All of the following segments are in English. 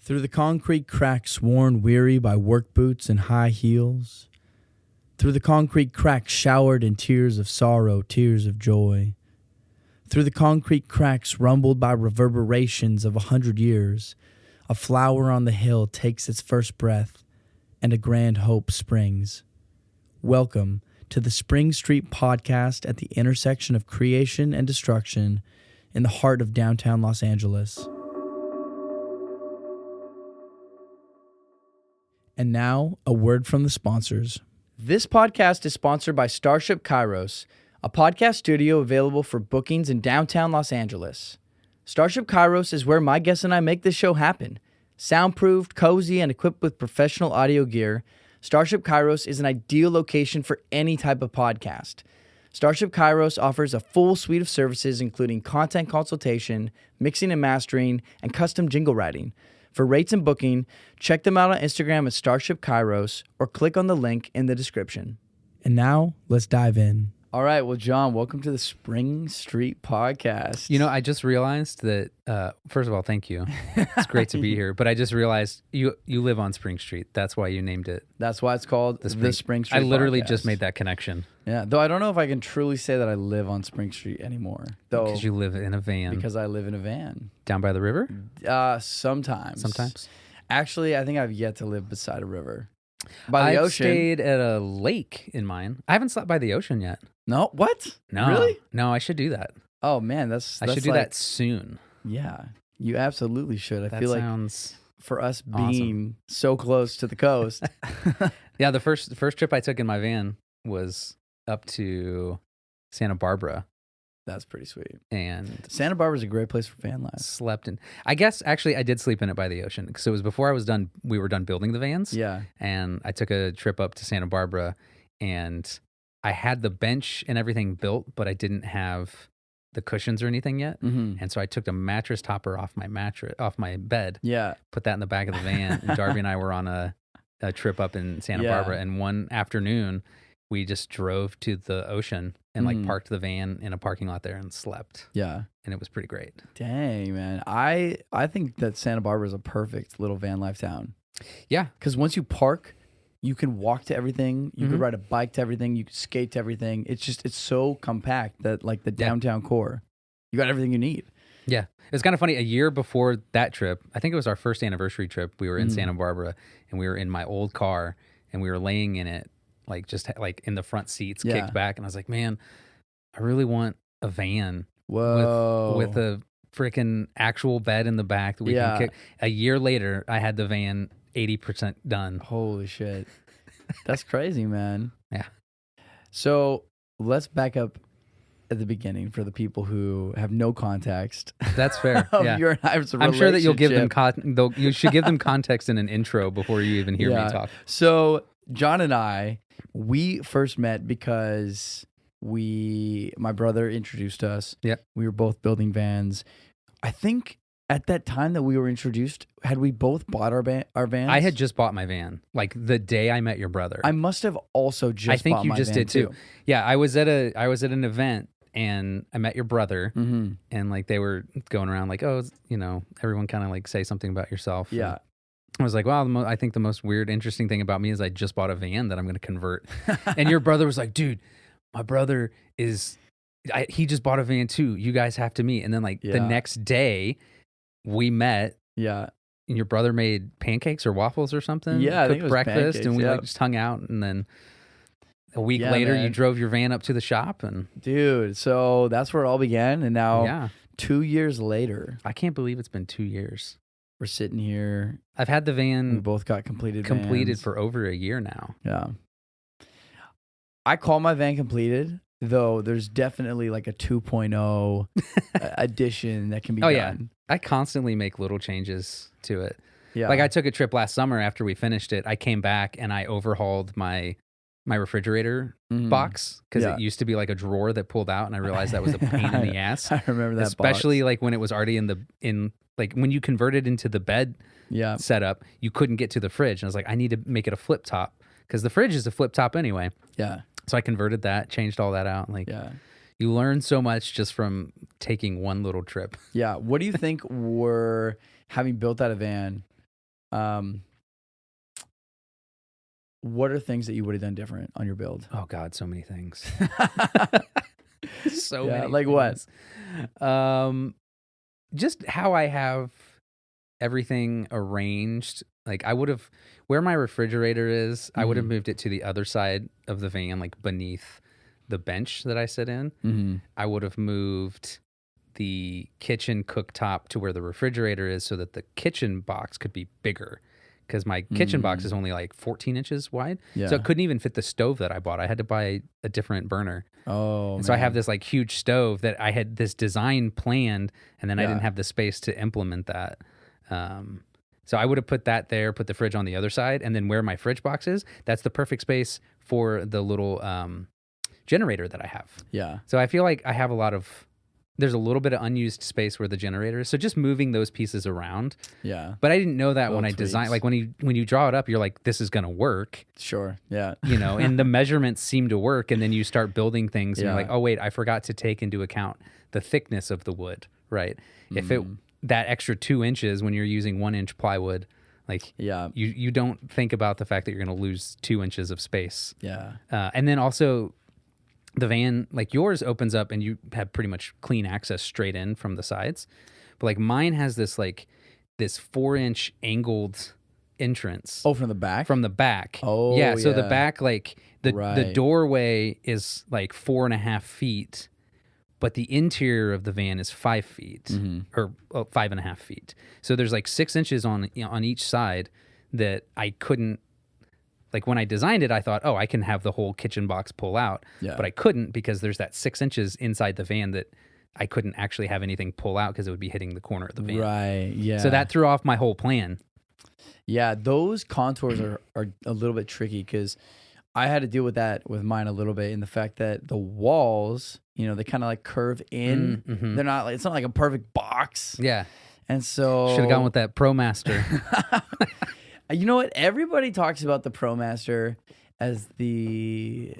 Through the concrete cracks worn weary by work boots and high heels. Through the concrete cracks showered in tears of sorrow, tears of joy. Through the concrete cracks rumbled by reverberations of 100 years, a flower on the hill takes its first breath, and a grand hope springs. Welcome to the Spring Street podcast at the intersection of creation and destruction in the heart of downtown Los Angeles. And now, a word from the sponsors. This podcast is sponsored by Starship Kairos, a podcast studio available for bookings in downtown Los Angeles. Starship Kairos is where my guests and I make this show happen. Soundproofed, cozy, and equipped with professional audio gear, Starship Kairos is an ideal location for any type of podcast. Starship Kairos offers a full suite of services including content consultation, mixing and mastering, and custom jingle writing. For rates and booking, check them out on Instagram at Starship Kairos or click on the link in the description. And now, let's dive in. All right, well, John, welcome to the Spring Street podcast. You know, I just realized that, first of all, thank you. It's great to be here. But I just realized you live on Spring Street. That's why you named it. That's why it's called the Spring Street I literally podcast. just made that connection. Yeah, though I don't know if I can truly say that I live on Spring Street anymore. Though Because you live in a van. Because I live in a van. Down by the river? Sometimes. Sometimes? Actually, I think I've yet to live beside a river. By the I've ocean. stayed at a lake in mine. I haven't slept by the ocean yet. No? What? No. Really? No, I should do that. Oh, man, I should do that soon. Yeah, you absolutely should. I That feel like sounds for us awesome. being so close to the coast. Yeah, the first trip I took in my van was up to Santa Barbara. That's pretty sweet. And Santa Barbara's a great place for van life. slept in. I guess actually I did sleep in it by the ocean because it was before I was done. We were done building the vans. Yeah. And I took a trip up to Santa Barbara, and I had the bench and everything built, but I didn't have the cushions or anything yet. Mm-hmm. And so I took the mattress topper off my bed, Yeah. put that in the back of the van, and Darby and I were on a trip up in Santa Barbara. And one afternoon, we just drove to the ocean and like parked the van in a parking lot there and slept. Yeah. And it was pretty great. Dang, man. I think that Santa Barbara is a perfect little van life town. Yeah. Because once you park, you can walk to everything. You Mm-hmm. can ride a bike to everything. You can skate to everything. It's so compact that like the downtown core, you got everything you need. Yeah. It was kind of funny. A year before that trip, I think it was our first anniversary trip, we were in Santa Barbara, and we were in my old car, and we were laying in it, like just like in the front seats, kicked back. And I was like, man, I really want a van Whoa. with a freaking actual bed in the back that we can kick. A year later, I had the van 80% done. Holy shit. That's crazy, man. Yeah. So let's back up at the beginning for the people who have no context. That's fair. of Yeah. your and I's I'm sure that you'll give them relationship. you should give them context in an intro before you even hear me talk. So John and I, we first met because my brother introduced us. Yeah. We were both building vans. I think at that time that we were introduced, had we both bought our vans? I had just bought my van, like the day I met your brother. I must have also just I think bought you my just van did too. Yeah, I was at an event, and I met your brother, Mm-hmm. and like they were going around like, oh, you know, everyone kind of like say something about yourself. Yeah. And I was like, wow, I think the most weird, interesting thing about me is I just bought a van that I'm going to convert. And your brother was like, dude, my brother he just bought a van too. You guys have to meet. And then like the next day we met. Yeah. And your brother made pancakes or waffles or something. Yeah, I think cooked it was breakfast, pancakes, and we yep. like just hung out. And then a week Yeah, later, man. you drove your van up to the shop, and Dude, so that's where it all began. And now yeah, 2 years later, I can't believe it's been 2 years. we're sitting here. I've had the We van both got completed vans. for over a year now. Yeah. I call my van completed, though there's definitely like a 2.0 addition that can be done. Yeah, I constantly make little changes to it. Yeah. Like I took a trip last summer after we finished it. I came back and I overhauled my refrigerator box because Yeah. it used to be like a drawer that pulled out, and I realized that was a pain in the ass. I remember that Especially box. like when it was already like when you converted into the bed Yeah. setup, you couldn't get to the fridge. And I was like, I need to make it a flip top because the fridge is a flip top anyway. Yeah. So I converted that, changed all that out. Like, Yeah. you learn so much just from taking one little trip. Yeah. What do you think were, having built out a van, What are things that you would have done different on your build? Oh God, so many things. So Yeah, many like what? things. Just how I have everything arranged. Like I would have, where my refrigerator is, I would have moved it to the other side of the van, like beneath the bench that I sit in. Mm-hmm. I would have moved the kitchen cooktop to where the refrigerator is so that the kitchen box could be bigger. Because my kitchen box is only like 14 inches wide. Yeah. So it couldn't even fit the stove that I bought. I had to buy a different burner. Oh, and so I have this like huge stove that I had this design planned, and then I didn't have the space to implement that. So I would have put that there, put the fridge on the other side, and then where my fridge box is, that's the perfect space for the little generator that I have. Yeah. So I feel like I have there's a little bit of unused space where the generator is. So just moving those pieces around. Yeah. But I didn't know that Little when I tweaks. designed, like when you draw it up, you're like, this is going to work, Sure. Yeah. and the measurements seem to work. And then you start building things and you're Yeah. like, oh wait, I forgot to take into account the thickness of the wood, right? If that extra 2 inches when you're using 1 inch plywood, like you don't think about the fact that you're going to lose 2 inches of space. Yeah. And then also the van, like yours opens up and you have pretty much clean access straight in from the sides. But like mine has this 4-inch angled entrance. Oh, from the back? From the back. Oh, yeah. So the yeah. back, like the Right. doorway is like 4.5 feet, but the interior of the van is 5 feet or 5.5 feet. So there's like 6 inches on each side that I couldn't. Like when I designed it, I thought, oh, I can have the whole kitchen box pull out, but I couldn't because there's that 6 inches inside the van that I couldn't actually have anything pull out because it would be hitting the corner of the van. Right. Yeah. So that threw off my whole plan. Yeah, those contours are a little bit tricky because I had to deal with that with mine a little bit in the fact that the walls, they kind of like curve in. Mm-hmm. They're not like, it's not like a perfect box. Yeah. And so Should have gone with that ProMaster. You know what? Everybody talks about the ProMaster as the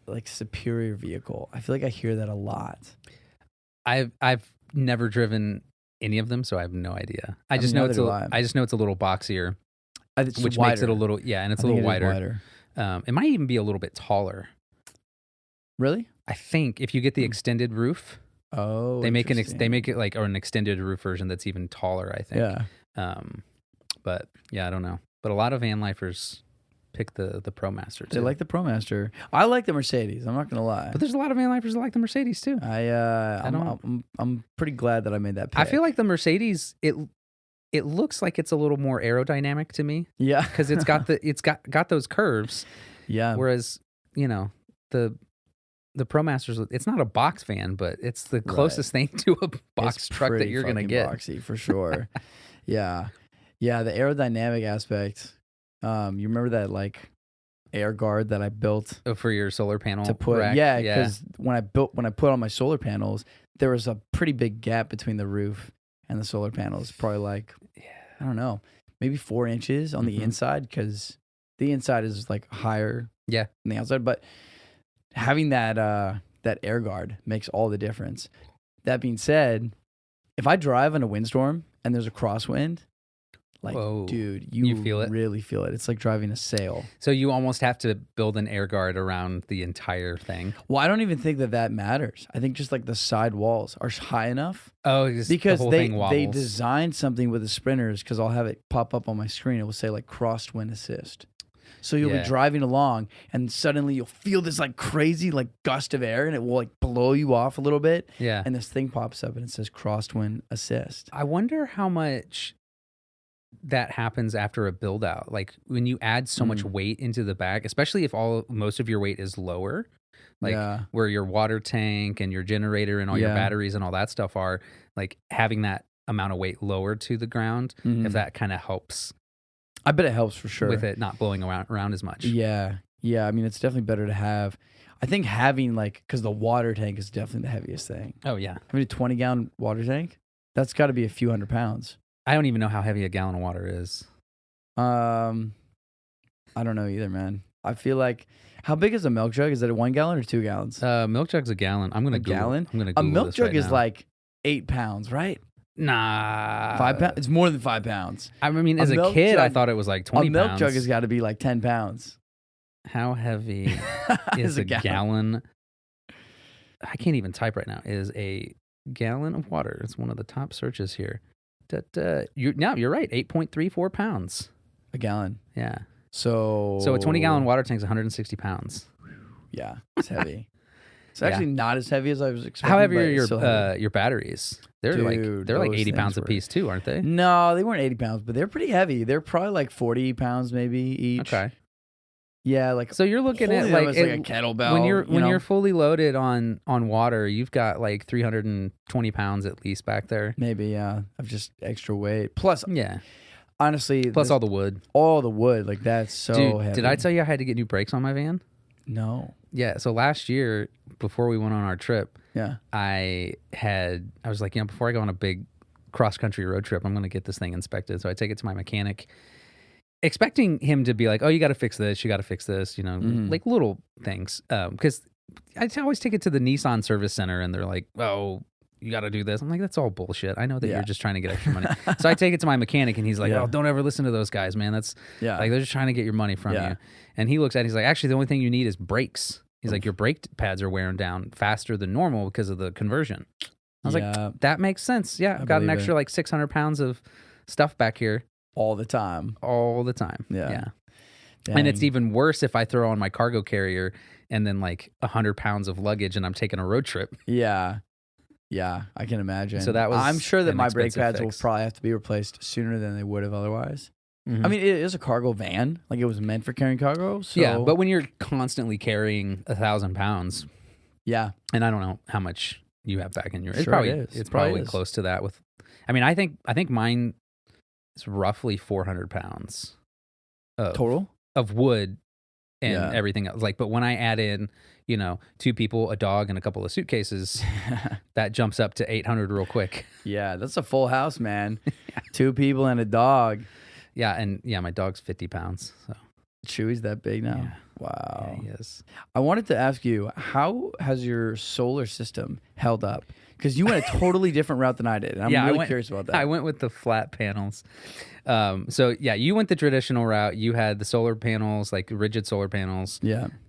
like superior vehicle. I feel like I hear that a lot. I've never driven any of them, so I have no idea. I just know it's a little boxier, which makes it a little and it's a little wider. It might even be a little bit taller. Really? I think if you get the extended roof, they make it like an extended roof version that's even taller. I think. Yeah. But yeah, I don't know. But a lot of van lifers pick the ProMaster too. They like the ProMaster. I like the Mercedes. I'm not gonna lie. But there's a lot of van lifers that like the Mercedes too. I'm pretty glad that I made that pick. I feel like the Mercedes it looks like it's a little more aerodynamic to me. Yeah, because it's got those curves. Yeah. Whereas the ProMaster's, it's not a box van, but it's the closest thing to a box truck that you're gonna get. Boxy for sure. Yeah. Yeah, the aerodynamic aspect. You remember that like air guard that I built for your solar panel to put? rack? Yeah, because when I put on my solar panels, there was a pretty big gap between the roof and the solar panels. Probably like I don't know, maybe 4 inches on the inside because the inside is like higher than the outside. But having that air guard makes all the difference. That being said, if I drive in a windstorm and there's a crosswind. Like, whoa. Dude, you feel it? Really feel it. It's like driving a sail. So you almost have to build an air guard around the entire thing. Well, I don't even think that matters. I think just like the side walls are high enough. Oh, because the whole they thing wobbles. they designed something with the sprinters because I'll have it pop up on my screen. It will say like crosswind assist. So you'll be driving along and suddenly you'll feel this like crazy like gust of air and it will like blow you off a little bit. Yeah. And this thing pops up and it says crosswind assist. I wonder how much that happens after a build out. Like when you add so much weight into the back, especially if most of your weight is lower, like where your water tank and your generator and all your batteries and all that stuff are, like having that amount of weight lower to the ground, if that kind of helps. I bet it helps for sure. With it not blowing around as much. Yeah. Yeah. I mean, it's definitely better to have, I think having like, because the water tank is definitely the heaviest thing. Oh, yeah. I mean, a 20-gallon water tank, that's got to be a few hundred pounds. I don't even know how heavy a gallon of water is. I don't know either, man. I feel like, how big is a milk jug? Is it a 1 gallon or 2 gallons? Milk jug's a gallon. I'm gonna gallon. I'm gonna Google a milk this jug right is now. like 8 pounds, right? Nah. 5 pounds? It's more than 5 pounds. I mean, A as a milk kid, I jug- thought it was like 20 A milk pounds. jug has got to be like 10 pounds. How heavy is a gallon? I can't even type right now. Is a gallon of water? It's one of the top searches here. You're right. 8.34 pounds. A gallon. Yeah. So a 20-gallon water tank is 160 pounds. Yeah, it's heavy. It's Yeah. actually not as heavy as I was expecting. How heavy but are it's still heavy. your batteries? They're Dude, like those 80 pounds a things piece too, aren't they? No, they weren't 80 pounds, but they're pretty heavy. They're probably like 40 pounds maybe each. Okay. Yeah, like So you're looking at holding them is like a kettlebell. when you're fully loaded on water, you've got like 320 pounds at least back there. maybe, yeah, of just extra weight. Plus, Yeah. honestly, Plus all the wood. all the wood, like that's so Dude, heavy. did I tell you I had to get new brakes on my van? No. Yeah. So last year, before we went on our trip, Yeah. I was like, before I go on a big cross country road trip, I'm going to get this thing inspected. So I take it to my mechanic, expecting him to be like, oh, you got to fix this, like little things. Because I always take it to the Nissan service center and they're like, oh, you got to do this. I'm like, that's all bullshit. I know that you're just trying to get extra money. So I take it to my mechanic and he's like, oh, don't ever listen to those guys, man. That's like, they're just trying to get your money from you. And he looks at it, he's like, actually, the only thing you need is brakes. He's like, your brake pads are wearing down faster than normal because of the conversion. I was like, that makes sense. Yeah, I've got an extra like 600 pounds of stuff back here. All the time. Yeah. Dang. And it's even worse if I throw on my cargo carrier and then like 100 pounds of luggage and I'm taking a road trip. Yeah. Yeah, I can imagine. So that was I'm sure that an my brake expensive pads will fix. probably have to be replaced sooner than they would have otherwise. Mhm. I mean, it is a cargo van. Like, it was meant for carrying cargo. So Yeah, but when you're constantly carrying 1,000 pounds, yeah, and I don't know how much you have back in your, Sure it's it is. probably Is. close to that. I mean, I think mine is roughly 400 pounds total. of wood and Yeah. everything else. Like, but when I add in, 2 people, a dog, and a couple of suitcases, that jumps up to 800 real quick. Yeah, that's a full house, man. 2 people and a dog. Yeah, and my dog's 50 pounds. So Chewy's that big now. Yeah. Wow. yeah, he is. I wanted to ask you, how has your solar system held up? Because you went a totally different route than I did. And I'm really curious about that. I went with the flat panels. So yeah, you went the traditional route. You had the solar panels, like rigid solar panels,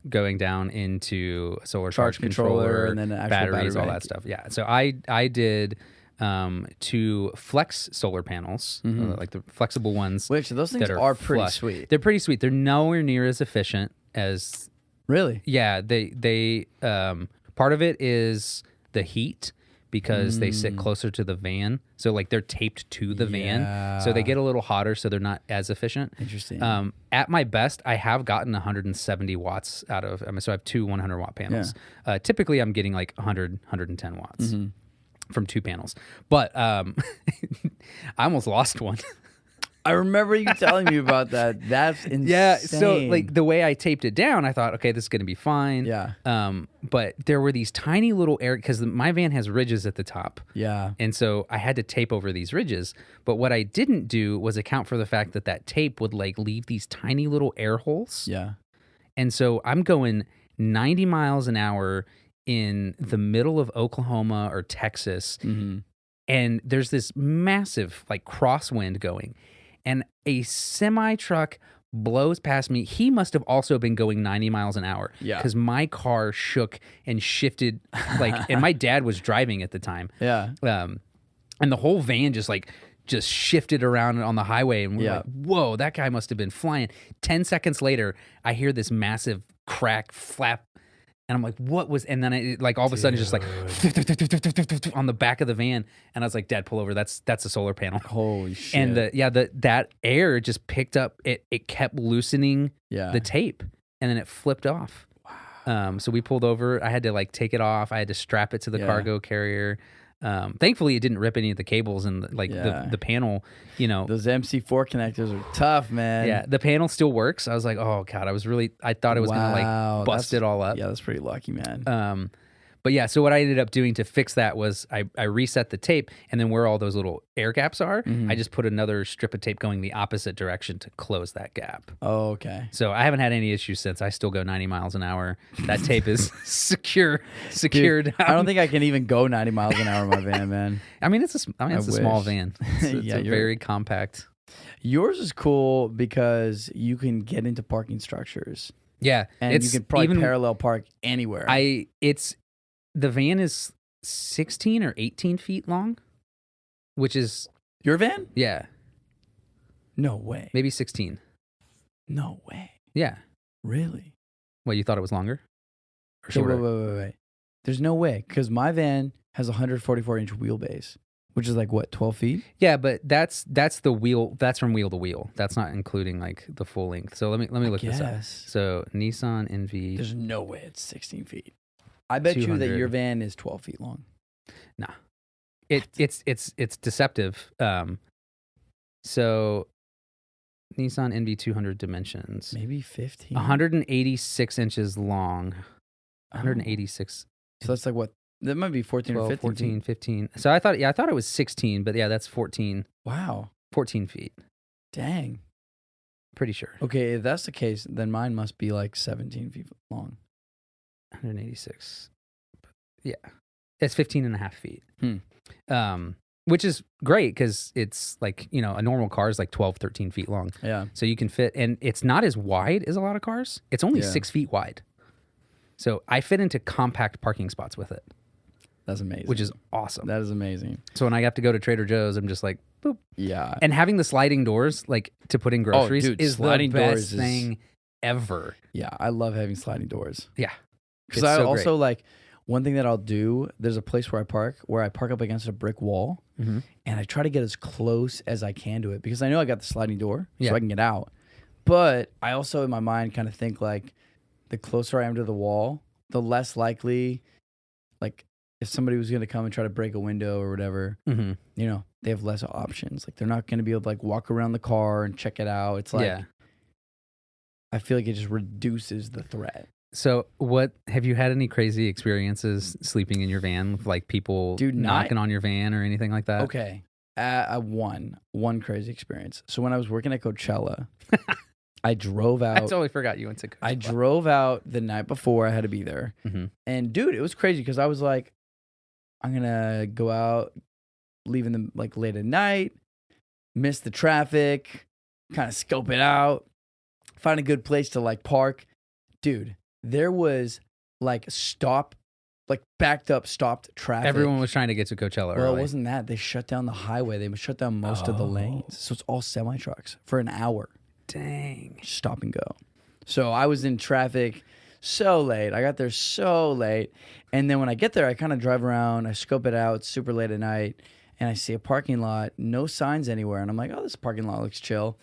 going down into a solar charge controller, and then an actual batteries, battery all bank. that stuff. Yeah. So I did 2 flex solar panels, like the flexible ones. Which those things that are pretty flush. sweet. They're pretty sweet. They're nowhere near as efficient as. Really? Yeah. They part of it is the heat. Because they sit closer to the van. So, like, they're taped to the van. So they get a little hotter, so they're not as efficient. Interesting. At my best, I have gotten 170 watts out of, so I have 2 100-watt panels. Typically, I'm getting, like, 100, 110 watts from 2 panels. But I almost lost one. I remember you telling me about that. That's insane. Yeah, so like the way I taped it down, I thought, okay, this is going to be fine. Yeah. But there were these tiny little because my van has ridges at the top. Yeah. And so I had to tape over these ridges. But what I didn't do was account for the fact that tape would like leave these tiny little air holes. Yeah. And so I'm going 90 miles an hour in the middle of Oklahoma or Texas. And there's this massive like crosswind going. And a semi truck blows past me. He must have also been going 90 miles an hour. Yeah. Because my car shook and shifted and my dad was driving at the time. Yeah. And the whole van just shifted around on the highway. And we're like, whoa, that guy must have been flying. 10 seconds later, I hear this massive crack flap. And I'm like, what was, and then all of a sudden, it's just like on the back of the van. And I was like, Dad, pull over. That's a solar panel. Holy shit. And that air just picked up, it kept loosening the tape and then it flipped off. Wow. So we pulled over. I had to like take it off. I had to strap it to the cargo carrier. Thankfully, it didn't rip any of the cables and the panel, Those MC4 connectors are tough, man. Yeah, the panel still works. I was like, oh God, I thought it was going to like bust it all up. Yeah, that's pretty lucky, man. But yeah, so what I ended up doing to fix that was I reset the tape, and then where all those little air gaps are, I just put another strip of tape going the opposite direction to close that gap. Oh, okay. So I haven't had any issues since. I still go 90 miles an hour. That tape is secured. Dude, I don't think I can even go 90 miles an hour in my van, man. I mean, it's a small van. It's Yeah, a very compact. Yours is cool because you can get into parking structures. Yeah, And you can probably parallel park anywhere. The van is 16 or 18 feet long, which is Your van? yeah, No way. maybe 16. No way. Yeah. Really? What, you thought it was longer or Okay, shorter? wait. There's no way because my van has a 144-inch wheelbase, which is like what, 12 feet? Yeah, but that's the wheel. That's from wheel to wheel. That's not including like the full length. So let me look this up. So Nissan NV. There's no way it's 16 feet. I bet you that your van is 12 feet long. Nah, it's deceptive. So Nissan NV 200 dimensions. Maybe 15. 186 inches long. 186. So that's like what? That might be 14 12, or 15 14, feet. 15. So I thought it was 16, but yeah, that's 14. Wow. 14 feet. Dang. Pretty sure. Okay, if that's the case, then mine must be like 17 feet long. 186. Yeah. It's 15 and a half feet. Hmm. Which is great because it's like, a normal car is like 12, 13 feet long. Yeah. So you can fit, and it's not as wide as a lot of cars. It's only 6 feet wide. So I fit into compact parking spots with it. That's amazing. Which is awesome. That is amazing. So when I have to go to Trader Joe's, I'm just like, boop. Yeah. And having the sliding doors, like to put in groceries, is sliding the best doors thing ever. Yeah, I love having sliding doors. Yeah. Because I also like, one thing that I'll do, there's a place where I park up against a brick wall, and I try to get as close as I can to it because I know I got the sliding door, so I can get out. But I also, in my mind, kind of think like, the closer I am to the wall, the less likely, like, if somebody was going to come and try to break a window or whatever, they have less options. Like, they're not going to be able to, like, walk around the car and check it out. It's like, I feel like it just reduces the threat. So have you had any crazy experiences sleeping in your van with like people knocking on your van or anything like that? Okay. One crazy experience. So when I was working at Coachella, I drove out. I totally forgot you went to Coachella. I drove out the night before I had to be there. And dude, it was crazy because I was like, I'm going to go out, leaving them like late at night, miss the traffic, kind of scope it out, find a good place to like park. Dude, there was like backed up, stopped traffic. Everyone was trying to get to Coachella early. Well, it wasn't that. They shut down the highway. They shut down most of the lanes. So it's all semi-trucks for an hour. Dang. Stop and go. So I was in traffic so late. I got there so late. And then when I get there, I kind of drive around. I scope it out. It's super late at night. And I see a parking lot. No signs anywhere. And I'm like, oh, this parking lot looks chill.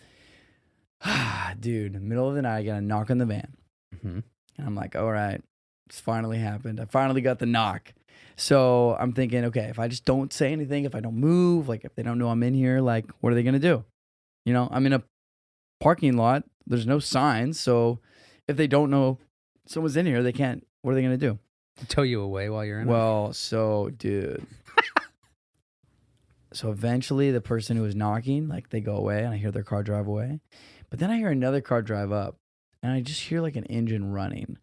Dude, middle of the night, I got a knock on the van. And I'm like, all right, it's finally happened. I finally got the knock. So I'm thinking, okay, if I just don't say anything, if I don't move, like if they don't know I'm in here, like what are they going to do? I'm in a parking lot. There's no signs. So if they don't know someone's in here, what are they going to do? Tow you away while you're in it? Well, so dude. So eventually the person who was knocking, like they go away and I hear their car drive away. But then I hear another car drive up. And I just hear like an engine running.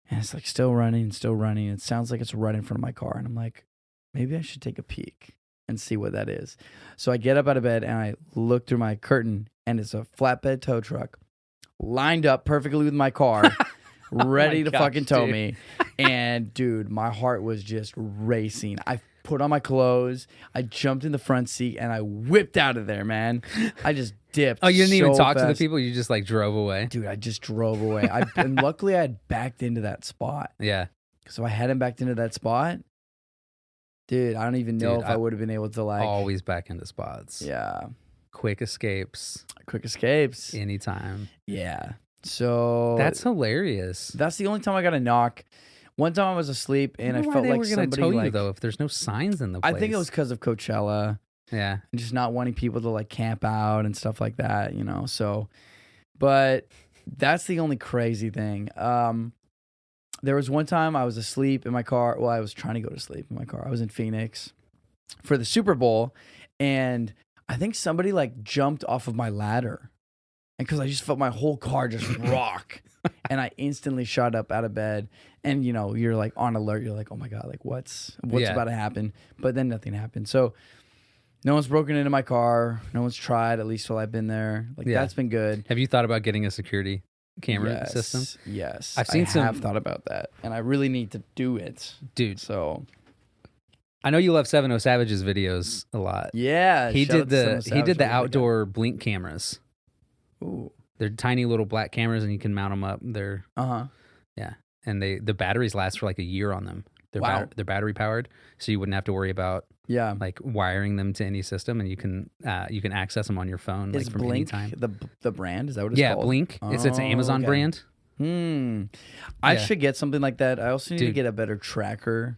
And it's like still running. It sounds like it's right in front of my car. And I'm like, maybe I should take a peek and see what that is. So I get up out of bed and I look through my curtain and it's a flatbed tow truck lined up perfectly with my car, ready to fucking tow me. And dude, my heart was just racing. I put on my clothes. I jumped in the front seat and I whipped out of there, man. I just dipped. Oh, you didn't even talk fast to the people? You just like drove away? Dude, I just drove away. And luckily I had backed into that spot. Yeah. So if I hadn't backed into that spot, dude, I don't even know if I would have been able to like. Always back into spots. Yeah. Quick escapes. Anytime. Yeah. So. That's hilarious. That's the only time I got a knock. One time I was asleep and I felt like somebody tow you like. Though, if there's no signs in the place. I think it was because of Coachella. Yeah. And just not wanting people to like camp out and stuff like that, So, but that's the only crazy thing. there was one time I was asleep in my car. Well, I was trying to go to sleep in my car. I was in Phoenix for the Super Bowl, and I think somebody like jumped off of my ladder, and because I just felt my whole car just rock, and I instantly shot up out of bed. And you know, you're like on alert. You're like, oh my god, like what's about to happen? But then nothing happened. So no one's broken into my car. No one's tried, at least while I've been there. Like that's been good. Have you thought about getting a security camera system? Yes, I have thought about that, and I really need to do it, dude. So I know you love 70 Savage's videos a lot. Yeah, he did the outdoor Blink cameras. Ooh, they're tiny little black cameras, and you can mount them up. They're yeah, and the batteries last for like a year on them. They're battery powered, so you wouldn't have to worry about like wiring them to any system, and you can access them on your phone like from Blink anytime. The brand, is that what it's called? Yeah, Blink. It's an Amazon brand. I should get something like that. I also need to get a better tracker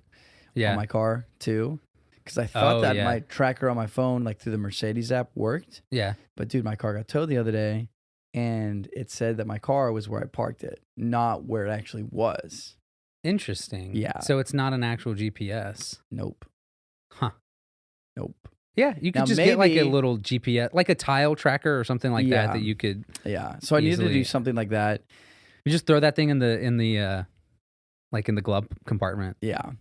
on my car too, because I thought that my tracker on my phone, like through the Mercedes app, worked. Yeah, but dude, my car got towed the other day, and it said that my car was where I parked it, not where it actually was. Interesting. Yeah. So it's not an actual GPS. Nope. Huh. Nope. Yeah, you could just get like a little GPS, like a tile tracker or something like that you could. Yeah. So I needed to do something like that. You just throw that thing in the like in the glove compartment. Yeah.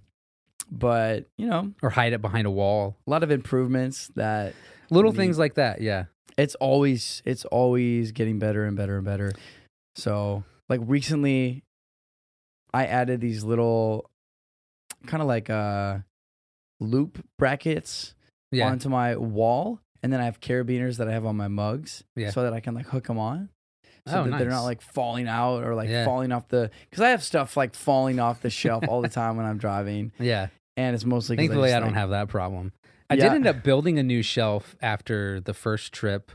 But, you know, or hide it behind a wall. A lot of improvements that little things like that, yeah. It's always getting better and better and better. So, like recently I added these little kind of like loop brackets onto my wall, and then I have carabiners that I have on my mugs so that I can like hook them on. So that they're not like falling out or like falling off because I have stuff like falling off the shelf all the time when I'm driving. Yeah. And it's mostly thankfully I don't have that problem. I did end up building a new shelf after the first trip.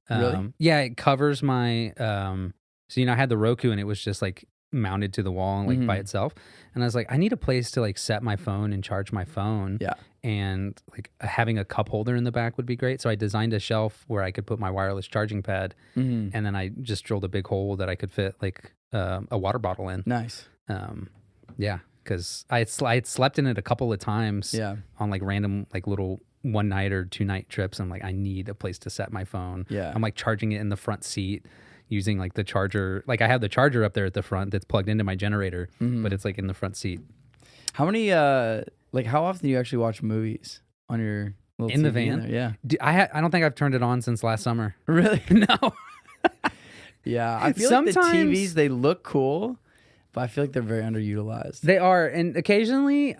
Really? Yeah, it covers my so you know I had the Roku and it was just like mounted to the wall and like by itself, and I was like, I need a place to like set my phone and charge my phone. Yeah. And like having a cup holder in the back would be great. So I designed a shelf where I could put my wireless charging pad, and then I just drilled a big hole that I could fit like a water bottle in. Nice. Yeah, because I had slept in it a couple of times. Yeah. On like random like little 1 night or 2 night trips. I'm like, I need a place to set my phone. Yeah. I'm like charging it in the front seat using like the charger. Like I have the charger up there at the front that's plugged into my generator, but it's like in the front seat. How many like how often do you actually watch movies on your little in TV the van? Yeah. I don't think I've turned it on since last summer. Really? No. Yeah, I feel like the TVs, they look cool, but I feel like they're very underutilized. They are, and occasionally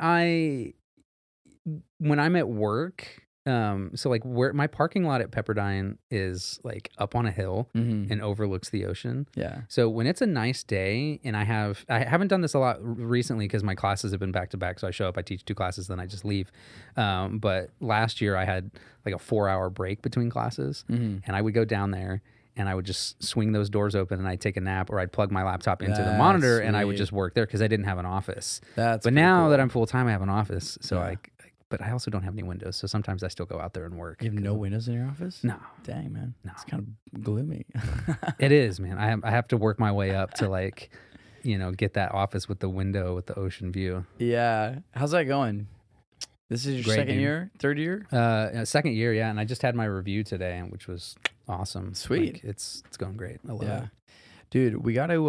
when I'm at work, so like where my parking lot at Pepperdine is like up on a hill and overlooks the ocean. Yeah. So when it's a nice day, and I haven't done this a lot recently because my classes have been back to back. So I show up, I teach 2 classes, then I just leave. But last year I had like a 4-hour break between classes, and I would go down there and I would just swing those doors open and I'd take a nap, or I'd plug my laptop into the monitor and I would just work there because I didn't have an office. But now that I'm full time, I have an office. So but I also don't have any windows, so sometimes I still go out there and work. You have no windows in your office? No. Dang, man. No. It's kind of gloomy. It is, man. I have to work my way up to like, you know, get that office with the window with the ocean view. Yeah. How's that going? This is your second year? Third year? Second year, yeah. And I just had my review today, which was awesome. Sweet. Like, it's going great. I love it. Dude, we got to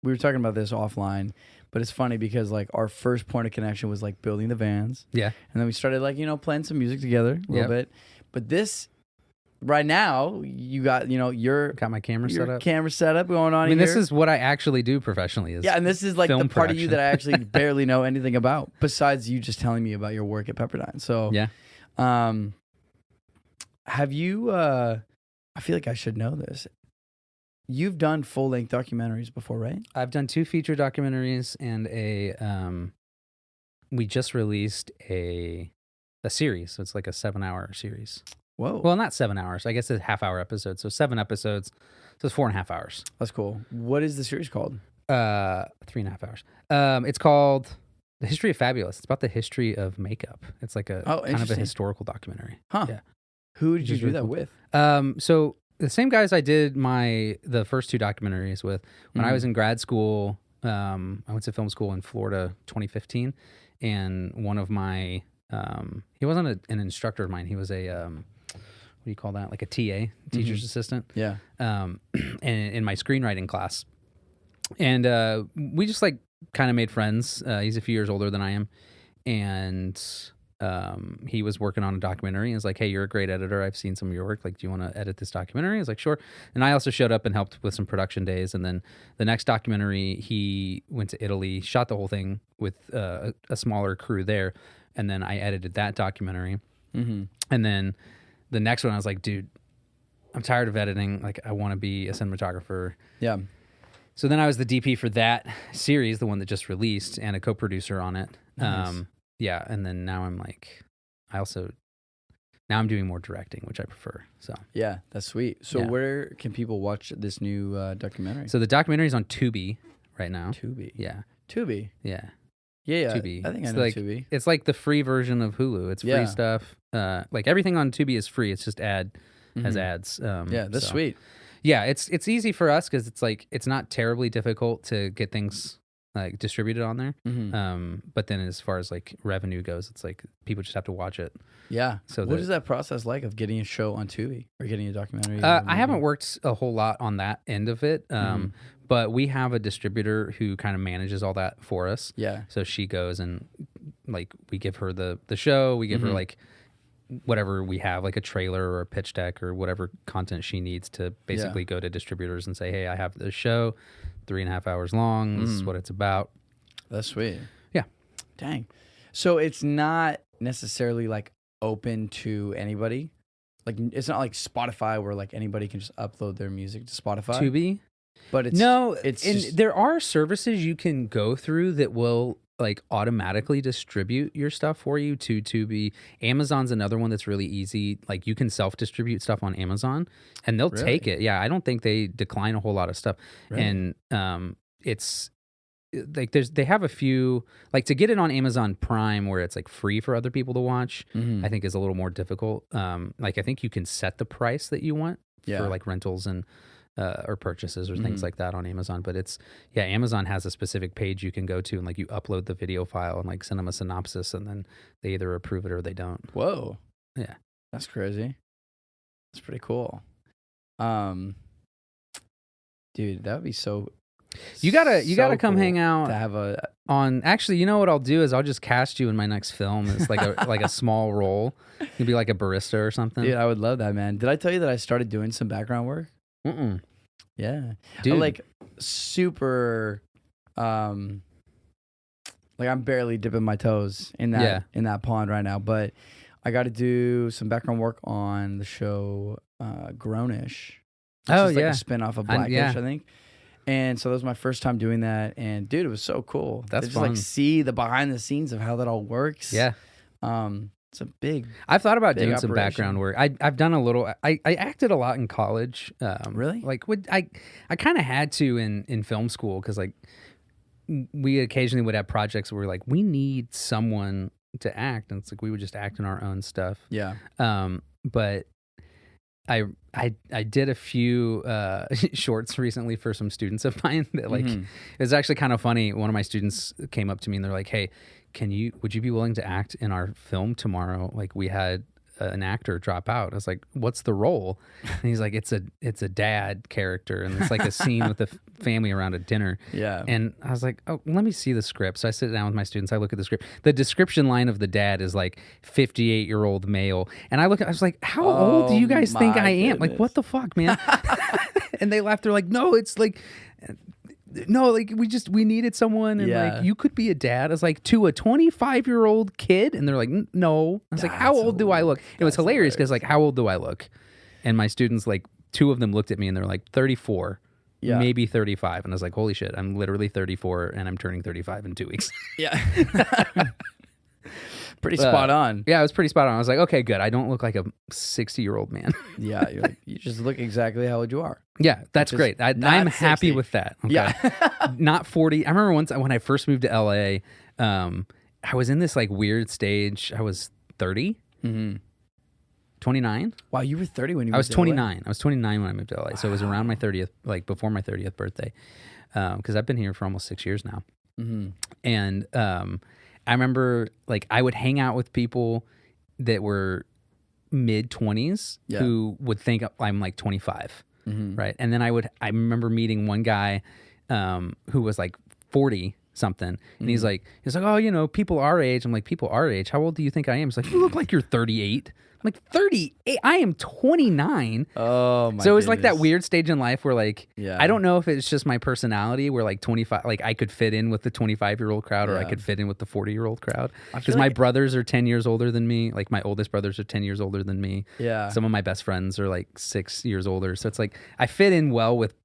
we were talking about this offline. But it's funny because like our first point of connection was like building the vans. Yeah. And then we started like, you know, playing some music together a little bit. But this right now, you got, you know, got my camera set up. Camera setup going on. I mean, this is what I actually do professionally. And this is like the part of you that I actually barely know anything about, besides you just telling me about your work at Pepperdine. So have you I feel like I should know this. You've done full-length documentaries before, right? I've done 2 feature documentaries and we just released a series. So it's like a 7-hour series. Whoa. Well, not 7 hours. I guess it's a half-hour episode. So 7 episodes. So it's 4.5 hours. That's cool. What is the series called? 3.5 hours. It's called The History of Fabulous. It's about the history of makeup. It's like a kind of a historical documentary. Huh. Yeah. Who did you do that with? So the same guys I did the first 2 documentaries with when I was in grad school. I went to film school in Florida 2015, and one of my he wasn't an instructor of mine. He was a what do you call that? Like a TA, teacher's assistant. Yeah. And in my screenwriting class, and we just like kind of made friends. He's a few years older than I am, and he was working on a documentary. And was like, "Hey, you're a great editor. I've seen some of your work. Like, do you want to edit this documentary?" I was like, "Sure." And I also showed up and helped with some production days. And then the next documentary, he went to Italy, shot the whole thing with a smaller crew there, and then I edited that documentary. Mm-hmm. And then the next one, I was like, "Dude, I'm tired of editing. Like, I want to be a cinematographer." Yeah. So then I was the DP for that series, the one that just released, and a co-producer on it. Nice. Yeah, and then now I'm like, now I'm doing more directing, which I prefer. So Yeah, that's sweet. So Yeah. where can people watch this new documentary? the documentary's on Tubi right now. Tubi. Yeah, Tubi. yeah. Yeah. Tubi. I think I It's know like, Tubi. It's like the free version of Hulu. It's free Yeah. stuff. Like everything on Tubi is free. It's just has ads. Yeah, that's so. sweet. Yeah, it's easy for us because it's like it's not terribly difficult to get things like distributed on there. Mm-hmm. But then as far as like revenue goes, it's like people just have to watch it. Yeah. So what is that process like of getting a show on Tubi or getting a documentary? I haven't worked a whole lot on that end of it, but we have a distributor who kind of manages all that for us. Yeah. So she goes and like we give her the show, we give her like whatever we have, like a trailer or a pitch deck or whatever content she needs to basically go to distributors and say, "Hey, I have this show, 3.5 hours long. This is what it's about." That's sweet. Yeah. Dang. So it's not necessarily like open to anybody. Like it's not like Spotify where like anybody can just upload their music to Spotify. Tubi? But it's and just, there are services you can go through that will like automatically distribute your stuff for you to Tubi. Amazon's another one that's really easy. Like you can self-distribute stuff on Amazon and they'll take it. Yeah, I don't think they decline a whole lot of stuff. Really? And it's like they have a few, like to get it on Amazon Prime where it's like free for other people to watch, I think is a little more difficult. Like I think you can set the price that you want for like rentals and or purchases or things like that on Amazon. But Amazon has a specific page you can go to and like you upload the video file and like send them a synopsis and then they either approve it or they don't. Whoa. Yeah. That's crazy. That's pretty cool. Dude, that would be so You gotta come cool hang out to have a on. Actually, you know what I'll do is I'll just cast you in my next film. It's like a like a small role. You'd be like a barista or something. dude, I would love that, man. Did I tell you that I started doing some background work? Mm-mm. Yeah. Dude. I'm like super like I'm barely dipping my toes in that pond right now, but I got to do some background work on the show Grownish. Which is like a spin-off of Blackish, I think. And so that was my first time doing that, and dude, it was so cool. That's to just fun. like see the behind the scenes of how that all works. Yeah. It's a big. I've thought about big doing some operation. background work. I've done a little. I acted a lot in college. Really? Like I kind of had to in film school because like we occasionally would have projects where like we need someone to act, and it's like we would just act in our own stuff. Yeah. But I did a few shorts recently for some students of mine that like it was actually kind of funny. One of my students came up to me and they're like, "Hey, would you be willing to act in our film tomorrow? Like we had an actor drop out." I was like, "What's the role?" And he's like, "It's a dad character, and it's like a scene with the family around a dinner." Yeah. And I was like, "Oh, let me see the script." So I sit down with my students. I look at the script. The description line of the dad is like 58-year-old male, and I was like, "How old do you guys think I am? Like, what the fuck, man?" And they laughed. They're like, "No, it's like." No, like we needed someone, and like you could be a dad. I was like, to a 25-year-old kid, and they're like, no. I was like, how old do I look? It was hilarious because like, how old do I look? And my students, like, two of them looked at me and they're like, 34, maybe 35, and I was like, holy shit, I'm literally 34, and I'm turning 35 in 2 weeks. Yeah. Pretty spot on. Yeah, it was pretty spot on. I was like, okay, good. I don't look like a 60-year-old man. Yeah, you just look exactly how old you are. Yeah, that's great. I'm happy 60. with that. Okay? Yeah. Not 40. I remember once when I first moved to LA, I was in this like weird stage. I was 30. 29. Wow, you were 30 when you I was moved to LA? 29. I was 29 when I moved to LA. So it was around my 30th, like before my 30th birthday. Because I've been here for almost 6 years now. Mm-hmm. And I remember like I would hang out with people that were mid 20s who would think I'm like 25. Right. And then I remember meeting one guy who was like 40 something. And he's like, oh, you know, people our age. I'm like, people our age? How old do you think I am? He's like, you look like you're 38. I'm like, 38? I am 29. Oh, my So it was like that goodness. weird stage in life where like, I don't know if it's just my personality where like 25, like I could fit in with the 25-year-old crowd or I could fit in with the 40-year-old crowd. Because my brothers are 10 years older than me. Like my oldest brothers are 10 years older than me. Yeah. Some of my best friends are like 6 years older. So it's like, I fit in well with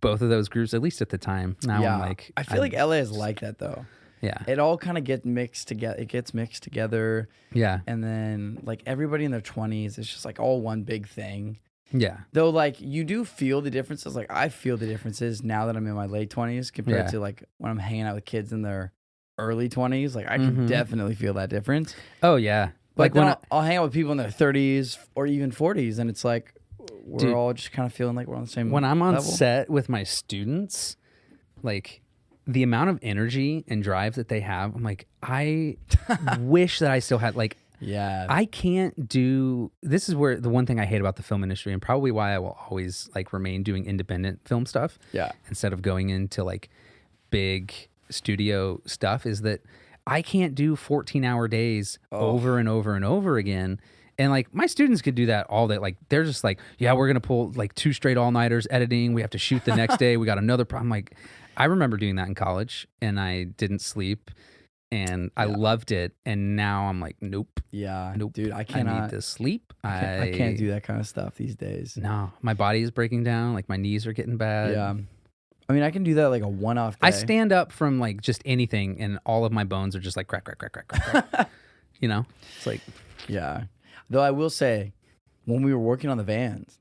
both of those groups, at least at the time. Now I'm like, I feel like LA is like that though. Yeah. It all kind of gets mixed together. It gets mixed together. Yeah. And then like everybody in their 20s, it's just like all one big thing. Yeah. Though like you do feel the differences. Like I feel the differences now that I'm in my late 20s compared to like when I'm hanging out with kids in their early 20s. Like I can definitely feel that difference. Oh yeah. But Like then when I'll hang out with people in their 30s or even 40s, and it's like we're all just kind of feeling like we're on the same. When I'm on level. set with my students, like the amount of energy and drive that they have, I'm like, I wish that I still had like. Yeah. I can't do. This is where the one thing I hate about the film industry, and probably why I will always like remain doing independent film stuff. Yeah. Instead of going into like big studio stuff, is that I can't do 14-hour days over and over and over again. And like my students could do that all day. Like they're just like, yeah, we're gonna pull like 2 straight all-nighters editing. We have to shoot the next day. We got another problem. Like I remember doing that in college, and I didn't sleep, and I loved it. And now I'm like, nope. Yeah, nope, dude, I cannot. I need to sleep. I can't do that kind of stuff these days. No, my body is breaking down. Like my knees are getting bad. Yeah. I mean, I can do that like a one-off day. I stand up from like just anything, and all of my bones are just like crack, crack, crack, crack, crack, crack. You know, it's like, yeah. Though I will say, when we were working on the vans,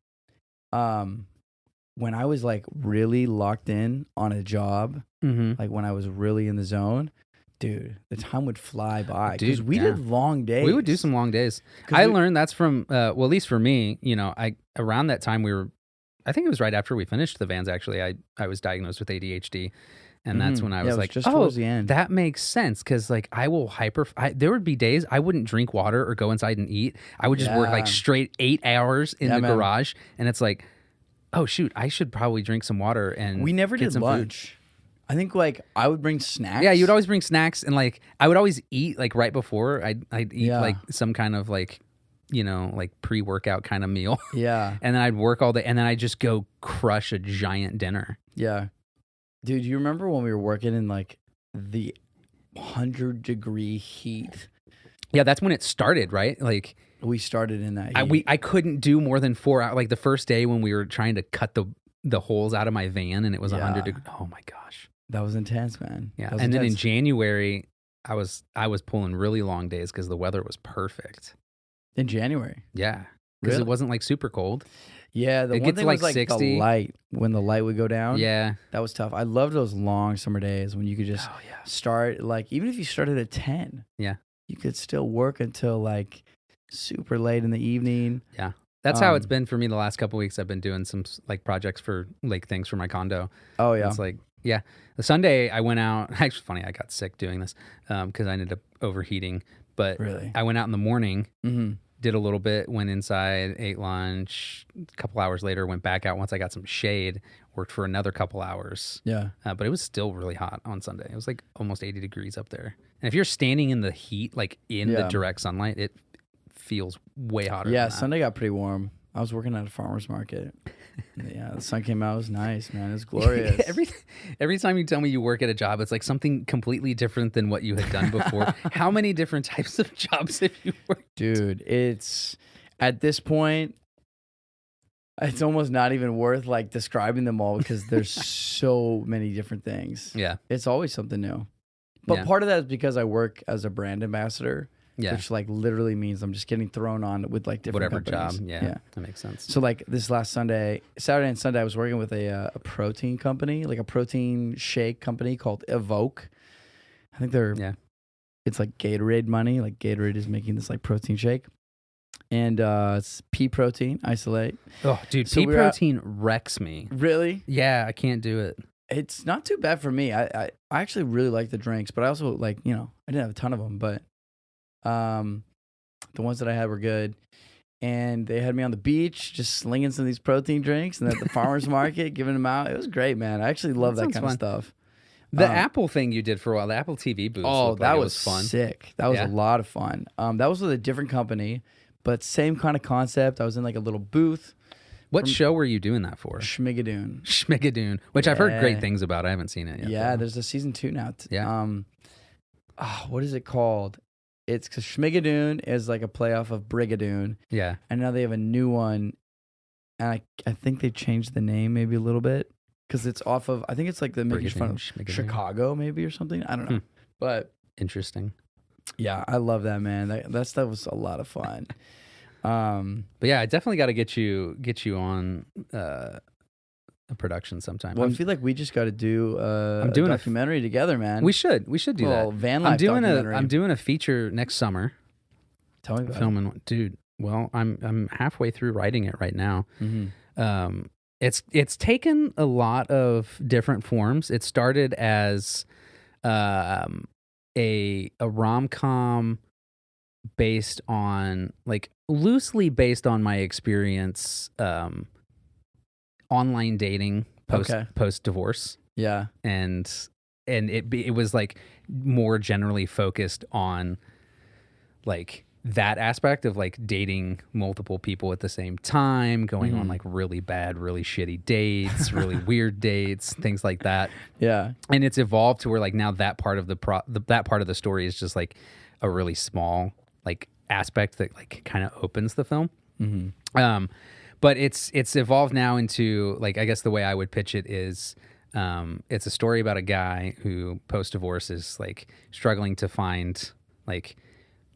when I was like really locked in on a job, like when I was really in the zone, dude, the time would fly by because we did long days. We would do some long days. I learned that's from, well, at least for me, you know, around that time I think it was right after we finished the vans. Actually, I was diagnosed with ADHD. And that's when I was like, just towards the end. That makes sense. Cause like I will there would be days I wouldn't drink water or go inside and eat. I would just work like straight 8 hours in the garage. And it's like, oh shoot, I should probably drink some water. And we never get did some lunch. I think like I would bring snacks. Yeah, you'd always bring snacks, and like I would always eat like right before. I'd eat like some kind of like, you know, like pre-workout kind of meal. Yeah. And then I'd work all day, and then I'd just go crush a giant dinner. Yeah. Dude, you remember when we were working in like the 100-degree heat? Yeah, that's when it started, right? Like we started in that heat. I couldn't do more than 4 hours. Like the first day when we were trying to cut the holes out of my van, and it was 100 degrees. Oh my gosh. That was intense, man. Yeah. And then in January, I was pulling really long days because the weather was perfect. In January? Yeah. Because it wasn't like super cold. Yeah, the one thing was like 60. The light, when the light would go down. Yeah. That was tough. I loved those long summer days when you could just start, like, even if you started at 10. Yeah. You could still work until like super late in the evening. Yeah. That's how it's been for me the last couple of weeks. I've been doing some like projects for like things for my condo. Oh yeah. It's like, yeah. The Sunday I went out, actually funny, I got sick doing this because I ended up overheating. But really? I went out in the morning, did a little bit, went inside, ate lunch. A couple hours later, went back out once I got some shade, worked for another couple hours. Yeah. But it was still really hot on Sunday. It was like almost 80 degrees up there. And if you're standing in the heat, like in the direct sunlight, it feels way hotter. Yeah, than that. Sunday got pretty warm. I was working at a farmer's market. Yeah, the sun came out. It was nice, man. It was glorious. Every time you tell me you work at a job, it's like something completely different than what you had done before. How many different types of jobs have you worked? Dude, it's at this point, it's almost not even worth like describing them all because there's so many different things. Yeah. It's always something new. But part of that is because I work as a brand ambassador. Yeah. Which like literally means I'm just getting thrown on with like different whatever companies. Job. Yeah, that makes sense. So like this last Saturday and Sunday, I was working with a protein company, like a protein shake company called Evoke. I think it's like Gatorade money. Like Gatorade is making this like protein shake. and it's pea protein isolate. Oh, dude, So pea we're at- protein wrecks me. Really? Yeah, I can't do it. It's not too bad for me. I actually really like the drinks, but I also like, I didn't have a ton of them, but the ones that I had were good. And they had me on the beach just slinging some of these protein drinks, and at the farmer's market giving them out. It was great, man. I actually love that sounds kind fun. of stuff. The Apple thing you did for a while, the Apple TV booth. Oh, that like was fun. sick. That was Yeah. a lot of fun. That was with a different company, but same kind of concept. I was in like a little booth. What show were you doing that for? Schmigadoon. Schmigadoon, which I've heard Yeah. great things about. I haven't seen it yet. Yeah, though. there's a season 2 now. Yeah. What is it called? It's because Schmigadoon is like a playoff of Brigadoon, Yeah. and now they have a new one, and I think they changed the name maybe a little bit because it's off of, I think it's like the making fun of Schmigadoon. Chicago maybe or something. I don't know, but Interesting. yeah, I love that, man. That stuff was a lot of fun. But yeah, I definitely got to get you on a production sometime. Well, I feel like we just got to do a doing a documentary together, man. we should do Well, that. van life documentary. I'm doing a feature next summer. Tell me about Filming, dude. Well, I'm halfway through writing it right now. it. Mm-hmm. It's taken a lot of different forms. It started as a rom-com based on, like, loosely based on my experience online dating post divorce, Yeah. and it was like more generally focused on like that aspect of like dating multiple people at the same time, going on like really bad, really shitty dates, really weird dates, things like that. Yeah. And it's evolved to where like now that part of that part of the story is just like a really small like aspect that like kind of opens the film. Mm-hmm. But it's evolved now into, like, I guess the way I would pitch it is it's a story about a guy who post divorce is like struggling to find like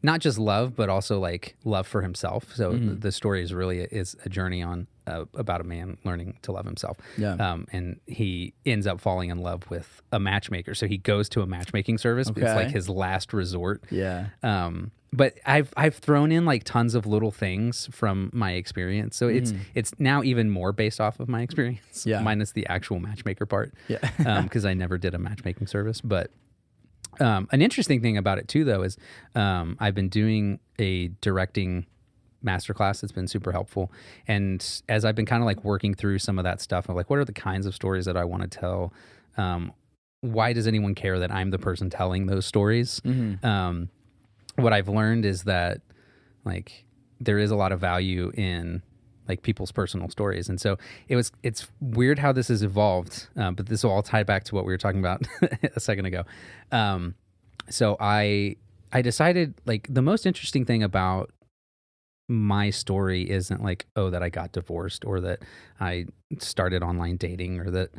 not just love, but also like love for himself. So the story is really a journey on about a man learning to love himself. Yeah. And he ends up falling in love with a matchmaker. So he goes to a matchmaking service. But it's like his last resort. Yeah. But I've thrown in like tons of little things from my experience. So it's now even more based off of my experience. Yeah. Minus the actual matchmaker part. Yeah. Because I never did a matchmaking service. But an interesting thing about it too, though, is I've been doing a directing masterclass that's been super helpful. And as I've been kind of like working through some of that stuff of like, what are the kinds of stories that I want to tell? Why does anyone care that I'm the person telling those stories? What I've learned is that like there is a lot of value in like people's personal stories. And so it's weird how this has evolved, but this will all tie back to what we were talking about a second ago. So I decided like the most interesting thing about my story isn't like, oh, that I got divorced or that I started online dating or that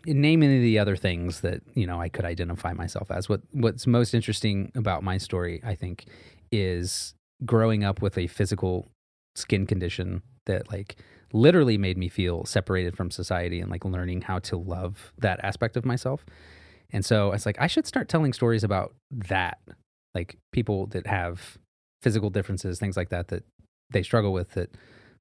name any of the other things that, you know, I could identify myself as. What's most interesting about my story, I think, is growing up with a physical skin condition that like literally made me feel separated from society and like learning how to love that aspect of myself. And so it's like, I should start telling stories about that, like people that have physical differences, things like that, that they struggle with, that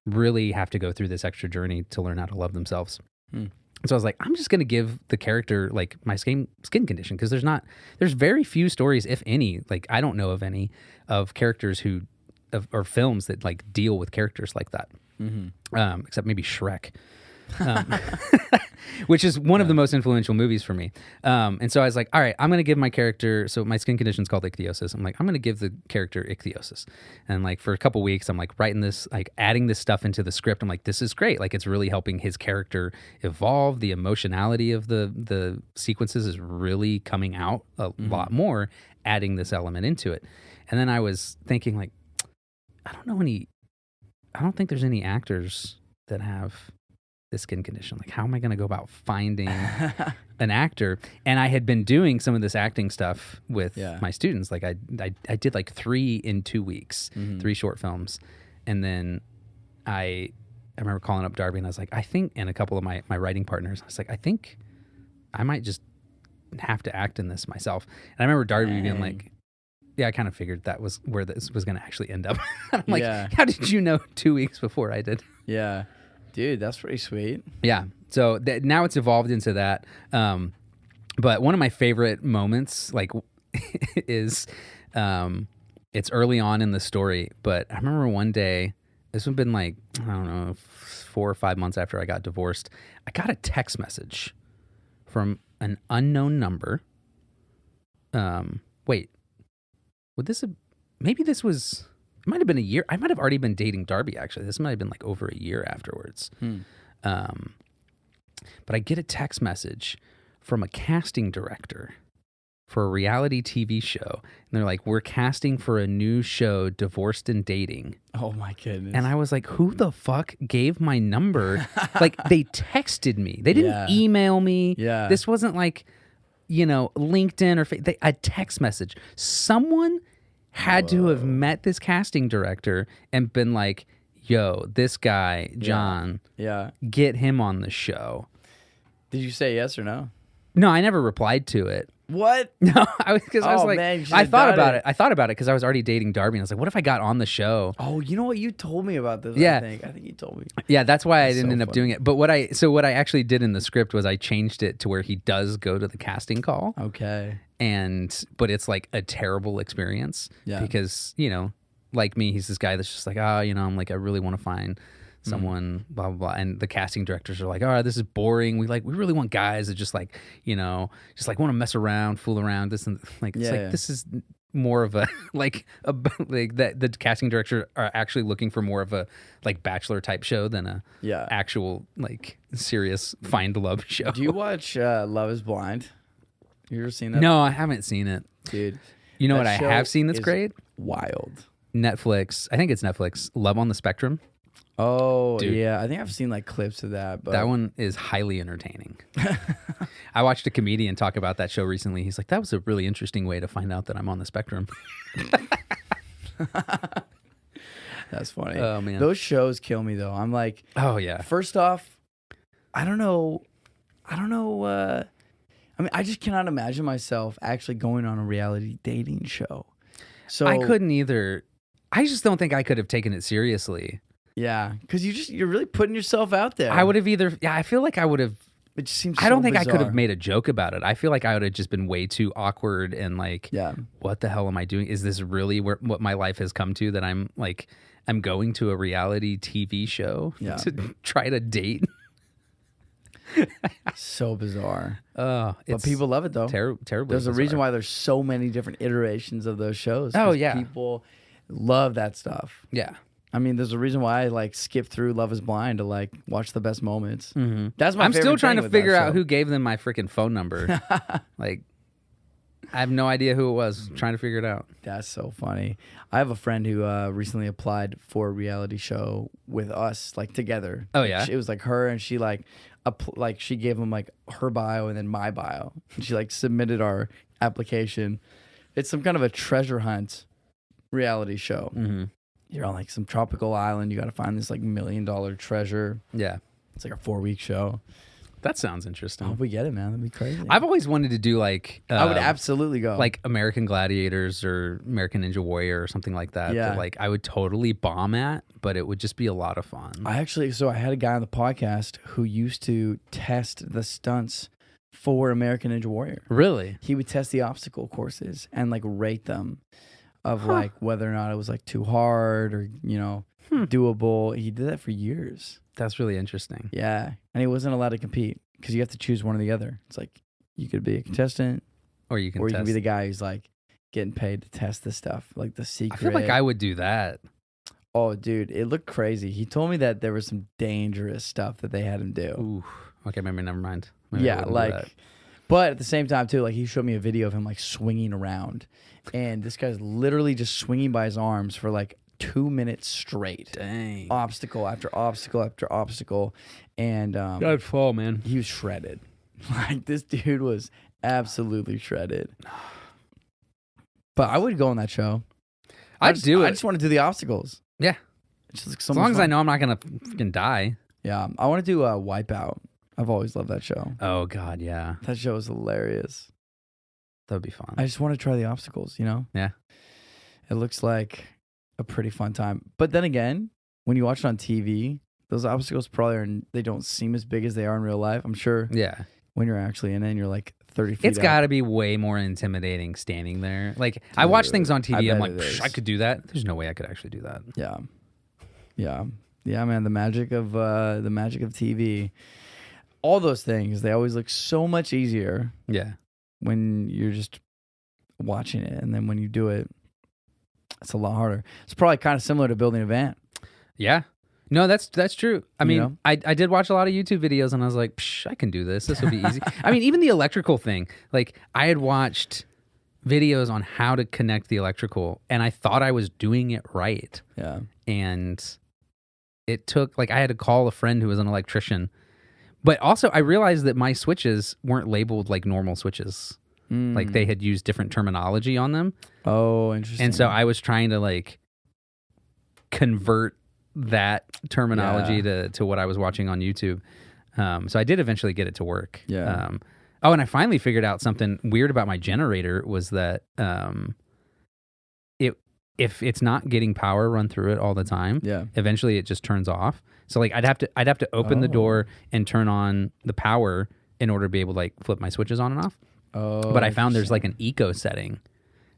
really have to go through this extra journey to learn how to love themselves. So I was like, I'm just going to give the character like my skin condition, because there's very few stories, if any, like I don't know of any, of characters or films that like deal with characters like that. Except maybe Shrek, which is one of the most influential movies for me. And so I was like, all right, I'm going to give my character, so my skin condition is called ichthyosis. I'm like, I'm going to give the character ichthyosis. And like for a couple weeks, I'm like writing this, like adding this stuff into the script. I'm like, this is great. Like it's really helping his character evolve. The emotionality of the sequences is really coming out a lot more, adding this element into it. And then I was thinking like, I don't think there's any actors that have this skin condition. Like, how am I going to go about finding an actor? And I had been doing some of this acting stuff with my students. Like I did like 3 in 2 weeks, 3 short films. And then I remember calling up Darby and I was like, I think, and a couple of my writing partners, I was like, I think I might just have to act in this myself. And I remember Darby being like, I kind of figured that was where this was going to actually end up. I'm like, Yeah. how did you know 2 weeks before I did? Yeah. Dude, that's pretty sweet. Yeah. So now it's evolved into that. But one of my favorite moments, like, is it's early on in the story. But I remember one day, this would have been like, I don't know, 4 or 5 months after I got divorced, I got a text message from an unknown number. Wait, maybe this was, it might have been a year. I might have already been dating Darby, actually. This might have been like over a year afterwards. But I get a text message from a casting director for a reality TV show. And they're like, we're casting for a new show, Divorced and Dating. Oh my goodness. And I was like, who the fuck gave my number? Like, they texted me. They didn't Yeah. email me. Yeah. This wasn't like, LinkedIn or a text message. Someone had to have met this casting director and been like, yo, this guy, John, Yeah. get him on the show. Did you say yes or no? No, I never replied to it. What? No, I was Oh, like, man, you I should've thought done about it. it. I thought about it because I was already dating Darby, and I was like, what if I got on the show? Oh, you know what? You told me about this. Yeah. I think you told me. Yeah, that's why I That's didn't so end up funny. doing it. But what I actually did in the script was I changed it to where he does go to the casting call, Okay. but it's like a terrible experience Yeah. because like me, he's this guy that's just like, I'm like, I really want to find someone, blah blah blah, and the casting directors are like, this is boring. We really want guys that just like, just like want to mess around, fool around. This and like, it's Yeah, like yeah. this is more of a like that the casting director are actually looking for more of a like bachelor type show than a Yeah. actual like serious find love show. Do you watch Love is Blind? You ever seen that? No, I haven't seen it. Dude. You know That what I show have seen that's is great? Wild. Netflix. I think it's Netflix. Love on the Spectrum. Oh, Dude. yeah. I think I've seen like clips of that. But That one is highly entertaining. I watched a comedian talk about that show recently. He's like, that was a really interesting way to find out that I'm on the spectrum. That's funny. Oh, man. Those shows kill me though. I'm like, Oh, yeah. first off, I don't know. I mean, I just cannot imagine myself actually going on a reality dating show. So I couldn't either. I just don't think I could have taken it seriously. Yeah, because you're really putting yourself out there. I would have I feel like I would have. It just seems. I don't so think I could bizarre. have made a joke about it. I feel like I would have just been way too awkward and like, Yeah. what the hell am I doing? Is this really what my life has come to, that I'm going to a reality TV show Yeah. to try to date? So bizarre. But But people love it though. terribly. There's a reason bizarre. why there's so many different iterations of those shows. Oh, 'cause yeah. people love that stuff. Yeah. I mean, there's a reason why I like skip through Love Is Blind to like watch the best moments. Mm-hmm. That's my. I'm still favorite trying thing to with that figure out show. who gave them my freaking phone number. Like, I have no idea who it was. Trying to figure it out. That's so funny. I have a friend who recently applied for a reality show with us, like together. Oh, yeah? It was like her, and she like she gave him like her bio and then my bio. And she like submitted our application. It's some kind of a treasure hunt reality show. Mm-hmm. You're on like some tropical island. You got to find this like $1 million treasure. Yeah. It's like a 4-week show. That sounds I interesting. hope we get it, man. That'd be crazy. I've always wanted to do like I would absolutely go. like American Gladiators or American Ninja Warrior or something like that. Yeah. That, like, I would totally bomb at, but it would just be a lot of fun. I had a guy on the podcast who used to test the stunts for American Ninja Warrior. Really? He would test the obstacle courses and like rate them of like whether or not it was like too hard or, doable. He did that for years. That's really interesting. Yeah. And he wasn't allowed to compete because you have to choose one or the other. It's like you could be a contestant Or you can or you test. can be the guy who's like getting paid to test this stuff, like the secret. I feel like I would do that. Oh, dude, it looked crazy. He told me that there was some dangerous stuff that they had him do. Ooh. Okay, maybe never mind. Maybe I Yeah, wouldn't do like, that. but at the same time too, like he showed me a video of him like swinging around, and this guy's literally just swinging by his arms for like 2 minutes straight, Dang. obstacle after obstacle after obstacle, and I'd fall, man. he was shredded. Like this dude was absolutely shredded. But I would go on that show. I'd do it. I just want to do the obstacles. Yeah. It's just As long as I know I'm not going to freaking die. Yeah, I want to do Wipeout. I've always loved that show. Oh, God, yeah. That show is hilarious. That would be fun. I just want to try the obstacles, you know? Yeah. It looks like a pretty fun time. But then again, when you watch it on TV, those obstacles they don't seem as big as they are in real life. I'm sure when you're actually in it and you're like 30 feet It's got to be way more intimidating standing there. Like, Dude, I watch things on TV. I'm like, I could do that. There's no way I could actually do that. Yeah. Yeah. Yeah, man. The magic of TV. All those things, they always look so much easier. Yeah. When you're just watching it, and then when you do it, it's a lot harder. It's probably kind of similar to building a van. Yeah. No, that's true. I mean, You know? I did watch a lot of YouTube videos, and I was like, I can do this. This will be easy. I mean, even the electrical thing. Like, I had watched videos on how to connect the electrical, and I thought I was doing it right. Yeah. And it took, like, I had to call a friend who was an electrician. But also, I realized that my switches weren't labeled like normal switches. Like, they had used different terminology on them. Oh, interesting. And so I was trying to, like, convert that terminology to what I was watching on YouTube. So I did eventually get it to work. Yeah. And I finally figured out something weird about my generator was that if it's not getting power run through it all the time, eventually it just turns off. So, like, I'd have to open the door and turn on the power in order to be able to, like, flip my switches on and off. Oh, but I found there's like an eco setting.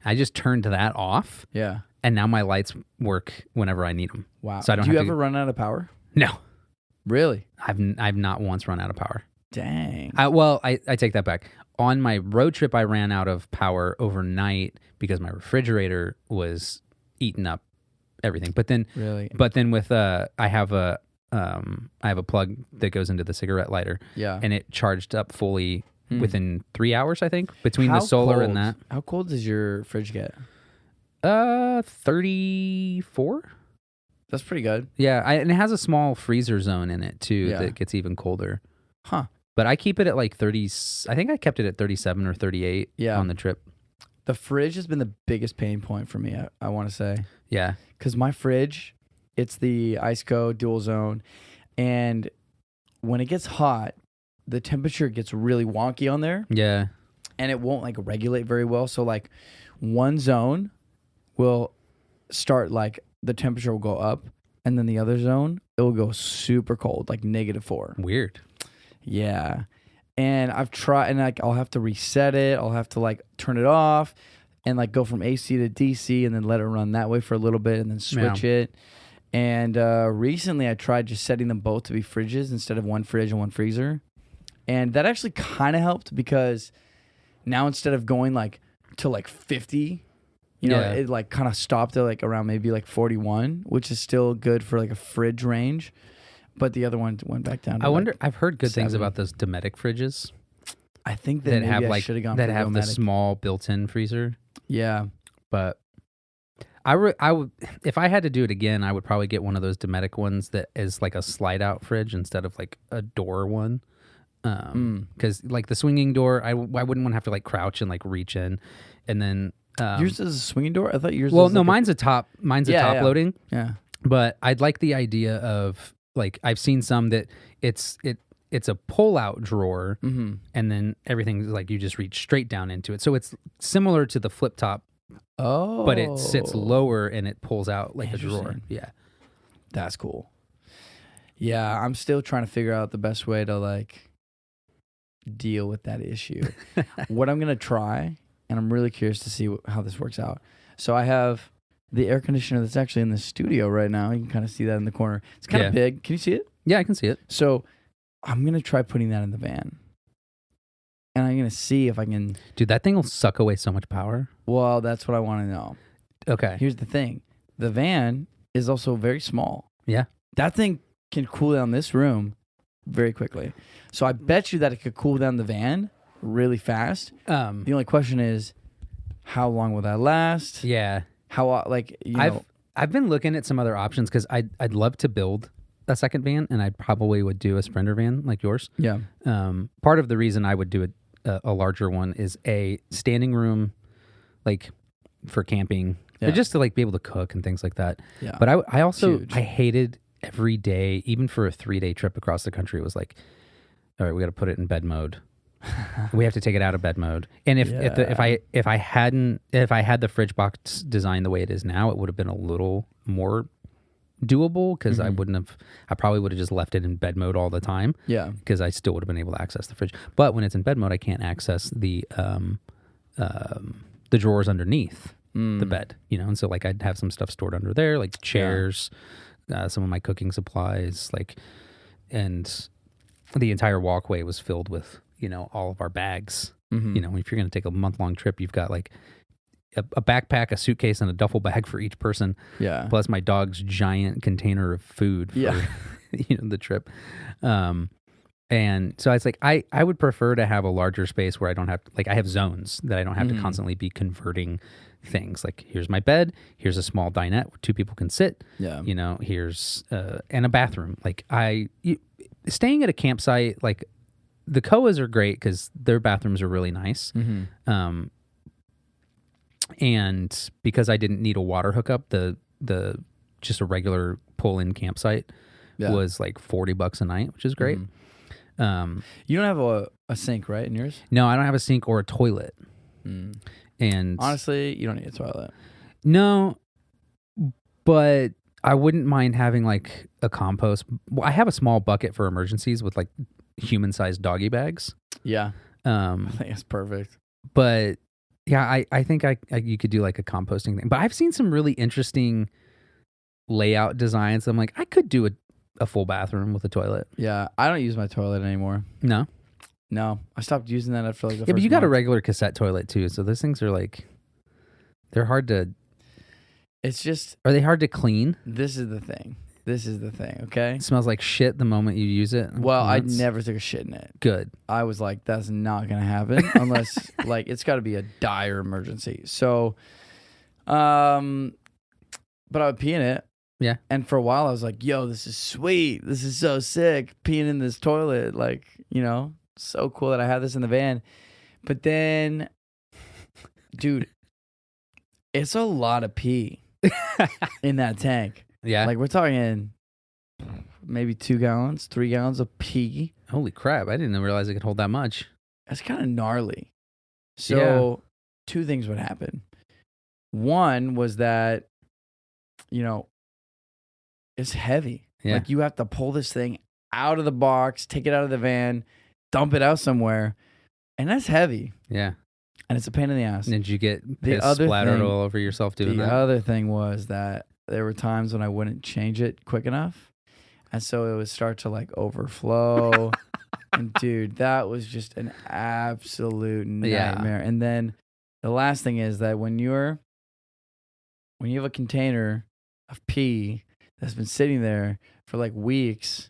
I just turned that off. Yeah. And now my lights work whenever I need them. Wow. So I don't Do you have ever run out of power? No. Really? I've not once run out of power. Dang. I take that back. On my road trip, I ran out of power overnight because my refrigerator was eating up everything. But then with I have a plug that goes into the cigarette lighter. Yeah. And it charged up fully within 3 hours, I think, between the solar and that. How cold does your fridge get? 34. That's pretty good. Yeah, and it has a small freezer zone in it too that gets even colder. Huh. But I keep it at like 30. I think I kept it at 37 or 38 on the trip. The fridge has been the biggest pain point for me, I want to say. Yeah. Because my fridge, it's the IceCo dual zone. And when it gets hot, the temperature gets really wonky on there. Yeah. And it won't, like, regulate very well. So, like, one zone will start, like, the temperature will go up. And then the other zone, it will go super cold, like -4. Weird. Yeah. And I've tried, and, like, I'll have to reset it. I'll have to, like, turn it off and, like, go from AC to DC and then let it run that way for a little bit and then switch it. And recently I tried just setting them both to be fridges instead of one fridge and one freezer. And that actually kind of helped because now instead of going, like, to, like, 50, you know, it, like, kind of stopped at, like, around maybe, like, 41, which is still good for, like, a fridge range. But the other one went back down to, I wonder, like, I've heard good 7. things about those Dometic fridges. I think that maybe have, I like, should have gone that for have the Dometic. small built-in freezer. Yeah. But I would, if I had to do it again, I would probably get one of those Dometic ones that is like a slide-out fridge instead of like a door one. Because like the swinging door, I wouldn't want to have to like crouch and like reach in, and then yours is a swinging door. I thought yours. Well, was no, like mine's a top loading. Yeah, but I'd like the idea of like I've seen some that it's a pull-out drawer, and then everything's like you just reach straight down into it. So it's similar to the flip top. Oh, but it sits lower and it pulls out like a drawer. Yeah, that's cool. Yeah, I'm still trying to figure out the best way to like deal with that issue. What I'm gonna try, and I'm really curious to see how this works out. So I have the air conditioner that's actually in the studio right now. You can kind of see that in the corner. It's kind of big. Can you see it? Yeah, I can see it. So I'm gonna try putting that in the van, and I'm gonna see if I can. Dude, that thing will suck away so much power. Well, that's what I want to know. Okay. Here's the thing: the van is also very small. Yeah. That thing can cool down this room very quickly. So I bet you that it could cool down the van really fast. The only question is, how long will that last? Yeah. How I've been looking at some other options because I'd love to build a second van, and I probably would do a Sprinter van like yours. Yeah. Part of the reason I would do a larger one is a standing room, like for camping, or just to like be able to cook and things like that. Yeah. But I also I hated every day, even for a 3-day trip across the country. It was like, all right, we got to put it in bed mode. We have to take it out of bed mode. And if I had the fridge box designed the way it is now, it would have been a little more doable because I probably would have just left it in bed mode all the time. Yeah. Because I still would have been able to access the fridge. But when it's in bed mode, I can't access the drawers underneath the bed, you know? And so like I'd have some stuff stored under there, like chairs, some of my cooking supplies, like, and the entire walkway was filled with, you know, all of our bags. You know, if you're going to take a month-long trip, you've got like a backpack, a suitcase, and a duffel bag for each person. Yeah. Plus my dog's giant container of food for, you know, the trip. And so it's like, I would prefer to have a larger space where I don't have to, like, I have zones that I don't have to constantly be converting things. Like, here's my bed, here's a small dinette where two people can sit. Yeah. You know, here's, and a bathroom. Like, staying at a campsite, like, the Koas are great because their bathrooms are really nice. And because I didn't need a water hookup, the just a regular pull-in campsite was like $40 a night, which is great. You don't have a sink, right, in yours? No, I don't have a sink or a toilet. And honestly, you don't need a toilet. No, but I wouldn't mind having like a compost. Well, I have a small bucket for emergencies with like human-sized doggy bags. Yeah. I think it's perfect. But yeah, I think you could do like a composting thing. But I've seen some really interesting layout designs. I'm like, I could do a full bathroom with a toilet. Yeah, I don't use my toilet anymore. No? No. I stopped using that after like the first but you got a month. regular cassette toilet too. So those things are like, they're hard to... It's just... Are they hard to clean? This is the thing, okay? It smells like shit the moment you use it. Well, I never took a shit in it. Good. I was like, that's not going to happen unless, like, it's got to be a dire emergency. So, but I would pee in it. Yeah. And for a while, I was like, yo, this is sweet. This is so sick. Peeing in this toilet. Like, you know, so cool that I have this in the van. But then, dude, it's a lot of pee in that tank. Yeah. Like, we're talking maybe 2 gallons, 3 gallons of pee. Holy crap. I didn't realize it could hold that much. That's kind of gnarly. So, 2 things would happen. One was that, you know, it's heavy. Yeah. Like, you have to pull this thing out of the box, take it out of the van, dump it out somewhere. And that's heavy. Yeah. And it's a pain in the ass. And did you get piss splattered all over yourself doing that? The other thing was that there were times when I wouldn't change it quick enough. And so it would start to like overflow. And dude, that was just an absolute nightmare. And then the last thing is that when you have a container of pee that's been sitting there for like weeks,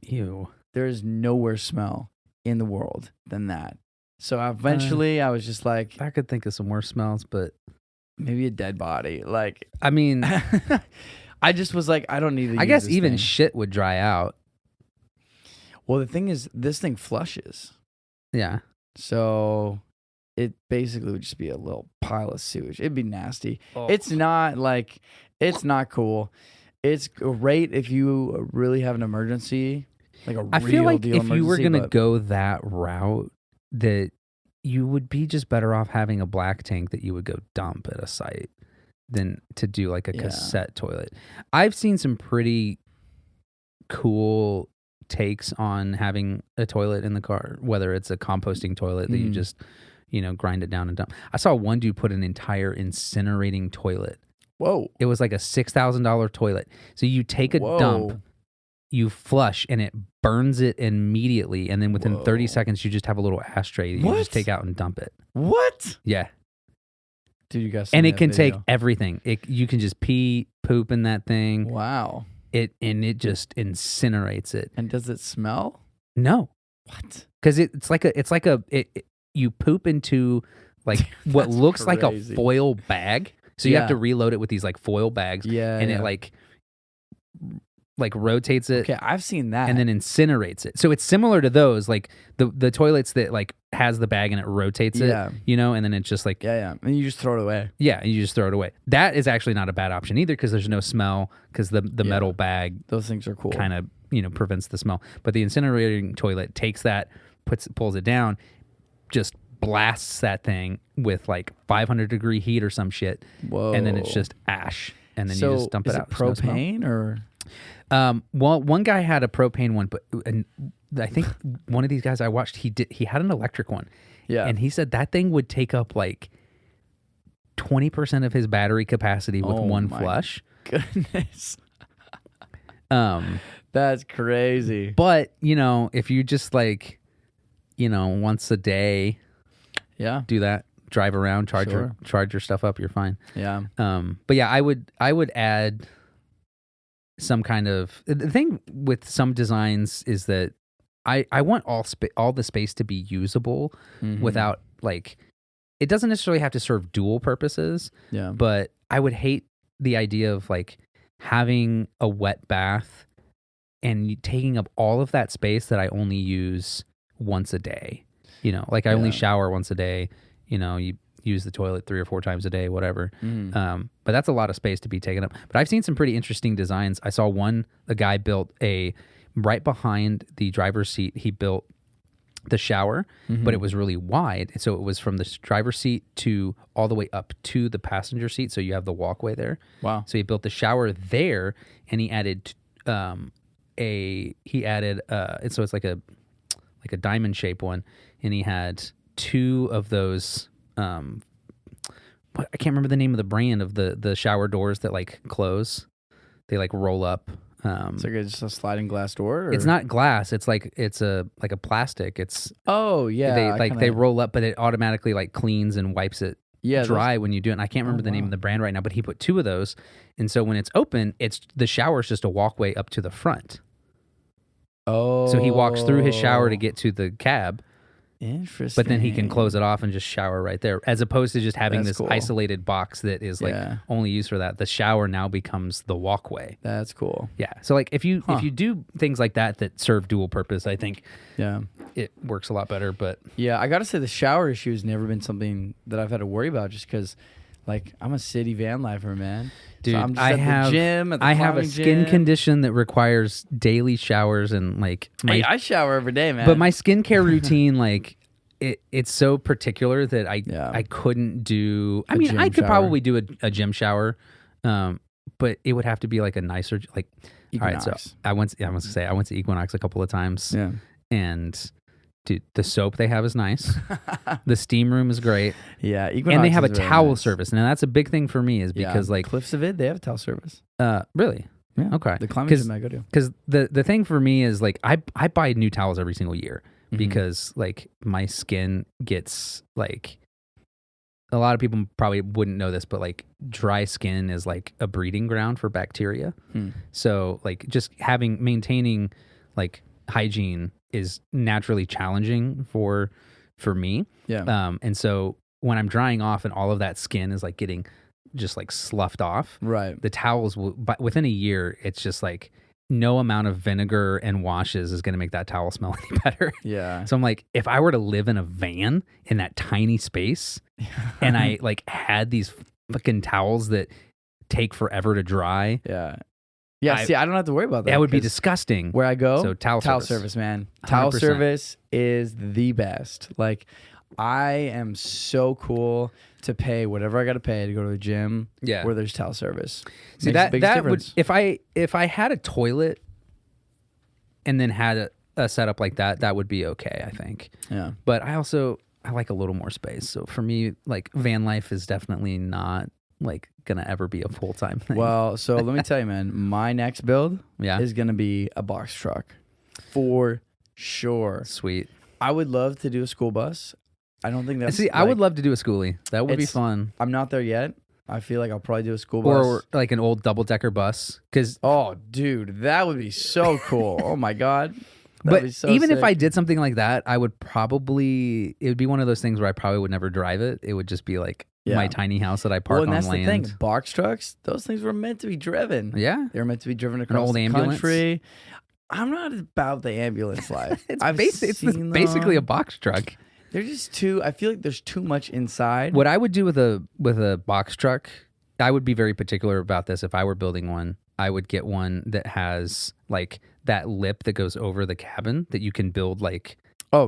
there is nowhere smell in the world than that. So eventually I was just like, I could think of some worse smells, but maybe a dead body. Like, I mean, I just was like, I don't need to I guess even shit would dry out. Well, the thing is, this thing flushes. Yeah. So it basically would just be a little pile of sewage. It'd be nasty. Oh. It's not cool. It's great if you really have an emergency, like I feel like if you were going to go that route, that you would be just better off having a black tank that you would go dump at a site than to do like a cassette toilet. I've seen some pretty cool takes on having a toilet in the car, whether it's a composting toilet that you just, you know, grind it down and dump. I saw one dude put an entire incinerating toilet. Whoa. It was like a $6,000 toilet. So you take a dump, you flush, and it burns it immediately. And then within 30 seconds, you just have a little ashtray that you just take out and dump it. What? Yeah. Dude, you guys. And it can take everything. You can just pee, poop in that thing. Wow. It just incinerates it. And does it smell? No. What? Because you poop into like what looks like a foil bag. So you have to reload it with these like foil bags. Yeah. And it like rotates it. Okay, I've seen that. And then incinerates it. So it's similar to those, like the toilets that like has the bag and it rotates it, you know, and then it's just like... Yeah. And you just throw it away. Yeah, and you just throw it away. That is actually not a bad option either because there's no smell because the metal bag... Those things are cool. Kind of, you know, prevents the smell. But the incinerating toilet takes that, pulls it down, just blasts that thing with like 500-degree heat or some shit. Whoa. And then it's just ash. And then you just dump it out. Is it propane or? Well, one guy had a propane one, but I think one of these guys I watched, he had an electric one. Yeah. And he said that thing would take up like 20% of his battery capacity with one flush. Goodness. That's crazy. But, if you just like, once a day, do that, drive around, charge your stuff up, you're fine. Yeah. But yeah, I would add some kind of, the thing with some designs is that I want all the space to be usable without like, it doesn't necessarily have to serve dual purposes. Yeah. But I would hate the idea of like having a wet bath and taking up all of that space that I only use once a day. Like I only shower once a day. You use the toilet 3 or 4 times a day, whatever. But that's a lot of space to be taken up. But I've seen some pretty interesting designs. I saw a guy built right behind the driver's seat, he built the shower, but it was really wide. So it was from the driver's seat to all the way up to the passenger seat. So you have the walkway there. Wow. So he built the shower there, and he added so it's like a diamond shaped one, and he had 2 of those. I can't remember the name of the brand of the shower doors that like close. They like roll up. It's like just a sliding glass door? Or? It's not glass. It's like a plastic. It's they roll up, but it automatically like cleans and wipes it dry when you do it. And I can't remember the name of the brand right now, but he put 2 of those, and so when it's open, the shower is just a walkway up to the front. Oh, so he walks through his shower to get to the cab. Interesting. But then he can close it off and just shower right there, as opposed to just having this cool. isolated box that is like only used for that. The shower now becomes the walkway. That's cool. Yeah. So like if you do things like that serve dual purpose, I think it works a lot better. But yeah, I got to say the shower issue has never been something that I've had to worry about, just because like I'm a city van lifer, man. Dude, so I'm just at the gym. I have a skin condition that requires daily showers, and like I shower every day, man. But my skincare routine, like it's so particular that I couldn't do. I mean, I could probably do a gym shower, but it would have to be like a nicer like. Equinox. All right, so I went to Equinox a couple of times. Yeah, and dude, the soap they have is nice. The steam room is great. Yeah, Equinox, and they have a really towel nice. service. Now that's a big thing for me, is because like Cliffs of It, they have a towel service. Really? Yeah. Okay. The climbing gym I go to. Because the thing for me is like I buy new towels every single year because like my skin gets like, a lot of people probably wouldn't know this, but like dry skin is like a breeding ground for bacteria. So like just maintaining like hygiene is naturally challenging for me. Yeah. And so when I'm drying off and all of that skin is like getting just like sloughed off, right, the towels but within a year, it's just like no amount of vinegar and washes is going to make that towel smell any better. Yeah. So I'm like, if I were to live in a van in that tiny space and I like had these fucking towels that take forever to dry. Yeah. Yeah, see, I don't have to worry about that. That would be disgusting. Where I go, so towel service, man. 100%. Towel service is the best. Like, I am so cool to pay whatever I got to pay to go to the gym. Yeah. Where there's towel service. See, that difference. Would, if I had a toilet and then had a setup like that would be okay, I think. Yeah. But I like a little more space. So for me, like van life is definitely not like gonna ever be a full-time thing. Well, so let me tell you, man, my next build is gonna be a box truck for sure. Sweet. I would love to do a school bus. I don't think that's I would love to do a schoolie. That would be fun. I'm not there yet. I feel like I'll probably do a school bus. Or like an old double-decker bus. Oh, dude, that would be so cool. Oh my God. But even sick. if I did something like that, it would be one of those things where I probably would never drive it. It would just be like my tiny house that I park on land. Well, and that's the thing. Box trucks, those things were meant to be driven. Yeah. They were meant to be driven across the country. I'm not about the ambulance life. It's basically a box truck. They're just I feel like there's too much inside. What I would do with a box truck, I would be very particular about this. If I were building one, I would get one that has like that lip that goes over the cabin that you can build like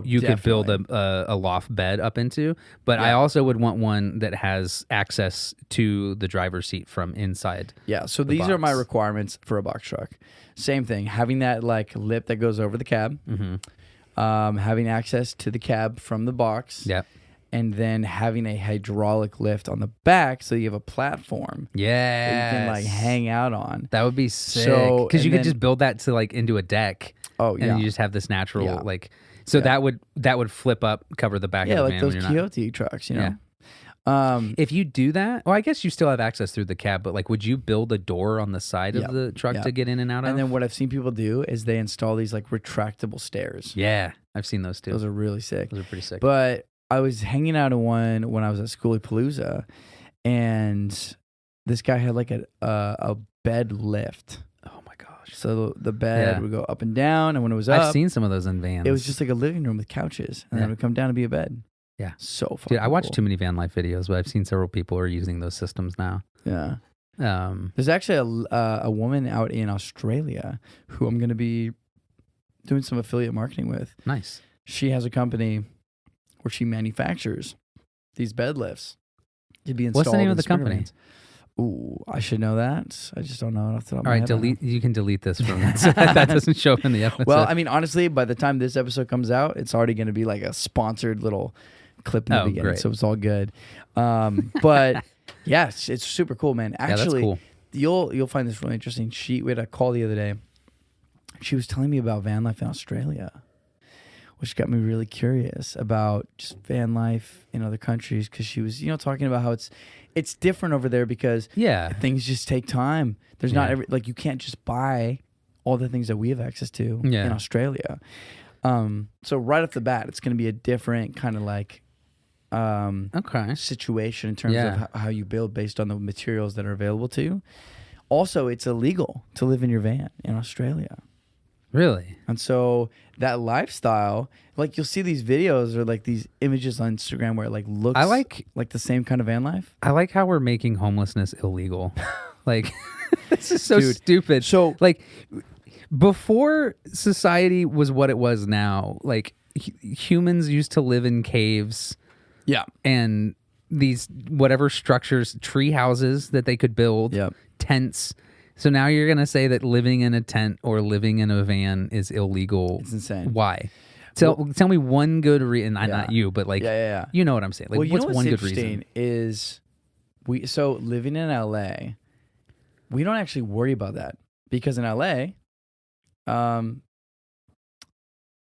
you could build a loft bed up into. But I also would want one that has access to the driver's seat from inside. Yeah, so these are my requirements for a box truck. Same thing, having that like lip that goes over the cab, having access to the cab from the box. Yep. And then having a hydraulic lift on the back so you have a platform that you can like hang out on. That would be sick. Because you could just build that to like into a deck. Oh, yeah. And you just have this natural like... So that would flip up, cover the back of the van. Yeah, like those Quixote trucks, you know? Yeah. If you do that... Well, I guess you still have access through the cab, but like would you build a door on the side of the truck to get in and out of? And then what I've seen people do is they install these like retractable stairs. Yeah, I've seen those too. Those are really sick. Those are pretty sick. But... I was hanging out in one when I was at Schoolypalooza, and this guy had like a bed lift. Oh my gosh! So the bed would go up and down, and when it was up, I've seen some of those in vans. It was just like a living room with couches, and then it would come down and be a bed. Yeah, so fun. Dude, I watch too many van life videos, but I've seen several people are using those systems now. Yeah. There's actually a woman out in Australia who I'm going to be doing some affiliate marketing with. Nice. She has a company where she manufactures these bed lifts to be installed. What's the name of the company? Ooh, I should know that. I just don't know it off the top of my head. All right, you can delete this from that so that doesn't show up in the episode. Well, I mean, honestly, by the time this episode comes out, it's already going to be like a sponsored little clip in the beginning, so it's all good. But yes, it's super cool, man. Actually, that's cool. You'll find this really interesting. We had a call the other day. She was telling me about van life in Australia, which got me really curious about just van life in other countries, because she was, talking about how it's different over there because things just take time. There's not you can't just buy all the things that we have access to in Australia. So right off the bat, it's going to be a different kind of like situation in terms of how you build based on the materials that are available to you. Also, it's illegal to live in your van in Australia. Really? And so that lifestyle, like you'll see these videos or like these images on Instagram where it like looks like the same kind of van life. I like how we're making homelessness illegal. Like, this is so stupid. So like before society was what it was now, like humans used to live in caves. Yeah. And these whatever structures, tree houses that they could build, tents. So now you're going to say that living in a tent or living in a van is illegal. It's insane. Why? Tell me one good reason. Not you, but like, you know what I'm saying. Like, what's one good reason? Is living in LA, we don't actually worry about that because in LA,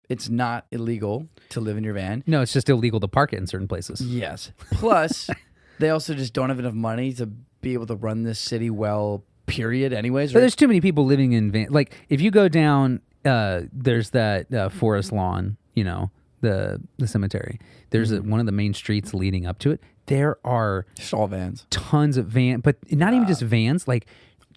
it's not illegal to live in your van. No, it's just illegal to park it in certain places. Yes. Plus, they also just don't have enough money to be able to run this city well. Period. Anyways, but there's too many people living in van. Like if you go down, there's that forest lawn. The cemetery. There's one of the main streets leading up to it. There are just all vans, tons of vans, but not even just vans. Like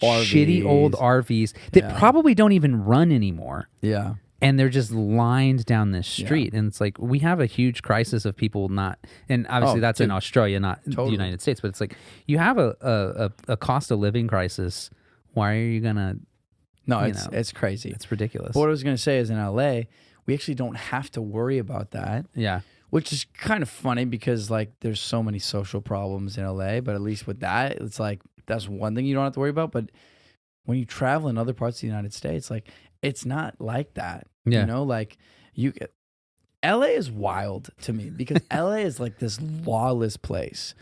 RVs. Shitty old RVs that probably don't even run anymore. Yeah. And they're just lined down this street. And it's like, we have a huge crisis of people not, and obviously that's in Australia, not the United States, but it's like, you have a cost of living crisis. Why are you going to? No, it's crazy. It's ridiculous. But what I was going to say is in LA, we actually don't have to worry about that. Yeah. Which is kind of funny because like there's so many social problems in LA, but at least with that, it's like, that's one thing you don't have to worry about. But when you travel in other parts of the United States, like, it's not like that. Yeah. Like LA is wild to me because LA is like this lawless place.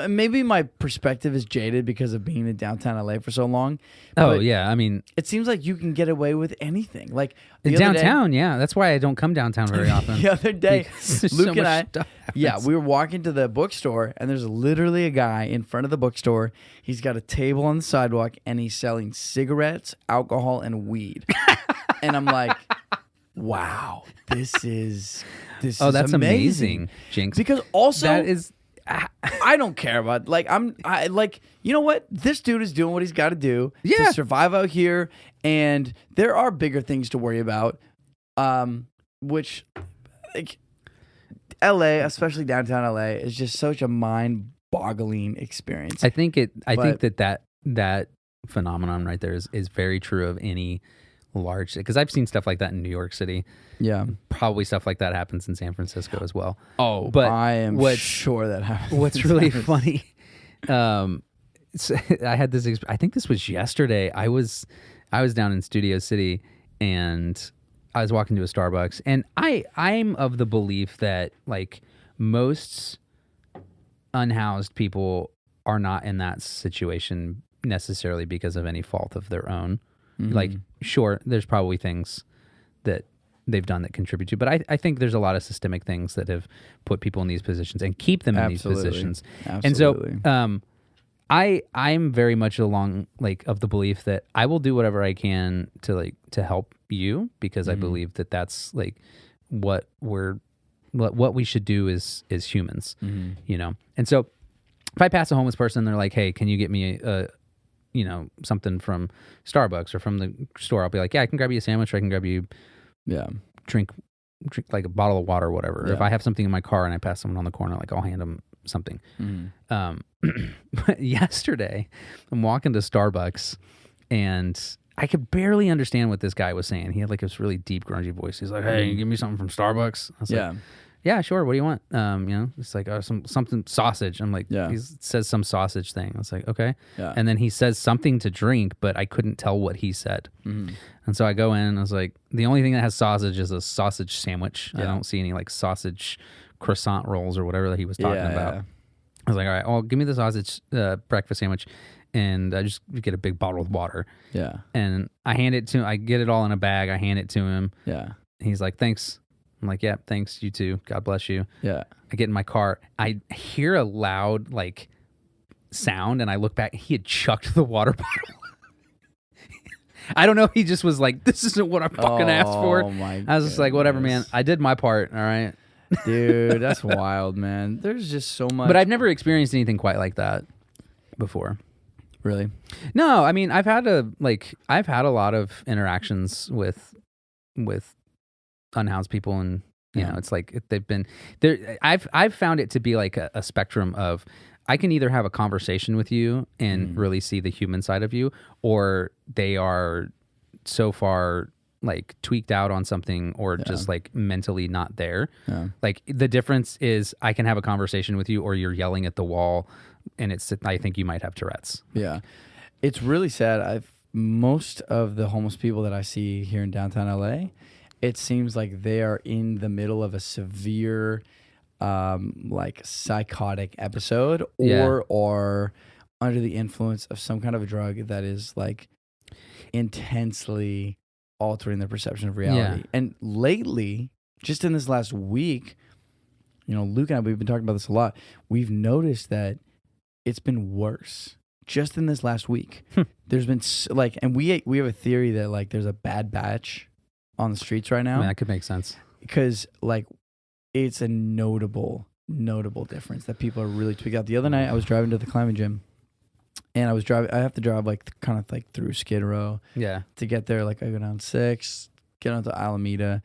Maybe my perspective is jaded because of being in downtown LA for so long. Oh yeah, I mean, it seems like you can get away with anything. Like downtown, that's why I don't come downtown very often. The other day, Luke and I, happens. we were walking to the bookstore, and there's literally a guy in front of the bookstore. He's got a table on the sidewalk, and he's selling cigarettes, alcohol, and weed. And I'm like, wow, this is that's amazing, Jinx. Because also that is. I don't care about you know what, this dude is doing what he's got to do to survive out here, and there are bigger things to worry about, which like LA, especially downtown LA, is just such a mind-boggling experience. I think that phenomenon right there is very true of any large, because I've seen stuff like that in New York City. Yeah. Probably stuff like that happens in San Francisco as well. Oh, but I am sure that happens. What's really funny, I had this. I think this was yesterday. I was down in Studio City, and I was walking to a Starbucks, and I'm of the belief that like most unhoused people are not in that situation necessarily because of any fault of their own. Mm-hmm. Like, sure, there's probably things that they've done that contribute to, but I think there's a lot of systemic things that have put people in these positions and keep them in these positions. Absolutely. And so, I'm very much along like of the belief that I will do whatever I can to help you, because I believe that that's like what we should do as humans, you know? And so if I pass a homeless person, they're like, hey, can you get me something from Starbucks or from the store? I'll be like, yeah, I can grab you a sandwich, or I can grab you drink like a bottle of water or whatever. Or if I have something in my car and I pass someone on the corner, like I'll hand them something. But yesterday I'm walking to Starbucks and I could barely understand what this guy was saying. He had like this really deep, grungy voice. He's like, hey, give me something from Starbucks. I was like, yeah, sure. What do you want? It's like something sausage. I'm like, he says some sausage thing. I was like, okay. Yeah. And then he says something to drink, but I couldn't tell what he said. And so I go in and I was like, the only thing that has sausage is a sausage sandwich. I don't see any like sausage croissant rolls or whatever that he was talking about. I was like, all right, well, give me the sausage breakfast sandwich, and I just get a big bottle of water. Yeah. And I get it all in a bag. I hand it to him. Yeah. And he's like, thanks. I'm like, yeah, thanks, you too. God bless you. Yeah. I get in my car. I hear a loud like sound, and I look back. He had chucked the water bottle. I don't know. He just was like, this isn't what I fucking asked for. I was just like, whatever, man. I did my part. All right. Dude, that's wild, man. There's just so much. But I've never experienced anything quite like that before. Really? No, I mean, I've had a lot of interactions with unhoused people, and you know, it's like they've been there. I've found it to be like a spectrum of, I can either have a conversation with you and really see the human side of you, or they are so far like tweaked out on something, or just like mentally not there. Yeah. Like the difference is I can have a conversation with you, or you're yelling at the wall, and I think you might have Tourette's. Yeah. It's really sad. Most of the homeless people that I see here in downtown LA, it seems like they are in the middle of a severe like psychotic episode, or are under the influence of some kind of a drug that is like intensely altering their perception of reality. Yeah. And lately, just in this last week, you know, Luke and I, we've been talking about this a lot. We've noticed that it's been worse just in this last week. There's been like, and we have a theory that like there's a bad batch on the streets right now. I mean, that could make sense, because like it's a notable difference that people are really tweaked out. The other night I was driving to the climbing gym, and I have to drive like kind of like through Skid Row to get there. Like I go down 6th, get onto Alameda,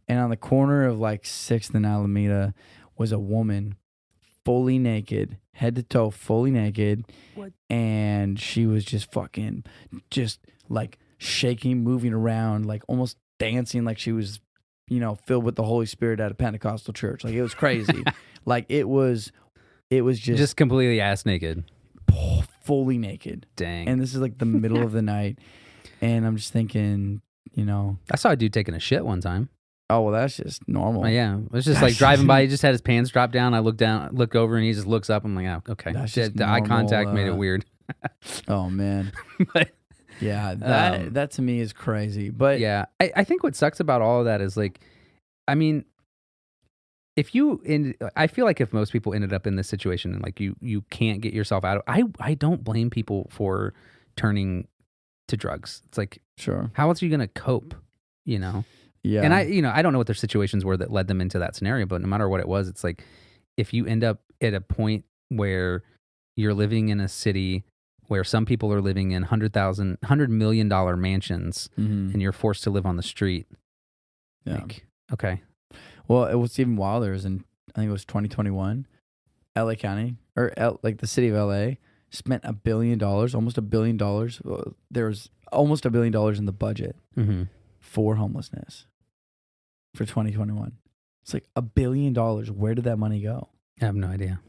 and on the corner of like 6th and Alameda was a woman fully naked, head to toe, fully naked. What? And she was just fucking just like shaking, moving around, like almost dancing like she was, you know, filled with the Holy Spirit at a Pentecostal church. Like it was crazy. Like it was just completely ass naked. Fully naked. Dang. And this is like the middle of the night. And I'm just thinking, you know. I saw a dude taking a shit one time. Oh, well, that's just normal. Yeah. It was just like driving by. He just had his pants dropped down. I look over, and he just looks up. I'm like, oh, okay. The eye contact made it weird. Oh, man. But yeah, that to me is crazy. But yeah, I think what sucks about all of that is like, I mean, I feel like if most people ended up in this situation and like you can't get yourself out of, I don't blame people for turning to drugs. It's like, sure, how else are you going to cope, you know? Yeah. And I don't know what their situations were that led them into that scenario, but no matter what it was, it's like, if you end up at a point where you're living in a city where some people are living in $100 million mansions, and you're forced to live on the street. Yeah. Like, okay. Well, what's even wilder is I think it was 2021, LA County, or like the city of LA spent $1 billion, almost $1 billion. There was almost $1 billion in the budget for homelessness for 2021. It's like $1 billion. Where did that money go? I have no idea.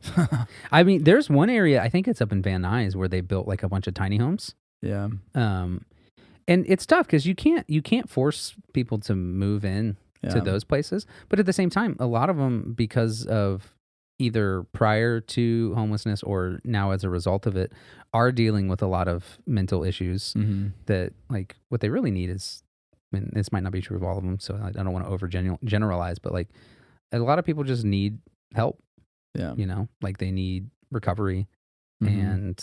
I mean, there's one area, I think it's up in Van Nuys, where they built like a bunch of tiny homes. Yeah. And it's tough because you can't force people to move in to those places. But at the same time, a lot of them, because of either prior to homelessness or now as a result of it, are dealing with a lot of mental issues that, like, what they really need is, I mean, this might not be true of all of them, so I don't want to over generalize, but like a lot of people just need help. Yeah. You know, like they need recovery. And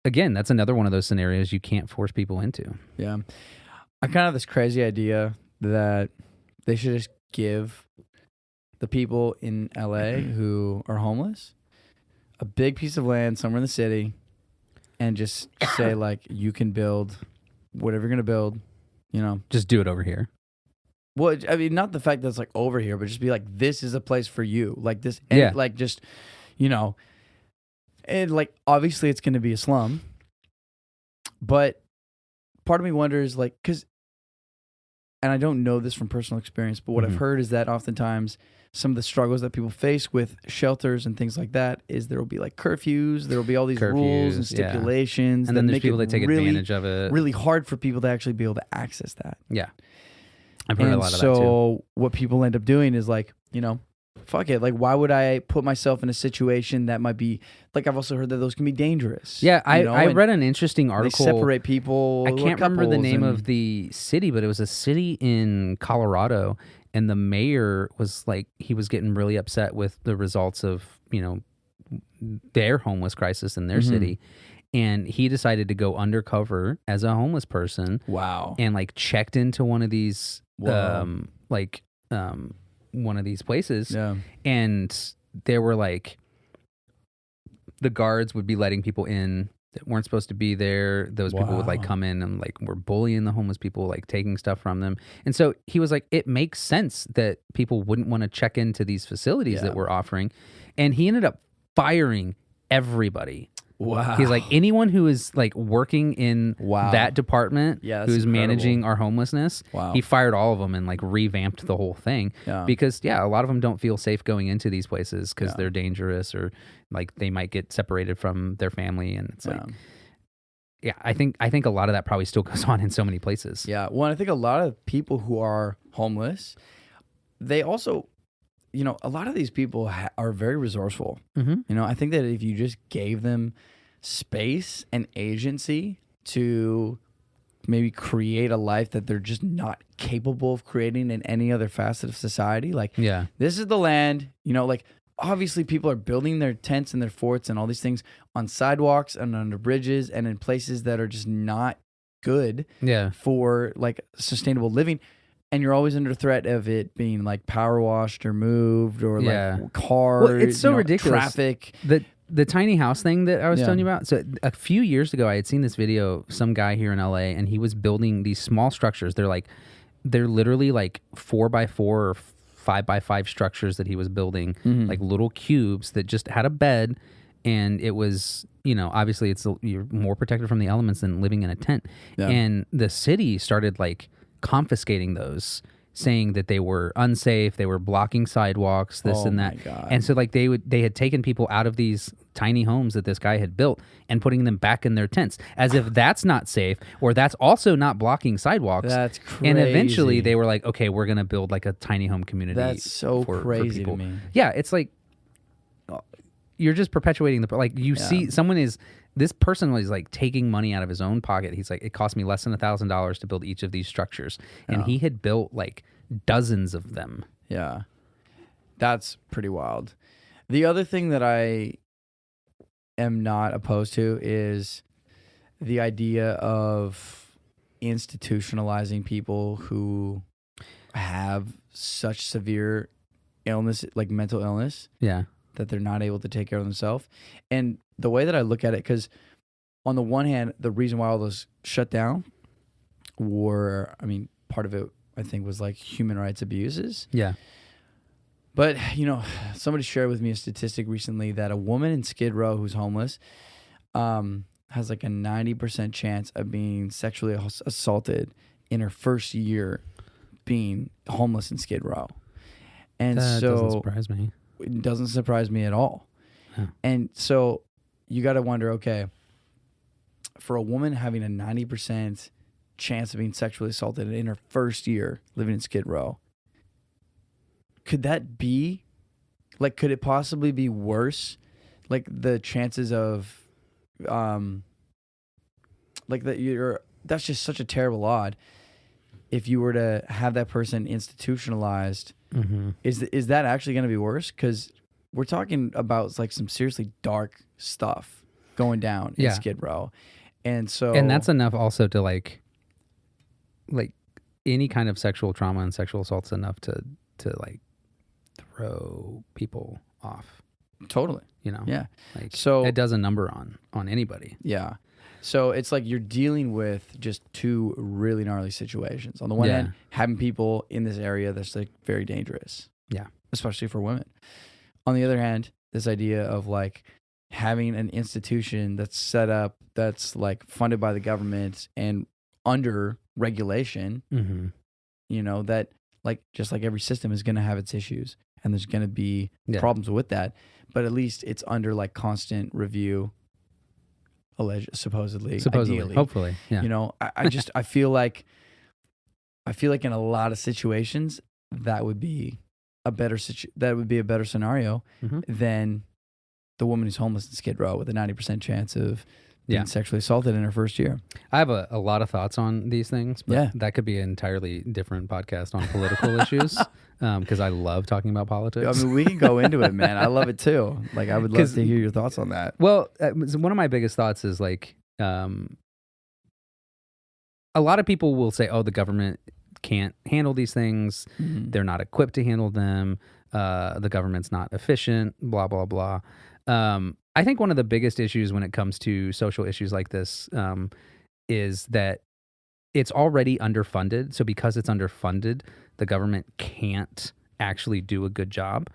again, that's another one of those scenarios you can't force people into. Yeah. I kind of have this crazy idea that they should just give the people in LA who are homeless a big piece of land somewhere in the city and just say, like, you can build whatever you're going to build, you know. Just do it over here. Well, I mean, not the fact that it's like over here, but just be like, this is a place for you. Like this, and like just, you know, and like, obviously it's going to be a slum, but part of me wonders, like, because, and I don't know this from personal experience, but what I've heard is that oftentimes some of the struggles that people face with shelters and things like that is there will be like curfews, there will be all these rules and stipulations, and then there's people that take advantage of it. Really hard for people to actually be able to access that. Yeah, I've heard a lot of that too. So what people end up doing is like, you know, fuck it. Like, why would I put myself in a situation that might be, like, I've also heard that those can be dangerous. Yeah, I read an interesting article. They separate people. I can't remember the name of the city, but it was a city in Colorado, and the mayor was like, he was getting really upset with the results of, you know, their homeless crisis in their city. And he decided to go undercover as a homeless person. Wow. And like checked into one of these, one of these places. Yeah. And there were like, the guards would be letting people in that weren't supposed to be there. Those people would like come in and like were bullying the homeless people, like taking stuff from them. And so he was like, it makes sense that people wouldn't want to check into these facilities that we're offering. And he ended up firing everybody. Wow. He's like, anyone who is like working in that department, who's managing our homelessness, he fired all of them and like revamped the whole thing. Because a lot of them don't feel safe going into these places because they're dangerous, or like they might get separated from their family. And it's like, I think a lot of that probably still goes on in so many places. Yeah. Well, I think a lot of people who are homeless, they also, you know, a lot of these people are very resourceful. You know, I think that if you just gave them space and agency to maybe create a life that they're just not capable of creating in any other facet of society, like, this is the land, you know, like, obviously people are building their tents and their forts and all these things on sidewalks and under bridges and in places that are just not good for like sustainable living. And you're always under threat of it being like power washed or moved or like cars. Well, it's so ridiculous. Traffic. The tiny house thing that I was telling you about. So a few years ago, I had seen this video of some guy here in LA, and he was building these small structures. They're literally like 4x4 or 5x5 structures that he was building, like little cubes that just had a bed. And it was, you know, obviously you're more protected from the elements than living in a tent. And the city started like confiscating those, saying that they were unsafe, they were blocking sidewalks, and that. And so like they had taken people out of these tiny homes that this guy had built and putting them back in their tents, as if that's not safe, or that's also not blocking sidewalks. That's crazy. And eventually they were like, okay, we're gonna build like a tiny home community. That's so crazy for people. To me. Yeah, it's like you're just perpetuating the you see this person was like taking money out of his own pocket. He's like, it cost me less than $1,000 to build each of these structures. And he had built like dozens of them. Yeah. That's pretty wild. The other thing that I am not opposed to is the idea of institutionalizing people who have such severe illness, like mental illness. Yeah. That they're not able to take care of themselves. And the way that I look at it, because on the one hand, the reason why all those shut down were, I mean, part of it, I think, was like human rights abuses. Yeah. But, you know, somebody shared with me a statistic recently that a woman in Skid Row who's homeless has like a 90% chance of being sexually assaulted in her first year being homeless in Skid Row. And That so doesn't surprise me. it doesn't surprise me at all. Huh. And so you got to wonder, okay, for a woman having a 90% chance of being sexually assaulted in her first year living in Skid Row, could that be, like, could it possibly be worse? Like the chances of, like that's just such a terrible odd. If you were to have that person institutionalized, is that actually going to be worse? Because we're talking about like some seriously dark stuff going down in Skid Row. And that's enough also to like any kind of sexual trauma and sexual assault's enough to like throw people off. Totally. You know? Yeah. Like, so it does a number on anybody. Yeah. So it's like you're dealing with just two really gnarly situations. On the one hand, having people in this area that's like very dangerous. Yeah. Especially for women. On the other hand, this idea of like having an institution that's set up, that's like funded by the government and under regulation, you know, that like just like every system is going to have its issues and there's going to be problems with that. But at least it's under like constant review. Supposedly, ideally. Hopefully, yeah. You know, I feel like in a lot of situations that would be a better scenario than the woman who's homeless in Skid Row with a 90% chance of being sexually assaulted in her first year. I have a lot of thoughts on these things, but that could be an entirely different podcast on political issues because I love talking about politics. I mean, we can go into it, man. I love it too. Like, I would love to hear your thoughts on that. Well, one of my biggest thoughts is like a lot of people will say, oh, the government can't handle these things. They're not equipped to handle them. The government's not efficient, blah, blah, blah. I think one of the biggest issues when it comes to social issues like this is that it's already underfunded. So because it's underfunded, the government can't actually do a good job.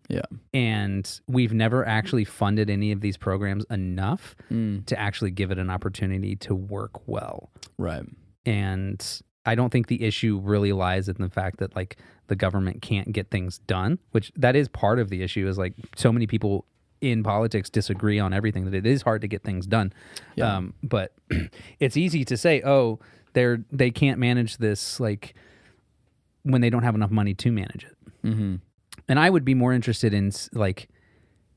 Yeah. And we've never actually funded any of these programs enough to actually give it an opportunity to work well. Right. And I don't think the issue really lies in the fact that like the government can't get things done, which that is part of the issue is like so many people in politics disagree on everything, that it is hard to get things done. Yeah. But it's easy to say, oh, they can't manage this like when they don't have enough money to manage it. And I would be more interested in like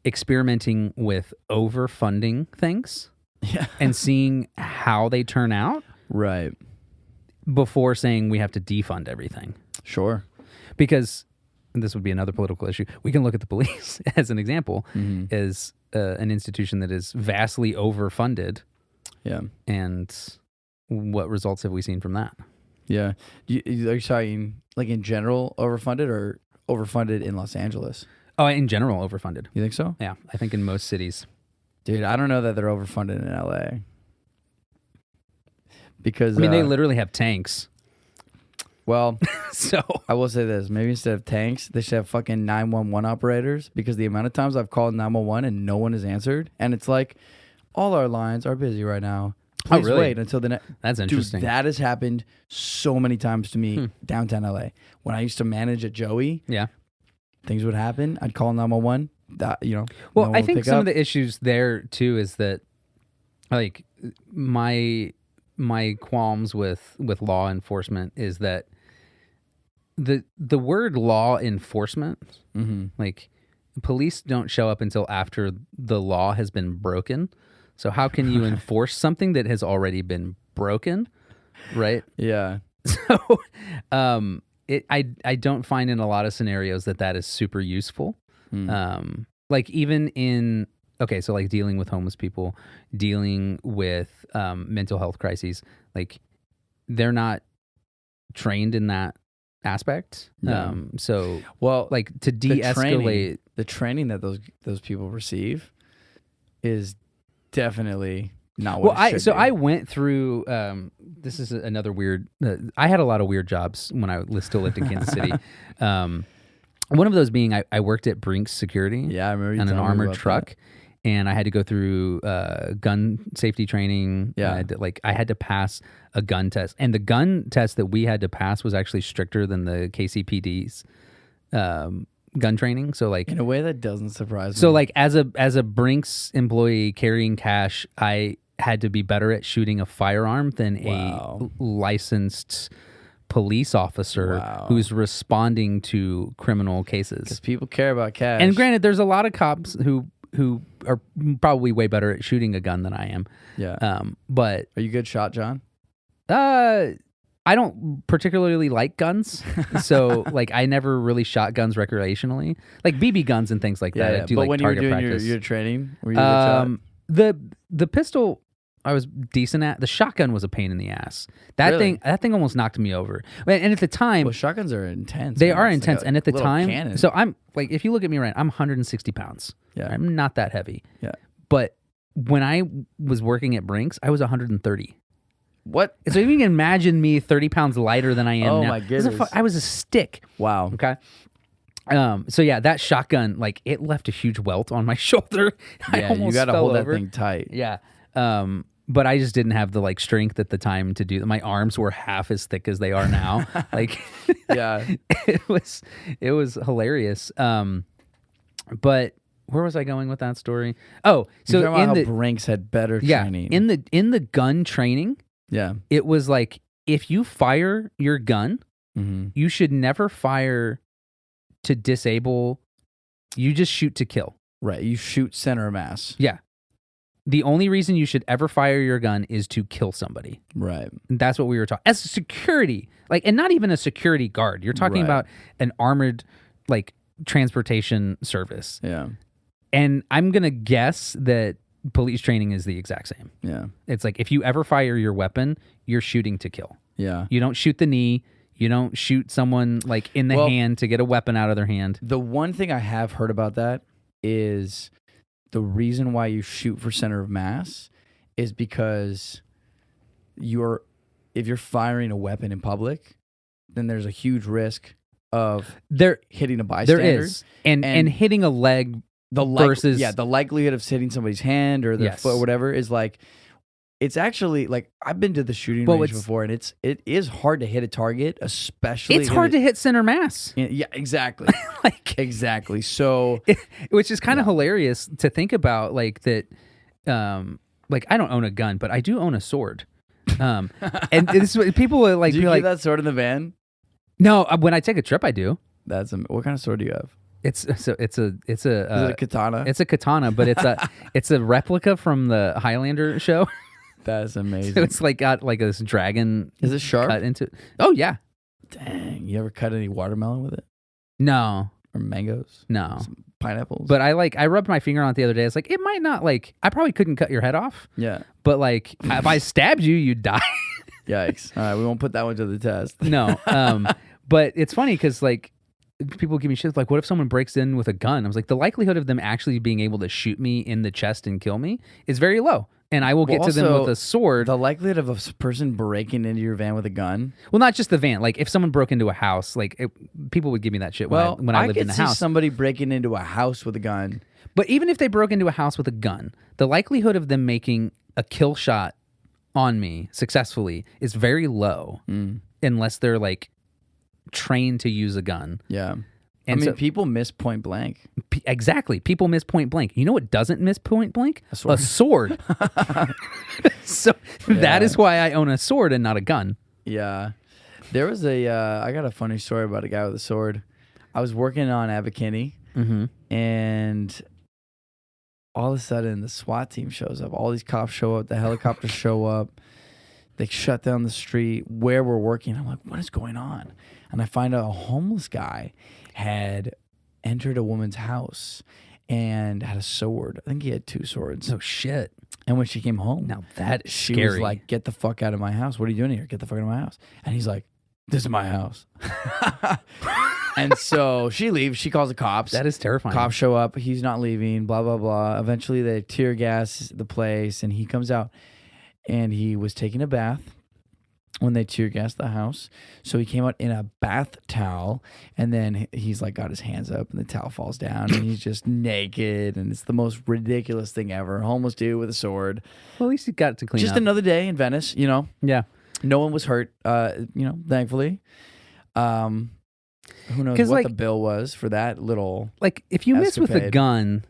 experimenting with overfunding things and seeing how they turn out. Right. Before saying we have to defund everything. Sure. Because and this would be another political issue. We can look at the police as an example, as an institution that is vastly overfunded. Yeah. And what results have we seen from that? Yeah. Are you talking like in general overfunded or overfunded in Los Angeles? Oh, in general overfunded. You think so? Yeah. I think in most cities. Dude, I don't know that they're overfunded in LA. Because I mean, they literally have tanks. Well, so I will say this: maybe instead of tanks, they should have fucking 911 operators. Because the amount of times I've called 911 and no one has answered, and it's like, all our lines are busy right now. Please wait until the next. That's interesting. Dude, that has happened so many times to me downtown LA. When I used to manage at Joey, things would happen. I'd call 911. That Well, no I think some of the issues there too is that, like, my qualms with law enforcement is that the word law enforcement, like police don't show up until after the law has been broken. So how can you enforce something that has already been broken? Right. Yeah. So, I don't find in a lot of scenarios that is super useful. Like even in, okay, so like dealing with homeless people, dealing with mental health crises, like they're not trained in that aspect. So, well, like to de-escalate the training that those people receive is definitely not what it should be. I went through. This is another weird. I had a lot of weird jobs when I still lived in Kansas City. One of those being I worked at Brink Security. Yeah, I remember you on an armored truck. and I had to go through gun safety training. Yeah. I had to pass a gun test, and the gun test that we had to pass was actually stricter than the KCPD's gun training. So like in a way that doesn't surprise me. So like as a Brink's employee carrying cash, I had to be better at shooting a firearm than a licensed police officer who's responding to criminal cases. Because people care about cash. And granted, there's a lot of cops who are probably way better at shooting a gun than I am. Yeah. But are you a good shot, John? I don't particularly like guns, so like I never really shot guns recreationally, like BB guns and things like that. I do but like when you were target doing practice. your training, were you a good shot? The pistol I was decent at. The shotgun was a pain in the ass. That thing almost knocked me over. And at the time, well, shotguns are intense. They are intense, and at the time, cannon. so I'm like, if you look at me right, I'm 160 pounds. Yeah, I'm not that heavy. Yeah, but when I was working at Brink's, I was 130. What? So you can imagine me 30 pounds lighter than I am now. Oh my goodness. I was a stick. Wow. Okay. So yeah, that shotgun, like it left a huge welt on my shoulder. Yeah, I almost you got to fell hold over. that thing tight. Yeah. But I just didn't have the like strength at the time to do that. My arms were half as thick as they are now. Like, yeah, it was hilarious. But where was I going with that story? Oh, so in the Brinks had better training. In the gun training, it was like if you fire your gun, you should never fire to disable. You just shoot to kill. Right, you shoot center of mass. Yeah. The only reason you should ever fire your gun is to kill somebody. Right. And that's what we were talking. As security, like, and not even a security guard. You're talking about an armored, like, transportation service. Yeah. And I'm going to guess that police training is the exact same. Yeah. It's like, if you ever fire your weapon, you're shooting to kill. Yeah. You don't shoot the knee. You don't shoot someone, like, in the hand to get a weapon out of their hand. The one thing I have heard about that is the reason why you shoot for center of mass is because if you're firing a weapon in public, then there's a huge risk of hitting a bystander. There is. And hitting a leg versus... the likelihood of hitting somebody's hand or their foot or whatever is like... It's actually like I've been to the shooting range before, and it is hard to hit a target, especially. It's hard to hit center mass. Yeah, exactly. Exactly. So, which is kind of hilarious to think about, like that. Like I don't own a gun, but I do own a sword. And this people will like. Do you be like that sword in the van? No, when I take a trip, I do. What kind of sword do you have? It's a Is it a katana? It's a katana, but it's a replica from the Highlander show. That's amazing. So it's like got like this dragon. Is it sharp? Cut into? Oh yeah. Dang! You ever cut any watermelon with it? No. Or mangoes? No. Some pineapples? But I rubbed my finger on it the other day. It's like it might not like I probably couldn't cut your head off. Yeah. But like if I stabbed you, you'd die. Yikes! All right, we won't put that one to the test. No. But it's funny because like people give me shit like, what if someone breaks in with a gun? I was like, the likelihood of them actually being able to shoot me in the chest and kill me is very low. And I will get to them with a sword. The likelihood of a person breaking into your van with a gun. Well, not just the van. Like if someone broke into a house, like people would give me that shit when I lived in the house. I could see somebody breaking into a house with a gun. But even if they broke into a house with a gun, the likelihood of them making a kill shot on me successfully is very low, unless they're like trained to use a gun. Yeah. And I mean, people miss point blank. Exactly. People miss point blank. You know what doesn't miss point blank? A sword. So that is why I own a sword and not a gun. Yeah. There was I got a funny story about a guy with a sword. I was working on Abercrombie, and all of a sudden the SWAT team shows up. All these cops show up. The helicopters show up. They shut down the street where we're working. I'm like, what is going on? And I find out a homeless guy had entered a woman's house and had a sword. I think he had 2 swords. Oh, shit. And when she came home, now that is she scary. was like, get the fuck out of my house. What are you doing here? Get the fuck out of my house. And he's like, this is my house. And so she leaves. She calls the cops. That is terrifying. Cops show up. He's not leaving, blah, blah, blah. Eventually, they tear gas the place, and he comes out. And he was taking a bath when they tear gassed the house. So he came out in a bath towel, and then he's like got his hands up, and the towel falls down, and he's just naked, and it's the most ridiculous thing ever. Homeless dude with a sword. Well, at least he got it to clean Just up. another day in Venice, you know. Yeah. No one was hurt, thankfully. Who knows what the bill was for that little Like, if you miss with a escapade. gun,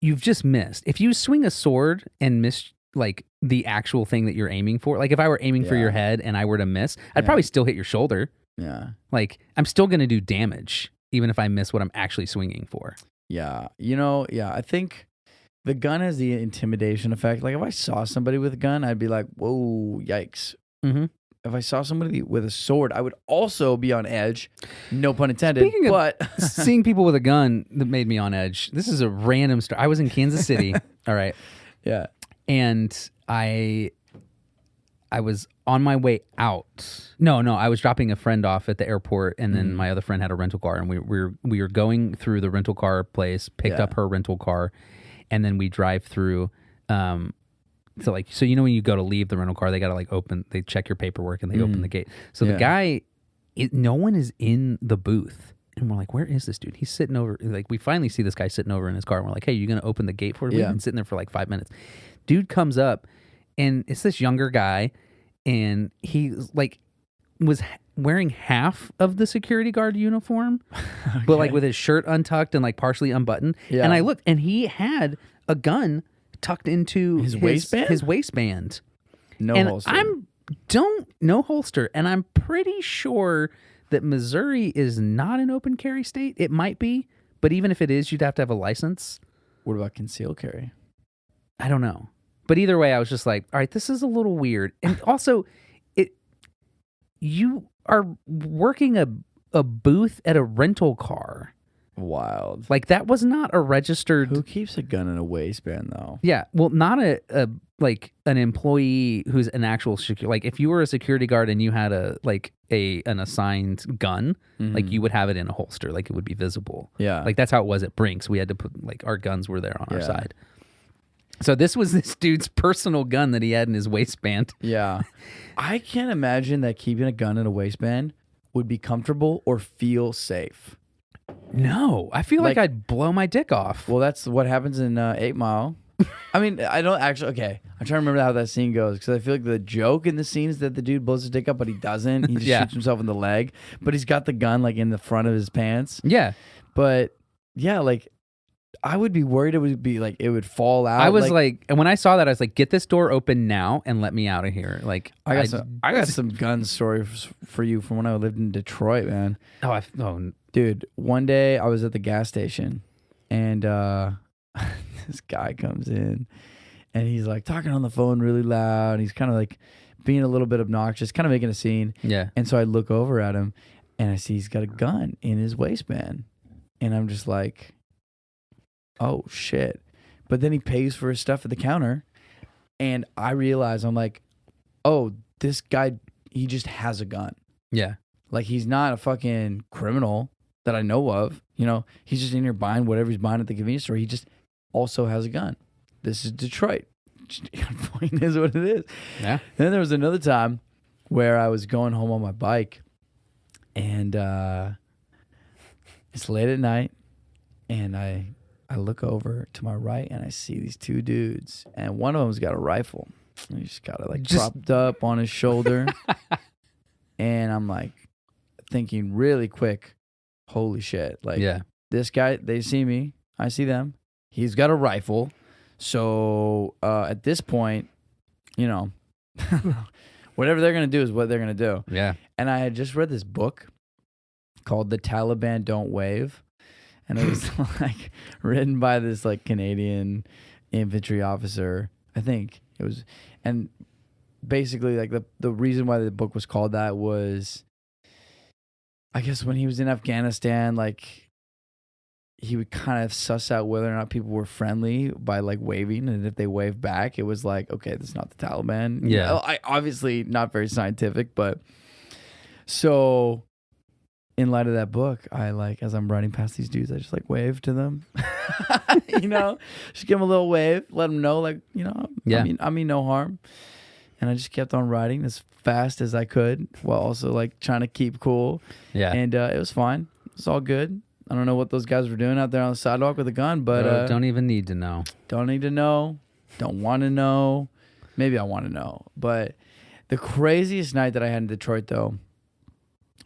you've just missed. If you swing a sword and miss, like, the actual thing that you're aiming for, like, if I were aiming for your head and I were to miss, I'd probably still hit your shoulder. Yeah. Like, I'm still going to do damage, even if I miss what I'm actually swinging for. Yeah. I think the gun has the intimidation effect. Like, if I saw somebody with a gun, I'd be like, whoa, yikes. Mm-hmm. If I saw somebody with a sword, I would also be on edge. No pun intended. Speaking but of seeing people with a gun that made me on edge, this is a random story. I was in Kansas City. All right. Yeah. And I was on my way out. No, I was dropping a friend off at the airport, and then my other friend had a rental car, and we were going through the rental car place, picked up her rental car, and then we drive through. So when you go to leave the rental car, they gotta they check your paperwork and they open the gate. So the guy, no one is in the booth. And we're like, where is this dude? He's sitting over, like, we finally see this guy sitting over in his car. And we're like, hey, you going to open the gate for me? We've been sitting there for like 5 minutes. Dude comes up, and it's this younger guy, and he, like, was wearing half of the security guard uniform, but, like, with his shirt untucked and, like, partially unbuttoned. Yeah. And I looked, and he had a gun tucked into his waistband. No holster. No holster. And I'm pretty sure that Missouri is not an open carry state. It might be, but even if it is, you'd have to have a license. What about concealed carry? I don't know. But either way, I was just like, all right, this is a little weird. And also, you are working a booth at a rental car. Wild. Like, that was not a registered... Who keeps a gun in a waistband, though? Yeah, well, not an employee who's an actual security... Like, if you were a security guard and you had an assigned gun, like, you would have it in a holster. Like, it would be visible. Yeah. Like, that's how it was at Brink's. We had to put, like, our guns were there on our side. So this was this dude's personal gun that he had in his waistband. Yeah. I can't imagine that keeping a gun in a waistband would be comfortable or feel safe. No, I feel like I'd blow my dick off. Well, that's what happens in 8 Mile. I mean, I don't actually... Okay, I'm trying to remember how that scene goes, because I feel like the joke in the scene is that the dude blows his dick up, but he doesn't. He just shoots himself in the leg, but he's got the gun, like, in the front of his pants. Yeah. But, yeah, like, I would be worried it would be, like, it would fall out. I was like, and when I saw that, I was like, get this door open now and let me out of here. Like, I got some gun stories for you from when I lived in Detroit, man. Dude, one day I was at the gas station, and this guy comes in, and he's like talking on the phone really loud. And he's kind of like being a little bit obnoxious, kind of making a scene. Yeah. And so I look over at him, and I see he's got a gun in his waistband, and I'm just like, oh shit. But then he pays for his stuff at the counter, and I realize, I'm like, oh, this guy, he just has a gun. Yeah. Like, he's not a fucking criminal that I know of. You know, he's just in here buying whatever he's buying at the convenience store. He just also has a gun. This is Detroit. Point is what it is. Yeah. And then there was another time where I was going home on my bike, and it's late at night, and I look over to my right, and I see these two dudes, and one of them's got a rifle. He's just got it like propped up on his shoulder. And I'm like thinking really quick, holy shit. Like, this guy, they see me, I see them. He's got a rifle. So at this point, you know, whatever they're going to do is what they're going to do. Yeah. And I had just read this book called The Taliban Don't Wave. And it was like written by this like Canadian infantry officer, I think it was. And basically, like, the reason why the book was called that was, I guess, when he was in Afghanistan, like, he would kind of suss out whether or not people were friendly by like waving, and if they waved back, it was like, okay, that's not the Taliban. Yeah. I obviously not very scientific, but so in light of that book, I like, as I'm running past these dudes, I just like wave to them. You know, just give them a little wave, let them know, like, you know, I mean no harm. and I just kept on riding as fast as I could while also like trying to keep cool. Yeah. And it was fine. It was all good. I don't know what those guys were doing out there on the sidewalk with a gun, but Don't even need to know. don't need to know. Don't want to know. Maybe I want to know. But the craziest night that I had in Detroit, though,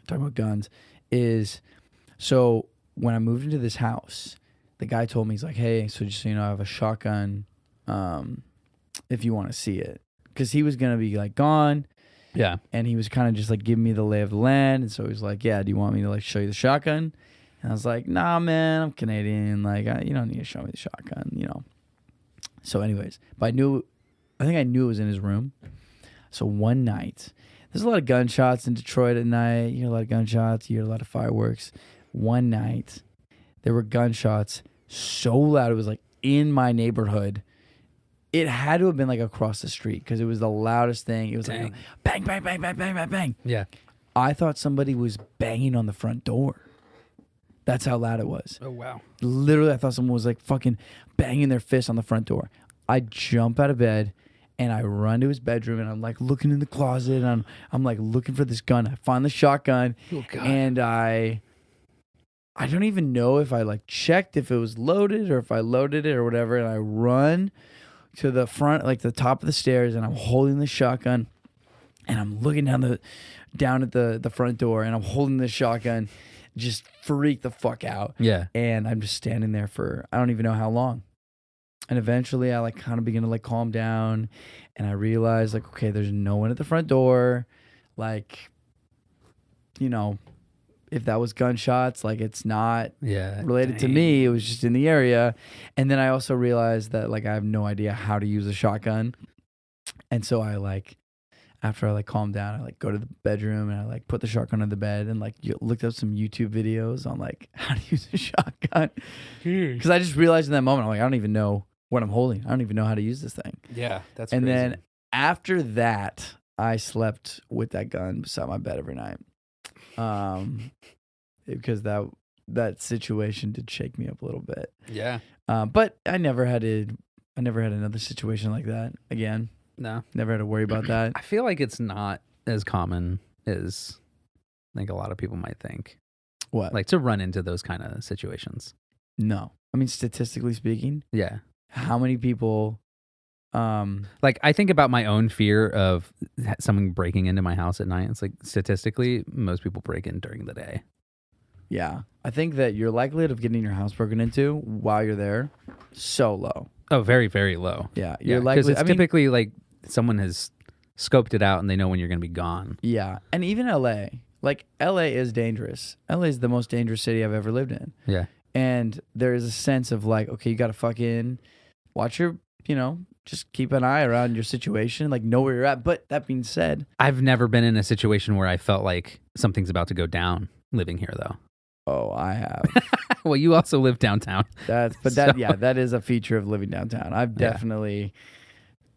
talking about guns, is so when I moved into this house, the guy told me, he's like, hey, so just so you know, I have a shotgun if you want to see it. Because he was going to be like gone. Yeah. And he was kind of just like giving me the lay of the land. And so he was like, yeah, do you want me to like show you the shotgun? And I was like, nah, man, I'm Canadian. Like, you don't need to show me the shotgun, you know. So anyways, but I think I knew it was in his room. So one night, there's a lot of gunshots in Detroit at night. You hear a lot of gunshots. You hear a lot of fireworks. One night, there were gunshots so loud. It was like in my neighborhood. It had to have been like across the street because it was the loudest thing. It was like bang, bang, bang, bang, bang, bang, bang. Yeah. I thought somebody was banging on the front door. That's how loud it was. Oh, wow. Literally, I thought someone was like fucking banging their fist on the front door. I jump out of bed and I run to his bedroom and I'm like looking in the closet and I'm like looking for this gun. I find the shotgun and I don't even know if I like checked if it was loaded or if I loaded it or whatever. And I run to the front, like the top of the stairs, and I'm holding the shotgun and I'm looking down at the front door and I'm holding the shotgun, just freak the fuck out. Yeah. And I'm just standing there for, I don't even know how long. And eventually I like kind of begin to like calm down and I realize like, okay, there's no one at the front door. Like, you know, if that was gunshots, like it's not related to me. It was just in the area. And then I also realized that like I have no idea how to use a shotgun. And so I like, after I like calmed down, I like go to the bedroom and I like put the shotgun on the bed and like looked up some YouTube videos on like how to use a shotgun. Because I just realized in that moment, I'm like, I don't even know what I'm holding. I don't even know how to use this thing. Yeah, that's and crazy. then after that, I slept with that gun beside my bed every night. Because that situation did shake me up a little bit. Yeah. But I never had another situation like that again. No. Never had to worry about that. I feel like it's not as common as I think a lot of people might think. What? Like to run into those kind of situations. No. I mean, statistically speaking, Yeah. how many people like I think about my own fear of someone breaking into my house at night. It's like statistically, most people break in during the day. Yeah. I think that your likelihood of getting your house broken into while you're there, so low. Oh, very, very low. Yeah. Yeah, because it's typically like someone has scoped it out and they know when you're going to be gone. Yeah. And even LA. Like, LA is dangerous. LA is the most dangerous city I've ever lived in. Yeah. And there is a sense of like, okay, you got to fucking watch your, just keep an eye around your situation, like know where you're at. But that being said, I've never been in a situation where I felt like something's about to go down living here though. Oh, I have. Well, you also live downtown. That is a feature of living downtown. I've definitely,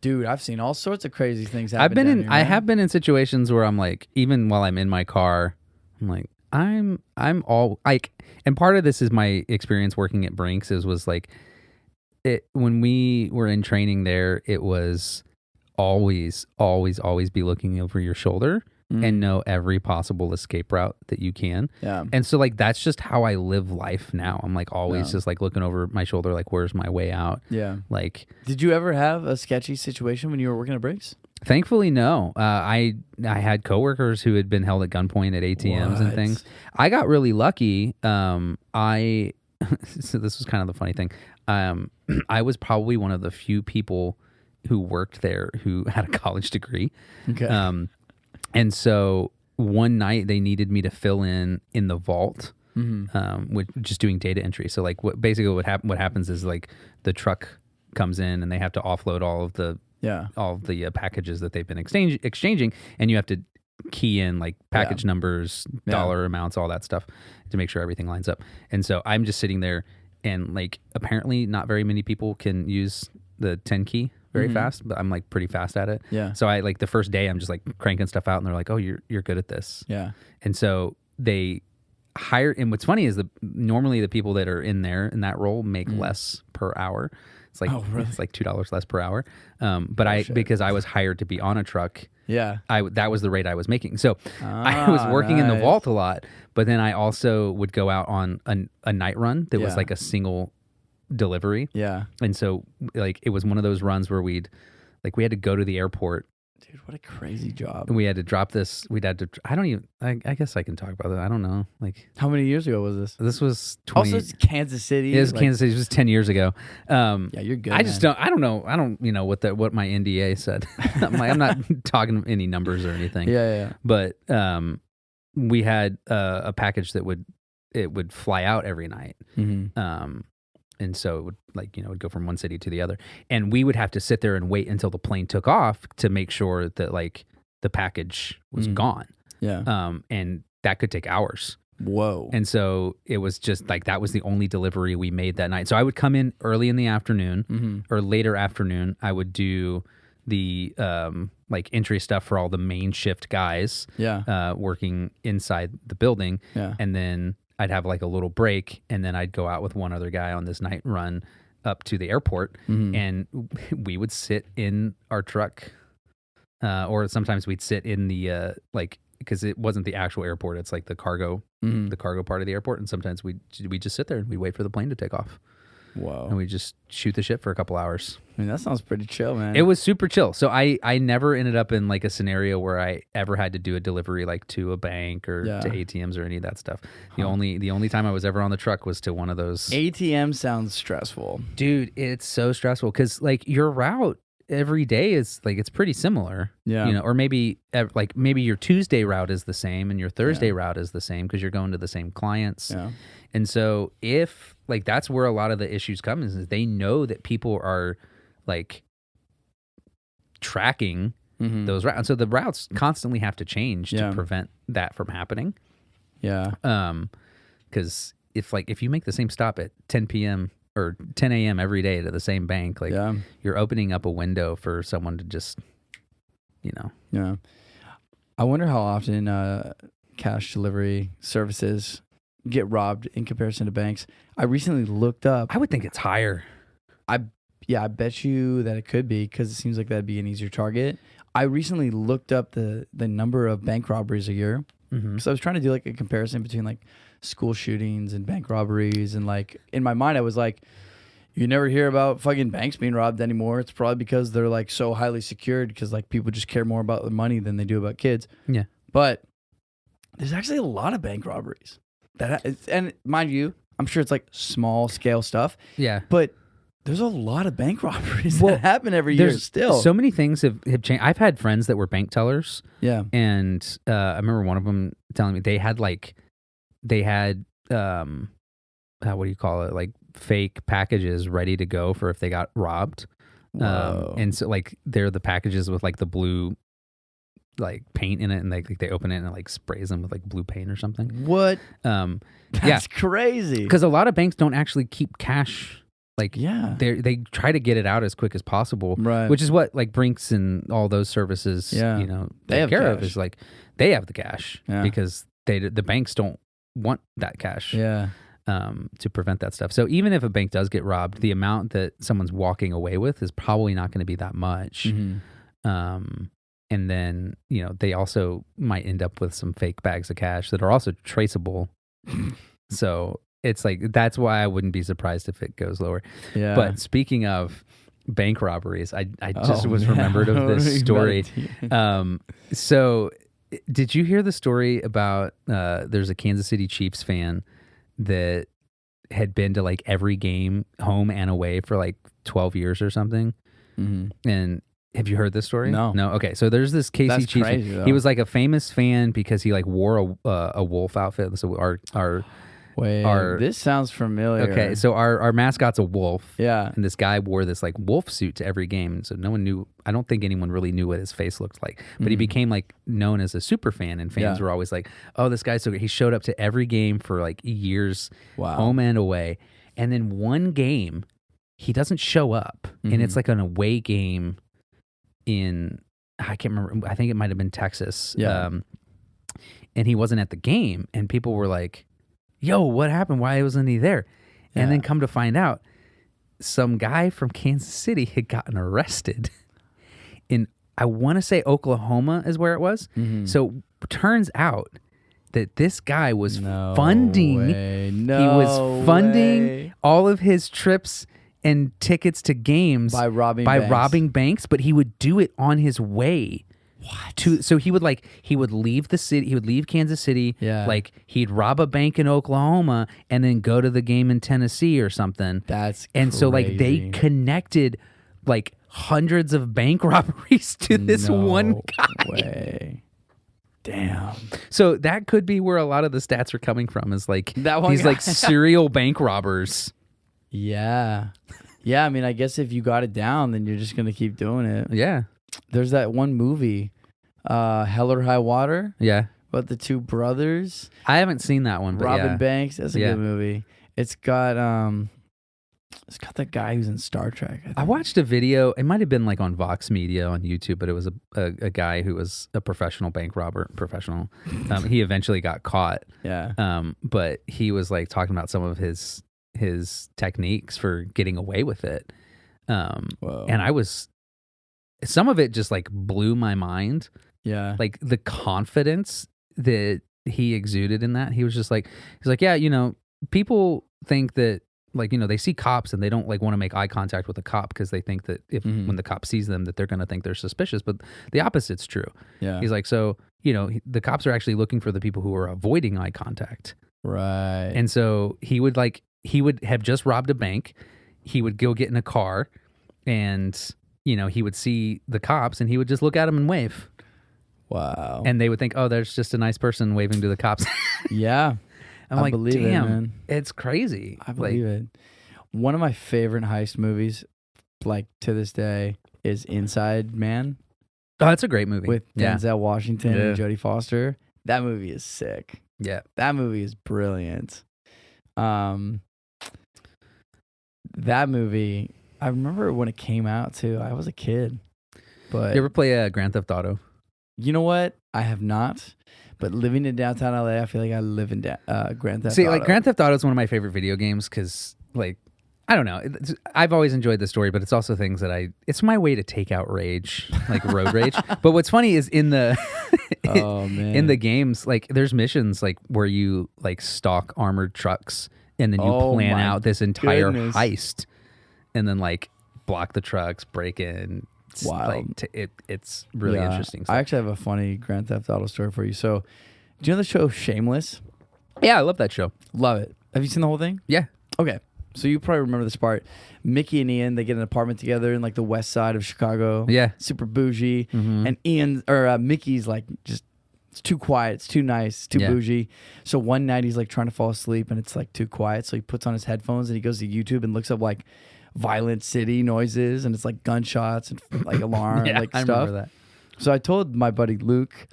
dude, I've seen all sorts of crazy things happen. I have been in situations where I'm like, even while I'm in my car, I'm like, I'm all like, and part of this is my experience working at Brink's was like, when we were in training there, it was always be looking over your shoulder and know every possible escape route that you can. Yeah. And so like, that's just how I live life now. I'm like always just like looking over my shoulder, like where's my way out? Yeah. Like, did you ever have a sketchy situation when you were working at Brink's? Thankfully, no. I had coworkers who had been held at gunpoint at ATMs and things. I got really lucky. So this was kind of the funny thing. I was probably one of the few people who worked there who had a college degree. Okay. And so one night they needed me to fill in the vault, with just doing data entry. So like what happens is like the truck comes in and they have to offload all of the packages that they've been exchanging, and you have to key in like package numbers, dollar amounts, all that stuff to make sure everything lines up. And so I'm just sitting there, and like apparently not very many people can use the 10 key very fast, but I'm like pretty fast at it. Yeah. So I like the first day I'm just like cranking stuff out, and they're like, "Oh, you're good at this." Yeah. And so hire, and what's funny is normally the people that are in that role make less per hour. It's like it's like $2 less per hour. But because I was hired to be on a truck, that was the rate I was making. So I was working in the vault a lot, but then I also would go out on a night run that was like a single delivery. Yeah. And so like it was one of those runs where we had to go to the airport. Dude, what a crazy job. And we had to drop this. I guess I can talk about it. I don't know. Like, how many years ago was this? This was 20. Also, it's Kansas City. It was Kansas City. It was 10 years ago. Yeah, you're good. I don't know what my NDA said. I'm not talking any numbers or anything. Yeah. But we had a package that would fly out every night. Mm-hmm. And so it would would go from one city to the other. And we would have to sit there and wait until the plane took off to make sure that like the package was gone. Yeah. And that could take hours. Whoa. And so it was just like, that was the only delivery we made that night. So I would come in early in the afternoon or later afternoon. I would do the like entry stuff for all the main shift guys working inside the building. Yeah. And then I'd have like a little break, and then I'd go out with one other guy on this night run up to the airport, and we would sit in our truck, or sometimes we'd sit in the because it wasn't the actual airport; it's like the cargo part of the airport, and sometimes we just sit there and we'd wait for the plane to take off. Whoa. And we just shoot the shit for a couple hours. I mean, that sounds pretty chill, man. It was super chill. So I never ended up in like a scenario where I ever had to do a delivery like to a bank or to ATMs or any of that stuff. The only time I was ever on the truck was to one of those. ATM sounds stressful. Dude, it's so stressful because like your route every day is like, it's pretty similar. Yeah. Or maybe your Tuesday route is the same and your Thursday route is the same because you're going to the same clients. Yeah. And so if like, that's where a lot of the issues come is they know that people are like tracking those routes. And so the routes constantly have to change to prevent that from happening. Yeah. Because if you make the same stop at 10 p.m. or 10 a.m. every day to the same bank, like you're opening up a window for someone to just, Yeah. I wonder how often cash delivery services get robbed in comparison to banks. I recently looked up. I would think it's higher. I bet you that it could be because it seems like that'd be an easier target. I recently looked up the number of bank robberies a year. So I was trying to do like a comparison between like school shootings and bank robberies, and like in my mind I was like, you never hear about fucking banks being robbed anymore. It's probably because they're like so highly secured because like people just care more about the money than they do about kids. Yeah. But there's actually a lot of bank robberies. And mind you, I'm sure it's like small scale stuff. Yeah. But there's a lot of bank robberies that happen every year still. So many things have changed. I've had friends that were bank tellers. Yeah. And I remember one of them telling me they had what do you call it? Like fake packages ready to go for if they got robbed. And so like they're the packages with like the blue like paint in it, and they open it and it like sprays them with like blue paint or something. What? That's crazy. Because a lot of banks don't actually keep cash. Like they try to get it out as quick as possible, right? Which is what like Brinks and all those services, they take care of is like they have the cash because the banks don't want that cash, to prevent that stuff. So even if a bank does get robbed, the amount that someone's walking away with is probably not going to be that much. And then they also might end up with some fake bags of cash that are also traceable. So it's like, that's why I wouldn't be surprised if it goes lower. Yeah. But speaking of bank robberies, I just remembered of this story. So did you hear the story about there's a Kansas City Chiefs fan that had been to like every game home and away for like 12 years or something? And have you heard this story? No. Okay. So there's this KC Chiefs. Crazy, he was like a famous fan because he like wore a wolf outfit. So this sounds familiar. Okay, so our mascot's a wolf. Yeah. And this guy wore this like wolf suit to every game. So no one knew, I don't think anyone really knew what his face looked like. But he became like known as a super fan, and fans were always like, oh, this guy's so good. He showed up to every game for like years, home and away. And then one game, he doesn't show up. And it's like an away game in, I can't remember, I think it might have been Texas. Yeah. And he wasn't at the game, and people were like, yo, what happened? Why wasn't he there? And Yeah. then come to find out, some guy from Kansas City had gotten arrested in, I want to say Oklahoma is where it was. Mm-hmm. So turns out that this guy was No funding, way. he was funding way. all of his trips and tickets to games By robbing banks. but he would do it on his way. What? So he would leave the city, he would leave Kansas City, Yeah. like he'd rob a bank in Oklahoma and then go to the game in Tennessee or something. That's And so like they crazy. connected like hundreds of bank robberies to this one guy. Way. Damn. So that could be where a lot of the stats are coming from, is like That one these guy. like serial bank robbers. Yeah. Yeah, I mean, I guess if you got it down, then you're just going to keep doing it. Yeah. There's that one movie, Hell or High Water, Yeah. about the two brothers I haven't seen that one, but robbing yeah. banks. That's a Yeah. good movie. It's got that guy who's in Star Trek. I watched a video. It might have been like on Vox Media on YouTube, but it was a guy who was a professional bank robber. He eventually got caught. Yeah. But he was like talking about some of his techniques for getting away with it. Whoa. And some of it just like blew my mind. Yeah. Like the confidence that he exuded in that. He was just like, he's like, yeah, you know, people think that, like, you know, they see cops and they don't like want to make eye contact with a cop because they think that when the cop sees them that they're going to think they're suspicious, but the opposite's true. Yeah. He's like, so, you know, the cops are actually looking for the people who are avoiding eye contact. Right. And so he would have just robbed a bank. He would go get in a car and, you know, he would see the cops and he would just look at them and wave. Wow. And they would think, oh, there's just a nice person waving to the cops. Yeah. I'm I like, believe it, damn, man. it's crazy. I believe it. One of my favorite heist movies, like to this day, is Inside Man Oh, that's a great movie. with Denzel Washington Yeah. and Jodie Foster. That movie is sick. Yeah. That movie is brilliant. That movie, I remember when it came out too. I was a kid, but You ever play Grand Theft Auto? you know what? I have not. But living in downtown LA, I feel like I live in Grand Theft See, Auto. like Grand Theft Auto is one of my favorite video games because, like, I don't know. I've always enjoyed the story, but it's also things that it's my way to take out rage, like road rage. But what's funny is in the Oh man, in the games, like there's missions like where you like stalk armored trucks and then you Oh, plan my out this entire goodness. heist and then like block the trucks, break in. It's Wild. like it's really Yeah. interesting. I actually have a funny Grand Theft Auto story for you. So, do you know the show Shameless? Yeah, I love that show. Love it. Have you seen the whole thing? Yeah. Okay. So you probably remember this part. Mickey and Ian, they get an apartment together in like the west side of Chicago. Yeah. Super bougie. Mhm. And Mickey's like just, it's too quiet. It's too nice. It's too Yeah. bougie. So one night he's like trying to fall asleep and it's like too quiet. So he puts on his headphones and he goes to YouTube and looks up like violent city noises and it's like gunshots and like alarm Yeah, like I stuff. remember that. So I told my buddy Luke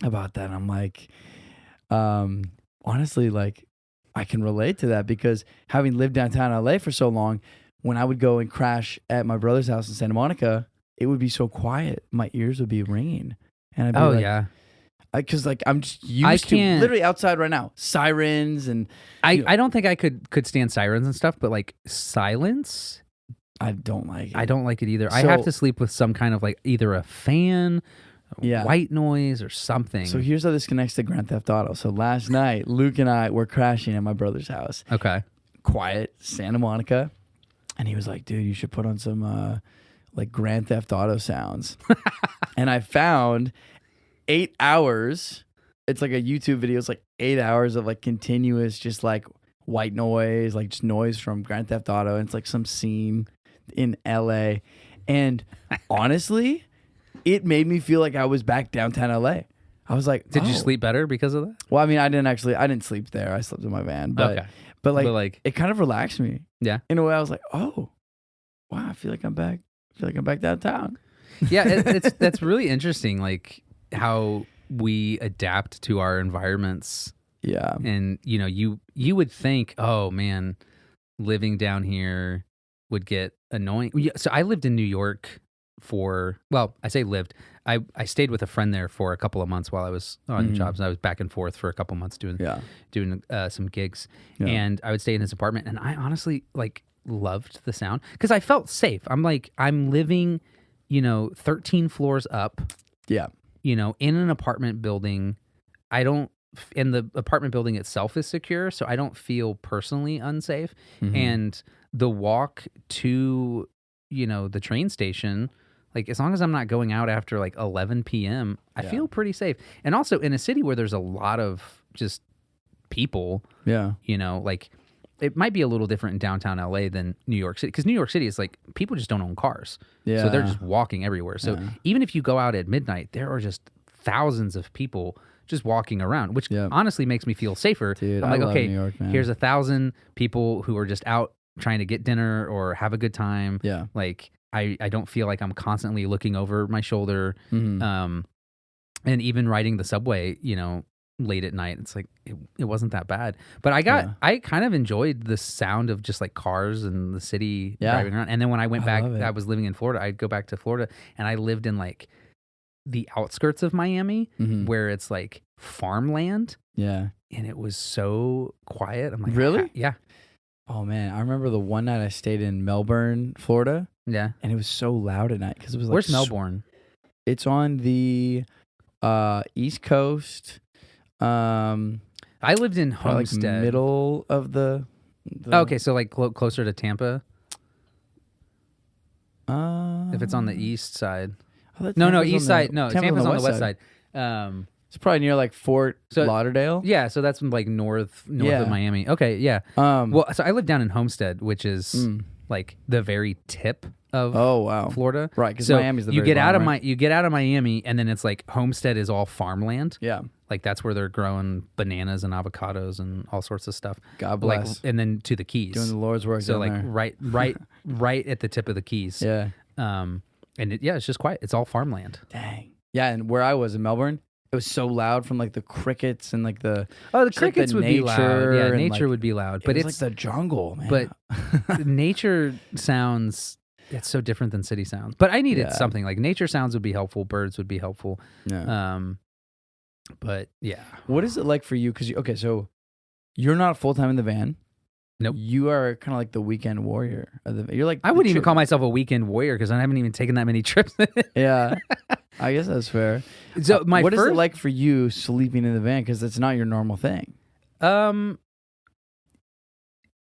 about that. I'm like, honestly, like I can relate to that because having lived downtown LA for so long, when I would go and crash at my brother's house in Santa Monica, it would be so quiet. My ears would be ringing. And I'd be Oh like, yeah. because like I'm just used to can't- literally outside right now, sirens and I don't think I could stand sirens and stuff, but like silence, I don't like it. I don't like it either. I have So- to sleep with some kind of like either a fan, Yeah. white noise, or something. So here's how this connects to Grand Theft Auto. So last night, Luke and I were crashing at my brother's house. Okay. Quiet, Santa Monica. And he was like, dude, you should put on some like Grand Theft Auto sounds. And I found 8 hours. It's like a YouTube video. It's like 8 hours of like continuous, just like white noise, like just noise from Grand Theft Auto. And it's like some scene in LA. And honestly, it made me feel like I was back downtown LA. I was like, Did you oh. sleep better because of that? Well, I mean, I didn't sleep there. I slept in my van. But, Okay. but like, But, like- it kind of relaxed me. Yeah. In a way, I was like, oh, wow, I feel like I'm back. I feel like I'm back downtown. Yeah, that's really interesting. Like how we adapt to our environments, Yeah. and you know, you would think, oh man, living down here would get annoying. So I lived in New York I say lived. I stayed with a friend there for a couple of months while I was on jobs. I was back and forth for a couple months doing some gigs, and I would stay in his apartment. And I honestly like loved the sound because I felt safe. I'm living, 13 floors up. Yeah. In an apartment building. And the apartment building itself is secure, so I don't feel personally unsafe. And the walk to, the train station, like as long as I'm not going out after like 11 p.m., I feel pretty safe. And also in a city where there's a lot of just people, like it might be a little different in downtown LA than New York City, because New York City is like people just don't own cars. So they're just walking everywhere. So even if you go out at midnight, there are just thousands of people just walking around, which honestly makes me feel safer. Dude, I'm like, I love okay, New York, man. here's 1,000 people who are just out trying to get dinner or have a good time. Yeah. Like I don't feel like I'm constantly looking over my shoulder. And even riding the subway, late at night, it's like it wasn't that bad. But I kind of enjoyed the sound of just like cars and the city driving around. And then when I went back, I was living in Florida. I'd go back to Florida, and I lived in like the outskirts of Miami, where it's like farmland. Yeah. And it was so quiet. I'm like, really? Yeah. Oh man, I remember the one night I stayed in Melbourne, Florida. Yeah. And it was so loud at night because it was like. Where's Melbourne? It's on the East Coast. I lived in Homestead. Like middle of the okay, so like closer to Tampa. If it's on the east side. No, east side. No, Tampa's on the west side. It's probably near like Fort Lauderdale. Yeah, so that's like north of Miami. Okay, yeah. Well, so I live down in Homestead, which is like the very tip of Florida. Right, because so Miami's the you very get bottom, out of you get out of Miami, and then it's like Homestead is all farmland. Yeah. Like that's where they're growing bananas and avocados and all sorts of stuff. God bless. Like, and then to the Keys. Doing the Lord's work. So like there. right at the tip of the Keys. Yeah. And it's just quiet. It's all farmland. Dang. Yeah, and where I was in Melbourne, it was so loud from like the crickets and like the crickets would be loud. Yeah, nature would be loud. But it's like the jungle, man. But nature sounds, it's so different than city sounds. But I needed something like nature sounds would be helpful. Birds would be helpful. Yeah. But yeah. What is it like for you? Because so you're not full time in the van. Nope. You are kind of like the weekend warrior. You're like I wouldn't even call myself a weekend warrior because I haven't even taken that many trips. Yeah, I guess that's fair. So what is it like for you sleeping in the van? Because it's not your normal thing. I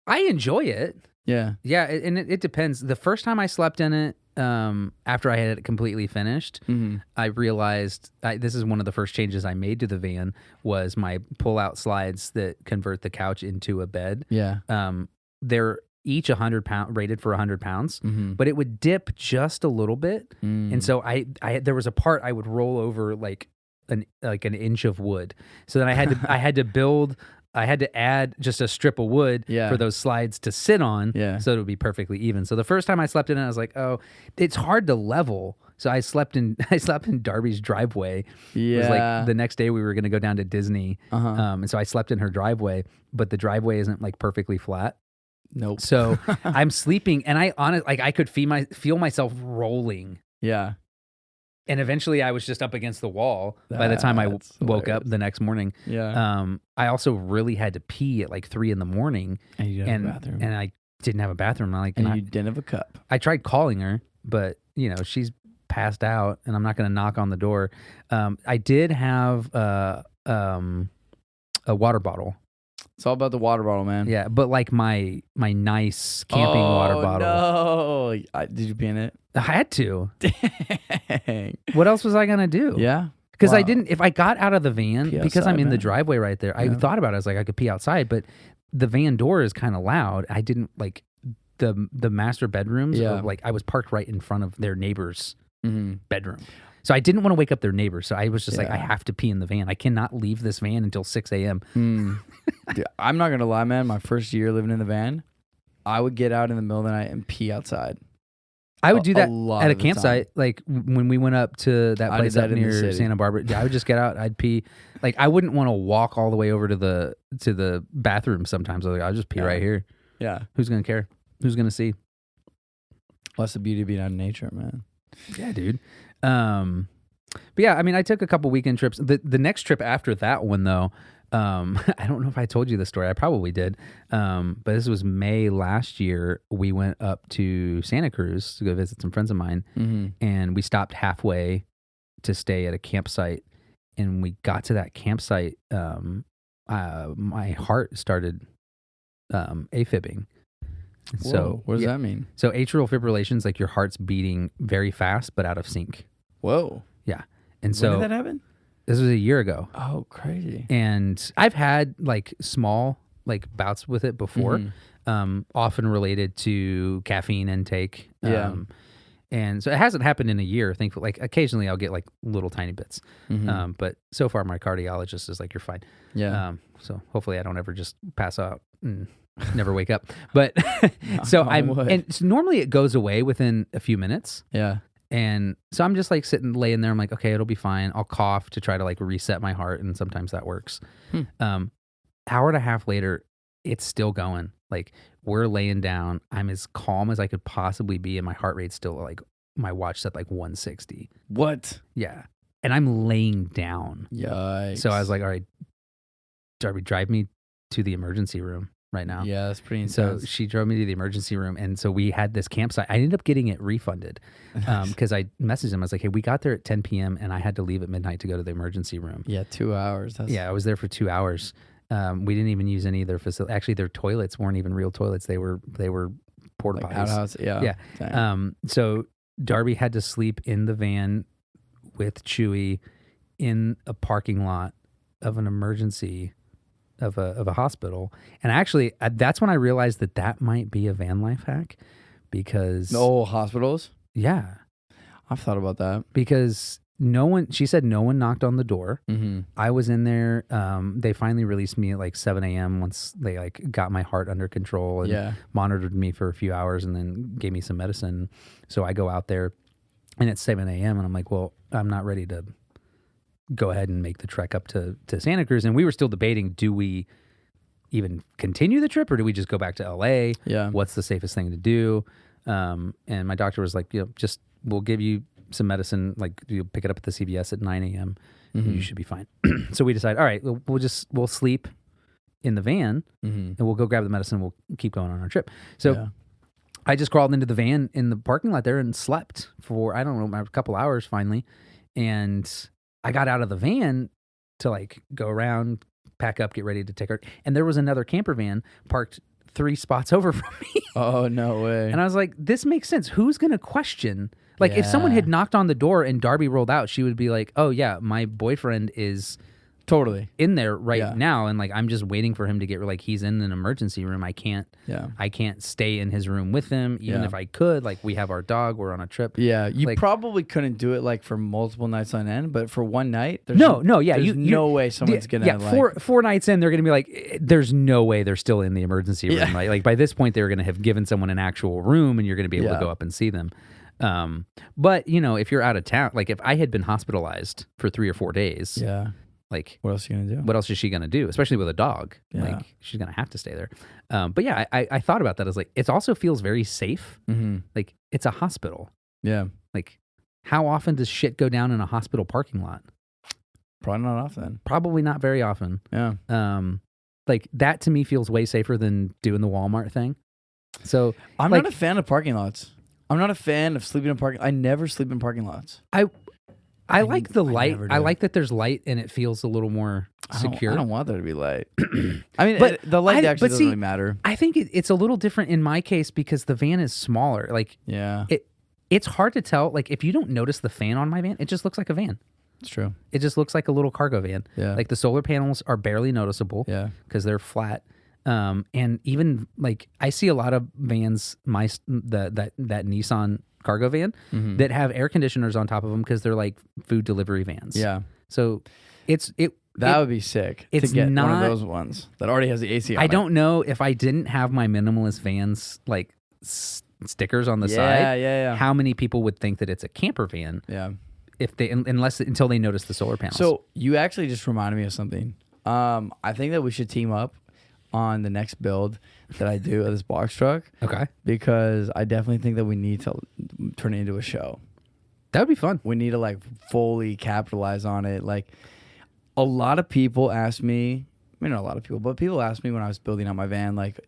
enjoy it. Yeah. Yeah, and it depends. The first time I slept in it, after I had it completely finished, I realized this is one of the first changes I made to the van was my pull-out slides that convert the couch into a bed. Yeah. They're each 100 pound rated for 100 pounds, but it would dip just a little bit, and so I there was a part I would roll over like an inch of wood. So then I had to add just a strip of wood for those slides to sit on so it would be perfectly even. So the first time I slept in it, I was like, oh, it's hard to level. So I slept in Darby's driveway. Yeah. It was like the next day we were going to go down to Disney. And so I slept in her driveway, but the driveway isn't like perfectly flat. Nope. So I'm sleeping and I could feel myself rolling. Yeah. And eventually I was just up against the wall by the time I woke up the next morning. Yeah. I also really had to pee at like 3 a.m. And you didn't have a bathroom. And I didn't have a bathroom. You didn't have a cup. I tried calling her, but she's passed out and I'm not going to knock on the door. I did have a water bottle. It's all about the water bottle, man. Yeah, but like my nice camping water bottle. No. Did you pee in it? I had to. Dang. What else was I going to do? Yeah. Because I didn't, if I got out of the van, because I'm in the driveway right there, Yeah. I thought about it. I was like, I could pee outside, but the van door is kind of loud. I didn't like the master bedrooms. Yeah. I was parked right in front of their neighbor's bedroom. So I didn't want to wake up their neighbor. So I was just like, I have to pee in the van. I cannot leave this van until 6 a.m. Dude, I'm not going to lie, man. My first year living in the van, I would get out in the middle of the night and pee outside. I would do that at a of the campsite. time. Like when we went up to that place up near Santa Barbara, I would just get out. I'd pee. Like I wouldn't want to walk all the way over to the bathroom. Sometimes I'll just pee right here. Yeah. Who's gonna care? Who's gonna see? Well, that's the beauty of being out in nature, man. Yeah, dude. But yeah, I mean, I took a couple weekend trips. The next trip after that one, though, I don't know if I told you the story. I probably did. But this was May last year. We went up to Santa Cruz to go visit some friends of mine, and we stopped halfway to stay at a campsite. And we got to that campsite. My heart started AFibing. So what does that mean? So atrial fibrillation is like your heart's beating very fast but out of sync. Whoa. Yeah. And so when did that happen? This was a year ago. Oh, crazy. And I've had like small like bouts with it before, often related to caffeine intake. And so it hasn't happened in a year, thankfully. Like occasionally I'll get like little tiny bits. But so far my cardiologist is like, you're fine. Yeah. So hopefully I don't ever just pass out and never wake up. But so normally it goes away within a few minutes. Yeah. And so I'm just like laying there. I'm like, okay, it'll be fine. I'll cough to try to like reset my heart. And sometimes that works. Hour and a half later, it's still going. Like we're laying down. I'm as calm as I could possibly be. And my heart rate's still like, my watch said like 160. What? Yeah. And I'm laying down. Yikes. So I was like, all right, Darby, drive me to the emergency room right now. Yeah, that's pretty intense. So she drove me to the emergency room. And so we had this campsite. I ended up getting it refunded because I messaged him. I was like, hey, we got there at 10 p.m. and I had to leave at midnight to go to the emergency room. Yeah, 2 hours. Yeah, I was there for 2 hours. We didn't even use any of their facilities. Actually, their toilets weren't even real toilets. They were porta potties. Outhouse, yeah. So Darby had to sleep in the van with Chewy in a parking lot of an emergency of a hospital. And actually, that's when I realized that might be a van life hack because hospitals. Yeah, I've thought about that because she said no one knocked on the door. I was in there. They finally released me at like 7 a.m. once they like got my heart under control and monitored me for a few hours and then gave me some medicine. So I go out there and it's 7 a.m. and I'm like, well, I'm not ready to go ahead and make the trek up to Santa Cruz. And we were still debating, do we even continue the trip or do we just go back to LA? Yeah. What's the safest thing to do? And my doctor was like, we'll give you some medicine, like you pick it up at the CVS at 9 a.m. You should be fine. So we decided, all right, we'll sleep in the van and we'll go grab the medicine. We'll keep going on our trip. So I just crawled into the van in the parking lot there and slept for, I don't know, a couple hours finally. And I got out of the van to like go around, pack up, get ready to take her. And there was another camper van parked 3 spots over from me. Oh, no way. And I was like, this makes sense. Who's going to question? Like if someone had knocked on the door and Darby rolled out, she would be like, oh yeah, my boyfriend is totally in there right now. And like, I'm just waiting for him to get, like, he's in an emergency room. I can't stay in his room with him. Even if I could, like we have our dog, we're on a trip. Yeah. You probably couldn't do it like for multiple nights on end, but for one night, there's no way someone's going to four nights in, they're going to be like, there's no way they're still in the emergency room. Right? Like by this point, they're going to have given someone an actual room and you're going to be able to go up and see them. But if you're out of town, like if I had been hospitalized for 3 or 4 days, like what else are you gonna do? What else is she gonna do? Especially with a dog, like she's gonna have to stay there. But yeah, I thought about that as like it also feels very safe. Like it's a hospital. Yeah. Like how often does shit go down in a hospital parking lot? Probably not often. Probably not very often. Yeah. Like that to me feels way safer than doing the Walmart thing. So I'm not a fan of parking lots. I'm not a fan of sleeping in parking. I never sleep in parking lots. I like the light. I like that there's light and it feels a little more secure. I don't want there to be light. I mean, but the light actually doesn't really matter. I think it's a little different in my case because the van is smaller. Like, it's hard to tell. Like, if you don't notice the fan on my van, it just looks like a van. It's true. It just looks like a little cargo van. Yeah. Like the solar panels are barely noticeable. Yeah. Because they're flat. And even like I see a lot of vans, that Nissan cargo van that have air conditioners on top of them because they're like food delivery vans. Yeah. So that would be sick to get one of those ones that already has the AC on I don't know if I didn't have my minimalist vans like stickers on the side. How many people would think that it's a camper van? Yeah. If they until they notice the solar panels. So you actually just reminded me of something. I think that we should team up on the next build that I do of this box truck. Okay. Because I definitely think that we need to turn it into a show. That would be fun. We need to like fully capitalize on it. Like a lot of people ask me, I mean, not a lot of people, but people asked me when I was building out my van, like,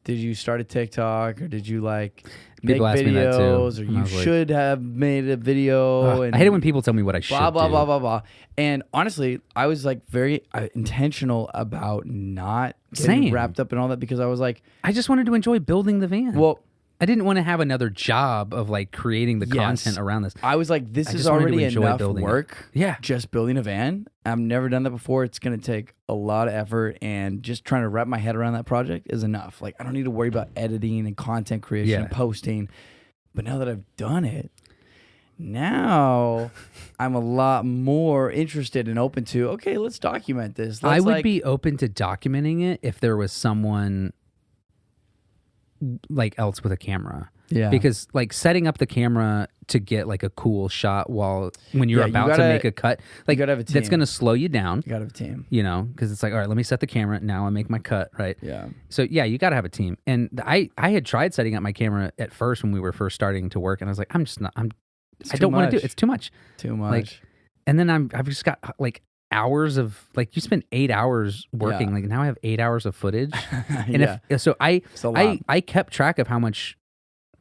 did you start a TikTok or did you like make People ask me that too, videos or and you I was like, should have made a video? And I hate it when people tell me what I should blah, blah, do. blah, blah, blah. And honestly, I was like very intentional about not getting Same. wrapped up in all that because I was like, I just wanted to enjoy building the van. well, I didn't want to have another job of like creating the content around this. I was like, this I is just wanted to already enjoy enough building it. work. Yeah. Just building a van. I've never done that before. It's going to take a lot of effort, and just trying to wrap my head around that project is enough. Like, I don't need to worry about editing and content creation and posting. But now that I've done it, now I'm a lot more interested and open to, okay, let's document this. I would be open to documenting it if there was someone like else with a camera. Yeah. Because like setting up the camera to get like a cool shot when you're about to make a cut, like gotta have a team. that's going to slow you down. You got to have a team. You know, because it's like, all right, let me set the camera. Now I make my cut, right? Yeah. So yeah, you got to have a team. And I had tried setting up my camera at first when we were first starting to work, and I was like, I don't want to do it. It's too much. Too much. Like, and then I've just got like hours of like, you spend 8 hours working. Yeah. Like now I have 8 hours of footage. And yeah. It's a lot. I kept track of how much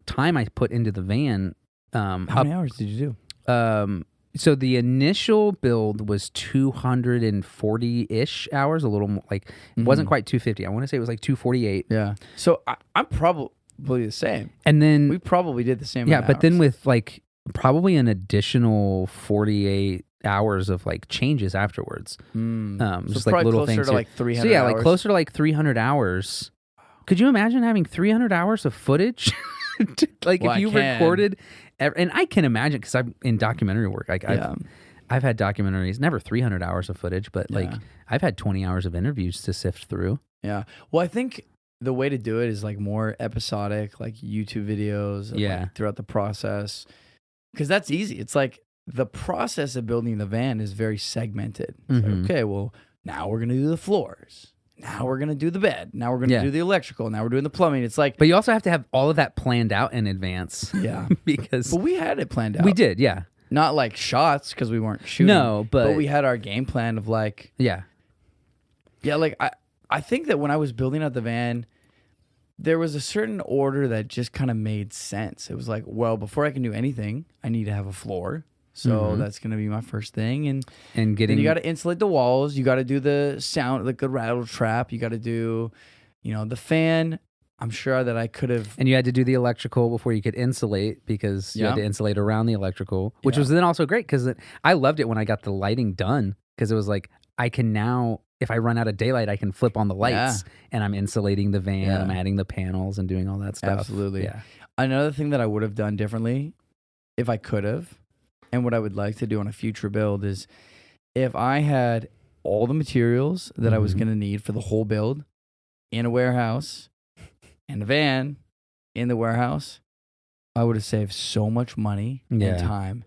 time I put into the van. How many hours did you do? So the initial build was 240-ish hours, a little more, like it wasn't quite 250. I want to say it was like 248. Yeah. So I'm probably the same. And then we probably did the same. Yeah, amount but of then hours. with like probably an additional 48 hours of like changes afterwards. So Just like little closer things. to like 300 So yeah, hours. like closer to like 300 hours. Could you imagine having 300 hours of footage? Like Well, if you I can. recorded, and I can imagine because I'm in documentary work. Like I've had documentaries, never 300 hours of footage, but like I've had 20 hours of interviews to sift through. Yeah. Well, I think the way to do it is like more episodic, like YouTube videos. Like, throughout the process, because that's easy. It's like the process of building the van is very segmented. It's like, okay, well, now we're gonna do the floors. Now we're going to do the bed. Now we're going to do the electrical. Now we're doing the plumbing. It's like... But you also have to have all of that planned out in advance. Yeah. Because... But we had it planned out. We did, yeah. Not like shots because we weren't shooting. No, but... we had our game plan of like... Yeah. Yeah, like I think that when I was building out the van, there was a certain order that just kind of made sense. It was like, well, before I can do anything, I need to have a floor. So that's going to be my first thing. And getting... you got to insulate the walls. You got to do the sound, like the rattle trap. You got to do, the fan. I'm sure that I could have... And you had to do the electrical before you could insulate because you had to insulate around the electrical, which was then also great because I loved it when I got the lighting done because it was like, I can now... If I run out of daylight, I can flip on the lights and I'm insulating the van. I'm adding the panels and doing all that stuff. Absolutely. Yeah. Another thing that I would have done differently if I could have, and what I would like to do on a future build is if I had all the materials that I was going to need for the whole build in a warehouse and a van in the warehouse, I would have saved so much money and time.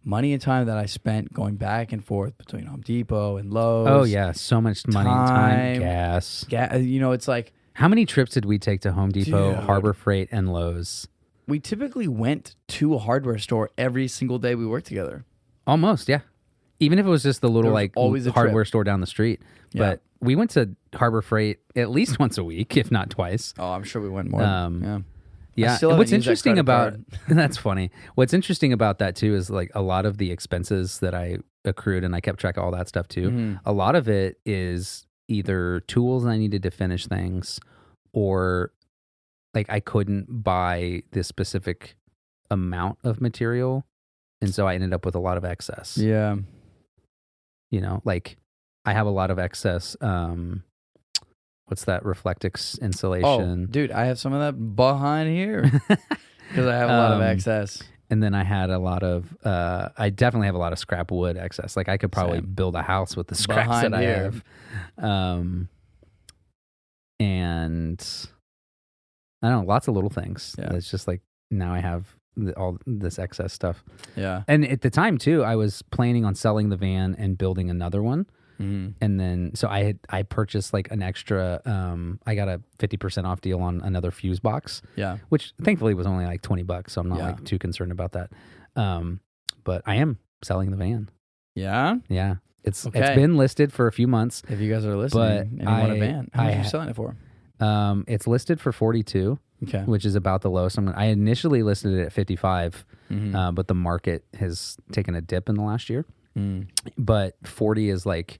Money and time that I spent going back and forth between Home Depot and Lowe's. Oh, yeah. So much money and time, gas. It's like... How many trips did we take to Home Depot, Dude. Harbor Freight, and Lowe's? We typically went to a hardware store every single day we worked together. Almost, yeah. Even if it was just the little like always a hardware trip. store down the street. Yeah. But we went to Harbor Freight at least once a week, if not twice. Oh, I'm sure we went more. Yeah. still haven't What's used that interesting credit about card. that's funny. What's interesting about that too is like a lot of the expenses that I accrued and I kept track of all that stuff too. A lot of it is either tools I needed to finish things or like I couldn't buy this specific amount of material. And so I ended up with a lot of excess. Yeah. Like I have a lot of excess. What's that? Reflectix insulation. Oh, dude, I have some of that behind here because I have a lot of excess. And then I had a lot of, I definitely have a lot of scrap wood excess. Like I could probably build a house with the scraps Behind that here. I have. And I don't know, lots of little things. Yeah. It's just like now I have all this excess stuff. Yeah. And at the time too, I was planning on selling the van and building another one. And then, so I purchased like an extra, I got a 50% off deal on another fuse box. Yeah. Which thankfully was only like $20. So I'm not like too concerned about that. But I am selling the van. Yeah. Yeah. It's Okay. been listed for a few months. If you guys are listening and you want a van, how much are you selling it for? It's listed for 42, Okay. which is about the lowest. I initially listed it at 55, but the market has taken a dip in the last year. But 40 is like,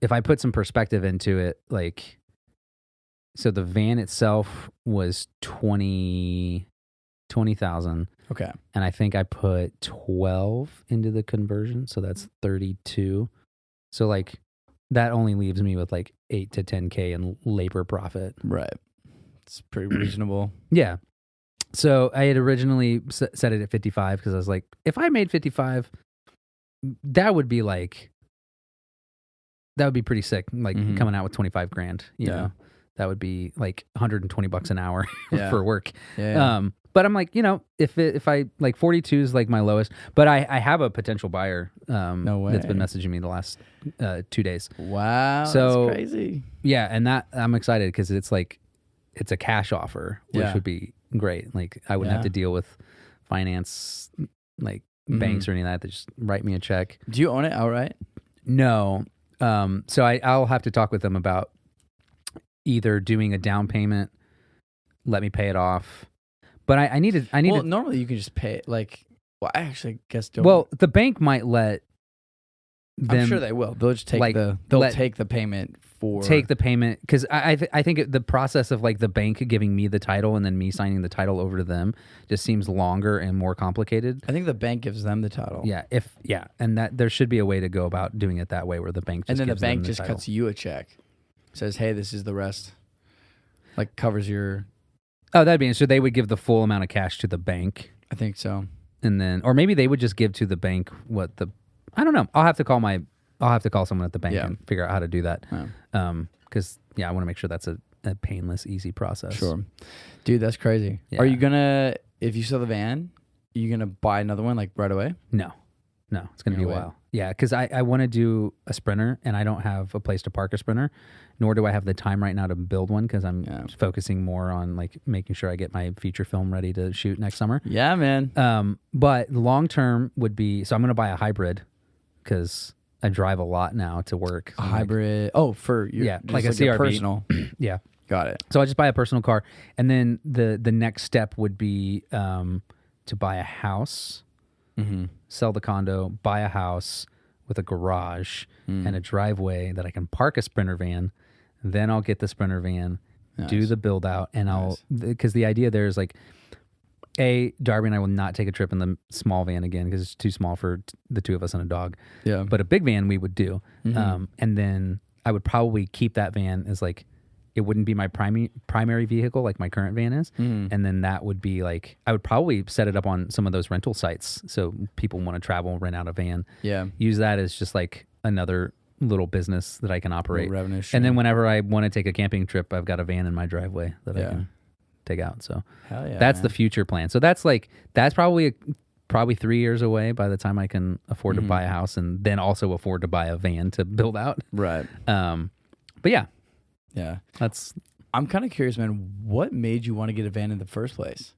if I put some perspective into it, like, so the van itself was 20,000. Okay. And I think I put 12 into the conversion. So that's 32. So like that only leaves me with like 8 to 10K in labor profit. Right. It's pretty reasonable. Yeah. So I had originally set it at 55 because I was like, if I made 55, that would be pretty sick. Like coming out with 25 grand, you know, that would be like $120 an hour for work. Yeah. But I'm like, if I like 42 is like my lowest, but I have a potential buyer No way. that's been messaging me the last 2 days. Wow. So that's crazy. Yeah, and that I'm excited because it's like it's a cash offer, which would be great. Like I wouldn't have to deal with finance, like banks or any of that. They just write me a check. Do you own it outright? No. So I'll have to talk with them about either doing a down payment, let me pay it off. But I need to. Well, normally you can just pay it. Like, well, I actually guess don't. Well, the bank might let them. I'm sure they will. They'll just take take the payment for take the payment because I think the process of like the bank giving me the title and then me signing the title over to them just seems longer and more complicated. I think the bank gives them the title. Yeah, and that there should be a way to go about doing it that way where the bank just and then gives the bank them the just title. cuts you a check, says, "Hey, this is the rest." Like covers your. Oh, that'd be so they would give the full amount of cash to the bank. I think so. And then, or maybe they would just give to the bank I don't know. I'll have to call someone at the bank and figure out how to do that. Because I want to make sure that's a painless, easy process. Sure. Dude, that's crazy. Yeah. Are you gonna, if you sell the van, are you gonna buy another one like right away? No, it's going to be a while. Yeah, because I want to do a Sprinter, and I don't have a place to park a Sprinter, nor do I have the time right now to build one because I'm focusing more on like making sure I get my feature film ready to shoot next summer. Yeah, man. But long term would be, so I'm going to buy a hybrid because I drive a lot now to work. A hybrid. For your like a CRV. personal. Yeah, got it. So I just buy a personal car, and then the next step would be to buy a house. Sell the condo, buy a house with a garage and a driveway that I can park a Sprinter van. Then I'll get the Sprinter van, do the build out, and because the idea there is like, Darby and I will not take a trip in the small van again because it's too small for the two of us and a dog. Yeah. But a big van we would do. And then I would probably keep that van as like, it wouldn't be my primary vehicle like my current van is. And then that would be like, I would probably set it up on some of those rental sites. So people want to travel, rent out a van. Yeah. Use that as just like another little business that I can operate. Revenue stream. And then whenever I want to take a camping trip, I've got a van in my driveway that I can take out. So hell yeah, that's the future plan. So that's probably 3 years away by the time I can afford to buy a house and then also afford to buy a van to build out. Right. But yeah. Yeah. I'm kind of curious, man, what made you want to get a van in the first place?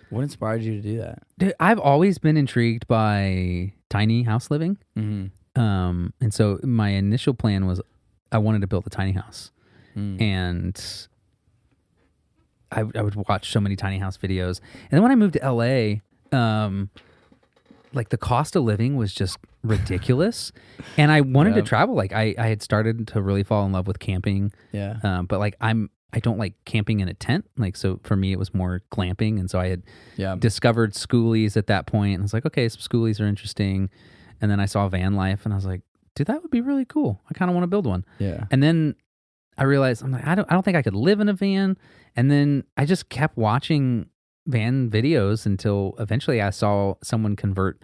What inspired you to do that? Dude, I've always been intrigued by tiny house living. And so my initial plan was I wanted to build a tiny house. And I would watch so many tiny house videos. And then when I moved to LA, like the cost of living was just ridiculous. And I wanted to travel. Like I had started to really fall in love with camping. Yeah. But like I don't like camping in a tent. Like, so for me, it was more glamping. And so I had discovered schoolies at that point. And I was like, okay, some schoolies are interesting. And then I saw van life and I was like, dude, that would be really cool. I kind of want to build one. Yeah. And then I realized, I'm like, I don't think I could live in a van. And then I just kept watching van videos until eventually I saw someone convert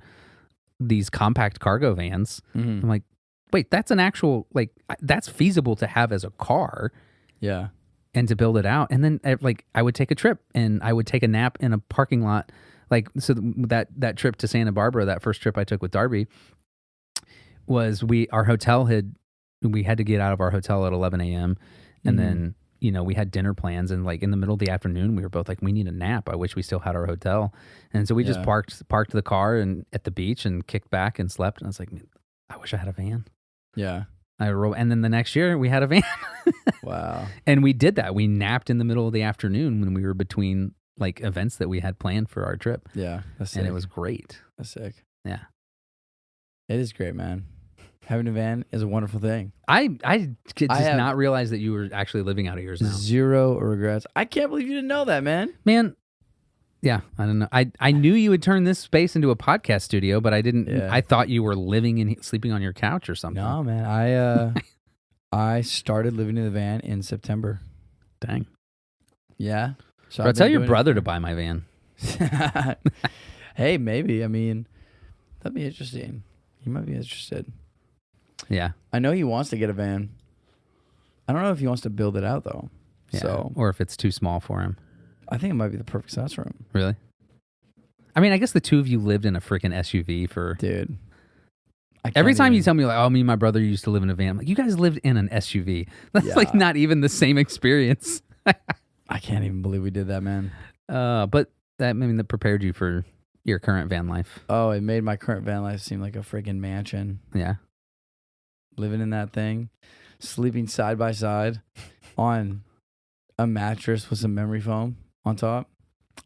these compact cargo vans. I'm like, wait, that's an actual, like, that's feasible to have as a car. Yeah. And to build it out. And then like I would take a trip and I would take a nap in a parking lot. Like, so that trip to Santa Barbara, that first trip I took with Darby was we had to get out of our hotel at 11 a.m. And then we had dinner plans, and like in the middle of the afternoon, we were both like, we need a nap. I wish we still had our hotel. And so we just parked the car and at the beach and kicked back and slept. And I was like, I wish I had a van. Yeah. And then the next year we had a van. Wow. And we did that. We napped in the middle of the afternoon when we were between like events that we had planned for our trip. Yeah. That's sick. And it was great. That's sick. Yeah. It is great, man. Having a van is a wonderful thing. I did not realize that you were actually living out of yours now. Zero regrets. I can't believe you didn't know that, man. Man, yeah, I don't know. I knew you would turn this space into a podcast studio, but I didn't. Yeah. I thought you were living and sleeping on your couch or something. No, man. I started living in the van in September. Dang. Yeah. So I'll tell your brother to buy my van. Hey, maybe. I mean, that'd be interesting. He might be interested. Yeah. I know he wants to get a van. I don't know if he wants to build it out, though. Yeah. So, or if it's too small for him. I think it might be the perfect size for him. Really? I mean, I guess the two of you lived in a freaking SUV for... Dude. Every time you tell me, like, oh, me and my brother used to live in a van, I'm like, you guys lived in an SUV. That's like not even the same experience. I can't even believe we did that, man. But that prepared you for your current van life. Oh, it made my current van life seem like a freaking mansion. Yeah. Living in that thing, sleeping side by side on a mattress with some memory foam on top.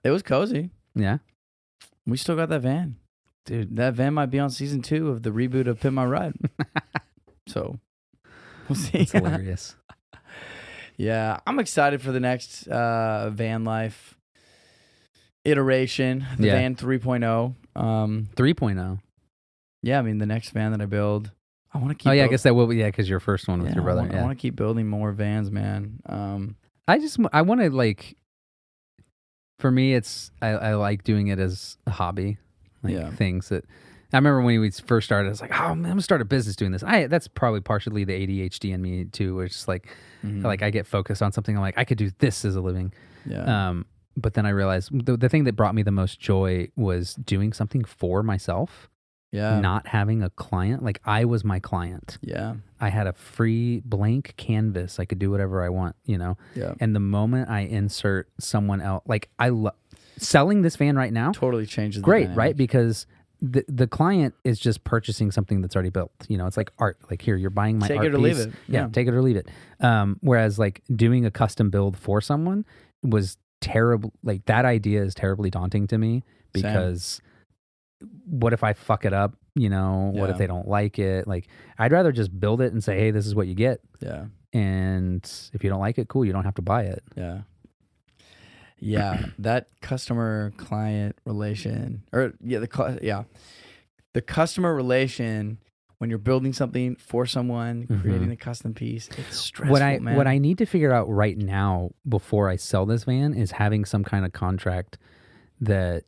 It was cozy. Yeah. We still got that van. Dude, that van might be on season 2 of the reboot of Pimp My Ride. So, we'll see. It's hilarious. Yeah, I'm excited for the next van life iteration, the van 3.0. 3.0? Yeah, I mean, the next van that I build, I want to keep... Oh, yeah, I guess that will be, because your first one with your brother. I want to keep building more vans, man. I want to, like... For me, it's... I like doing it as a hobby. Like, things that... I remember when we first started, I was like, oh, I'm going to start a business doing this. That's probably partially the ADHD in me, too, where it's just like... Like, I get focused on something. I'm like, I could do this as a living. Yeah. But then I realized the thing that brought me the most joy was doing something for myself. Yeah. Not having a client. Like, I was my client. Yeah. I had a free blank canvas. I could do whatever I want, Yeah. And the moment I insert someone else, like, selling this van right now. Totally changes the Great, dynamic. right? Because the client is just purchasing something that's already built. It's like art. Like, here, you're buying my art piece. Take it or leave it. Yeah, take it or leave it. Whereas, like, doing a custom build for someone was terrible. Like, that idea is terribly daunting to me because what if I fuck it up? What if they don't like it? Like, I'd rather just build it and say, hey, this is what you get. Yeah. And if you don't like it, cool, you don't have to buy it. Yeah. Yeah, that customer-client relation, the customer relation when you're building something for someone, creating a custom piece, it's stressful, man. What I need to figure out right now before I sell this van is having some kind of contract that,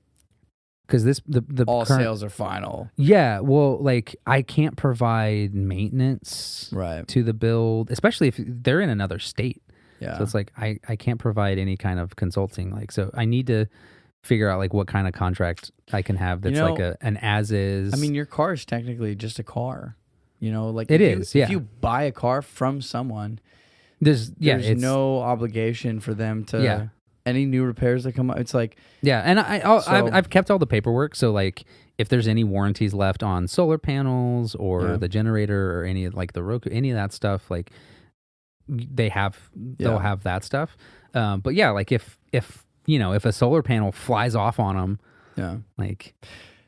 because all sales are final. Yeah, well, like, I can't provide maintenance to the build, especially if they're in another state. Yeah. So it's like I can't provide any kind of consulting. Like, so I need to figure out like what kind of contract I can have that's like an as is. I mean, your car is technically just a car. Like if you buy a car from someone, there's no obligation for them to any new repairs that come up. It's like and I've kept all the paperwork. So like if there's any warranties left on solar panels or the generator or any like the Roku, any of that stuff, like they'll have that stuff. But yeah, like if a solar panel flies off on them,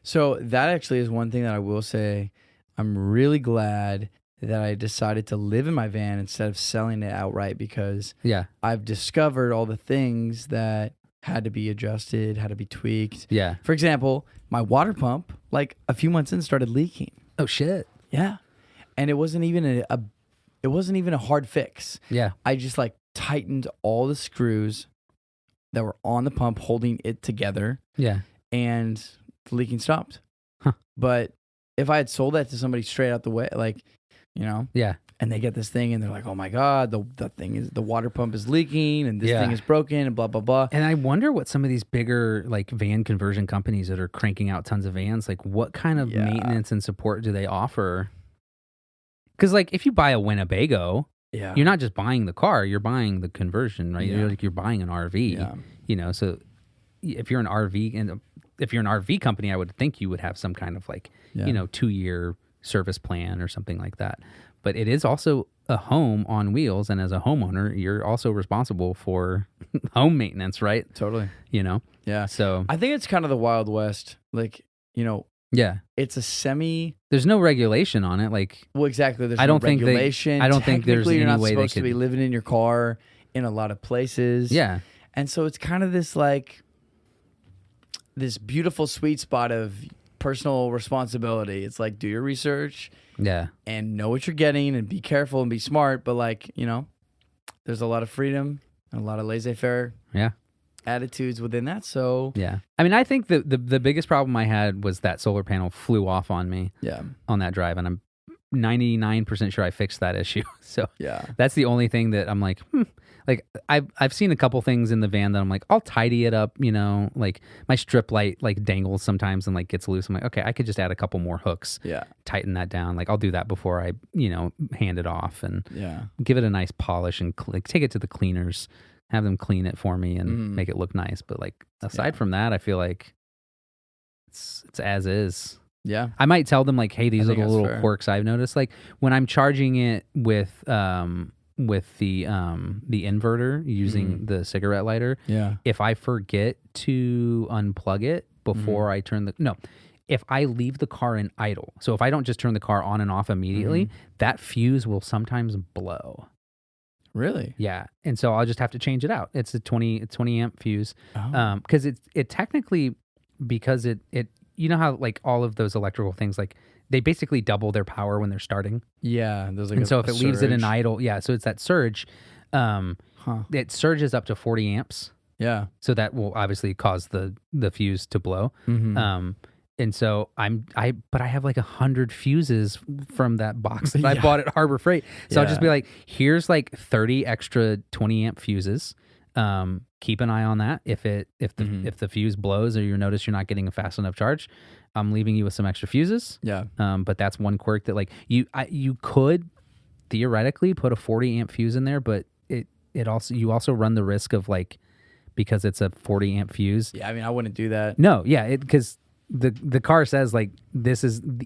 so that actually is one thing that I will say. I'm really glad that I decided to live in my van instead of selling it outright because I've discovered all the things that had to be adjusted, had to be tweaked. Yeah. For example, my water pump, like a few months in, started leaking. Oh shit. Yeah. And it wasn't even a hard fix. Yeah. I just like tightened all the screws that were on the pump holding it together. Yeah. And the leaking stopped. Huh. But if I had sold that to somebody straight out the way, like, yeah. And they get this thing and they're like, oh my God, the water pump is leaking and this thing is broken and blah, blah, blah. And I wonder what some of these bigger like van conversion companies that are cranking out tons of vans, like what kind of maintenance and support do they offer? Because like if you buy a Winnebago, Yeah. You're not just buying the car, you're buying the conversion, right? Yeah. You're buying an RV. Yeah. You know, so if you're an RV company, I would think you would have some kind of like, 2-year service plan or something like that. But it is also a home on wheels, and as a homeowner, you're also responsible for home maintenance, right? Totally. You know? Yeah. So I think it's kind of the Wild West. Like, yeah. it's a semi. There's no regulation on it. Like, Well, exactly. There's I don't no think regulation. I don't think there's Technically, any you're not way they supposed to be could. living in your car in a lot of places. Yeah. And so it's kind of this beautiful sweet spot of personal responsibility. It's like, do your research. Yeah. And know what you're getting and be careful and be smart. But like, there's a lot of freedom and a lot of laissez-faire attitudes within that. So yeah. I mean, I think the biggest problem I had was that solar panel flew off on me on that drive. And I'm 99% sure I fixed that issue. So that's the only thing that I'm like, Like I've seen a couple things in the van that I'm like, I'll tidy it up, like my strip light like dangles sometimes and like gets loose. I'm like, okay, I could just add a couple more hooks, tighten that down. Like I'll do that before I, hand it off and give it a nice polish and take it to the cleaners, have them clean it for me and make it look nice. But like aside from that, I feel like it's as is. Yeah. I might tell them like, hey, these are the little fair. quirks I've noticed. Like when I'm charging it with the inverter using the cigarette lighter, if I forget to unplug it before I turn if I leave the car in idle, so if I don't just turn the car on and off immediately, that fuse will sometimes blow. Really? Yeah. And so I'll just have to change it out. It's a 20 amp fuse. Because it technically, because it you know how like all of those electrical things, like they basically double their power when they're starting. Yeah. There's like and so if it leaves it in surge. idle, so it's that surge. It surges up to 40 amps. Yeah. So that will obviously cause the fuse to blow. And so but I have like 100 fuses from that box that I bought at Harbor Freight. So I'll just be like, here's like 30 extra 20 amp fuses. Keep an eye on that. If the fuse blows or you notice you're not getting a fast enough charge, I'm leaving you with some extra fuses. Yeah. But that's one quirk that like you could theoretically put a 40 amp fuse in there, but you also run the risk of like, because it's a 40 amp fuse. Yeah. I mean, I wouldn't do that. No. Yeah. Because the car says like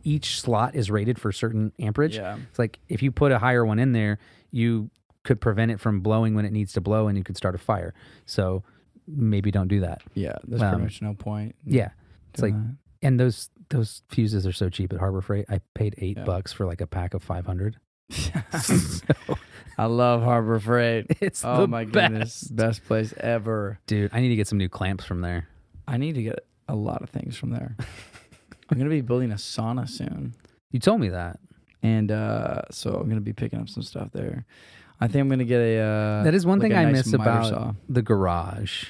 each slot is rated for certain amperage. Yeah. It's like if you put a higher one in there, you could prevent it from blowing when it needs to blow and you could start a fire. So maybe don't do that. Yeah. There's pretty much no point. Yeah. It's like, and those fuses are so cheap at Harbor Freight. I paid $8 for like a pack of 500. I love Harbor Freight. It's oh the my best. goodness, best place ever. Dude, I need to get some new clamps from there. I need to get a lot of things from there. I'm gonna be building a sauna soon. You told me that. And so I'm gonna be picking up some stuff there. I think I'm gonna get a. That is one like thing a I nice miss miter about saw. the garage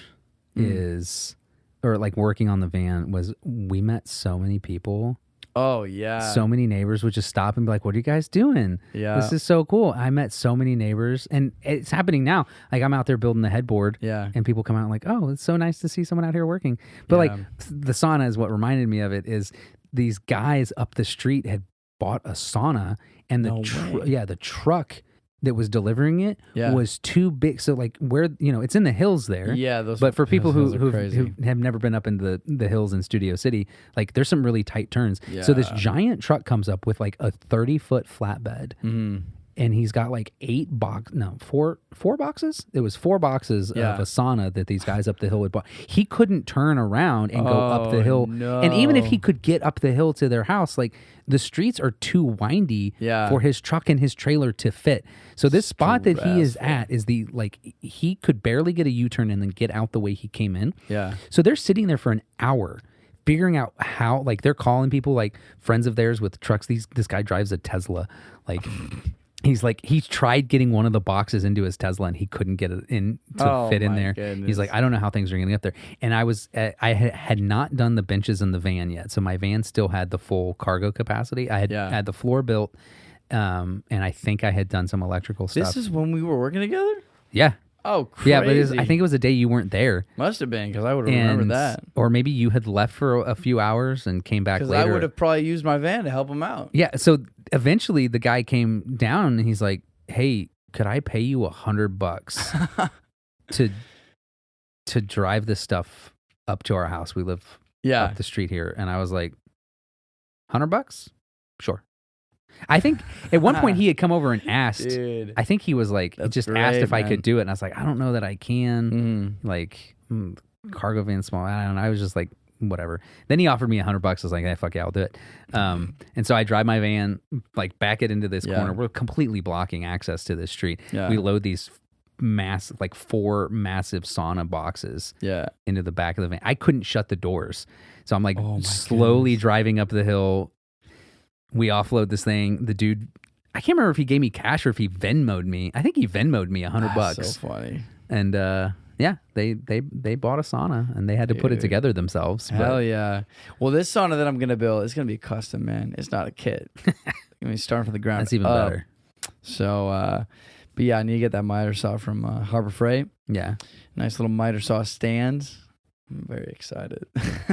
is, or like working on the van, was we met so many people. Oh yeah. So many neighbors would just stop and be like, "What are you guys doing? Yeah. This is so cool." I met so many neighbors, and it's happening now. Like I'm out there building the headboard, and people come out and like, "Oh, it's so nice to see someone out here working." But like the sauna is what reminded me of it. Is these guys up the street had bought a sauna, and the truck that was delivering it was too big. So like where it's in the hills there. Yeah, but for people who crazy. have never been up in the hills in Studio City, like there's some really tight turns. Yeah. So this giant truck comes up with like a 30-foot flatbed. And he's got like four boxes. It was 4 boxes of a sauna that these guys up the hill would buy. He couldn't turn around and go up the hill. No. And even if he could get up the hill to their house, like the streets are too windy for his truck and his trailer to fit. So this spot that he is at is he could barely get a U-turn and then get out the way he came in. Yeah. So they're sitting there for an hour figuring out how, like they're calling people, like friends of theirs with trucks. This guy drives a Tesla, like he's like, he tried getting one of the boxes into his Tesla and he couldn't get it in to fit in there. Goodness. He's like, I don't know how things are going to get there. And I had not done the benches in the van yet. So my van still had the full cargo capacity. I had the floor built. And I think I had done some electrical stuff. This is when we were working together? Yeah. Oh, crazy. Yeah, but I think it was a day you weren't there. Must have been, because I would have remembered that. Or maybe you had left for a few hours and came back later. Because I would have probably used my van to help him out. Yeah, so eventually the guy came down and he's like, hey, could I pay you $100 to drive this stuff up to our house? We live up the street here. And I was like, $100? Sure. I think at one point he had come over and asked. Dude, I think he was like, just asked if I could do it. And I was like, I don't know that I can. Like, cargo van small. I don't know. I was just like, whatever. Then he offered me $100. I was like, hey, fuck yeah, I'll do it. And so I drive my van, like back it into this corner. We're completely blocking access to this street. Yeah. We load these like 4 massive sauna boxes into the back of the van. I couldn't shut the doors. So I'm like slowly driving up the hill. We offload this thing. The dude, I can't remember if he gave me cash or if he Venmo'd me. I think he Venmo'd me $100. So funny. And yeah, they bought a sauna and they had to put it together themselves. Hell yeah. Well, this sauna that I'm going to build is going to be custom, man. It's not a kit. I'm going to start from the ground. That's even better. So, but yeah, I need to get that miter saw from Harbor Freight. Yeah. Nice little miter saw stand. I'm very excited.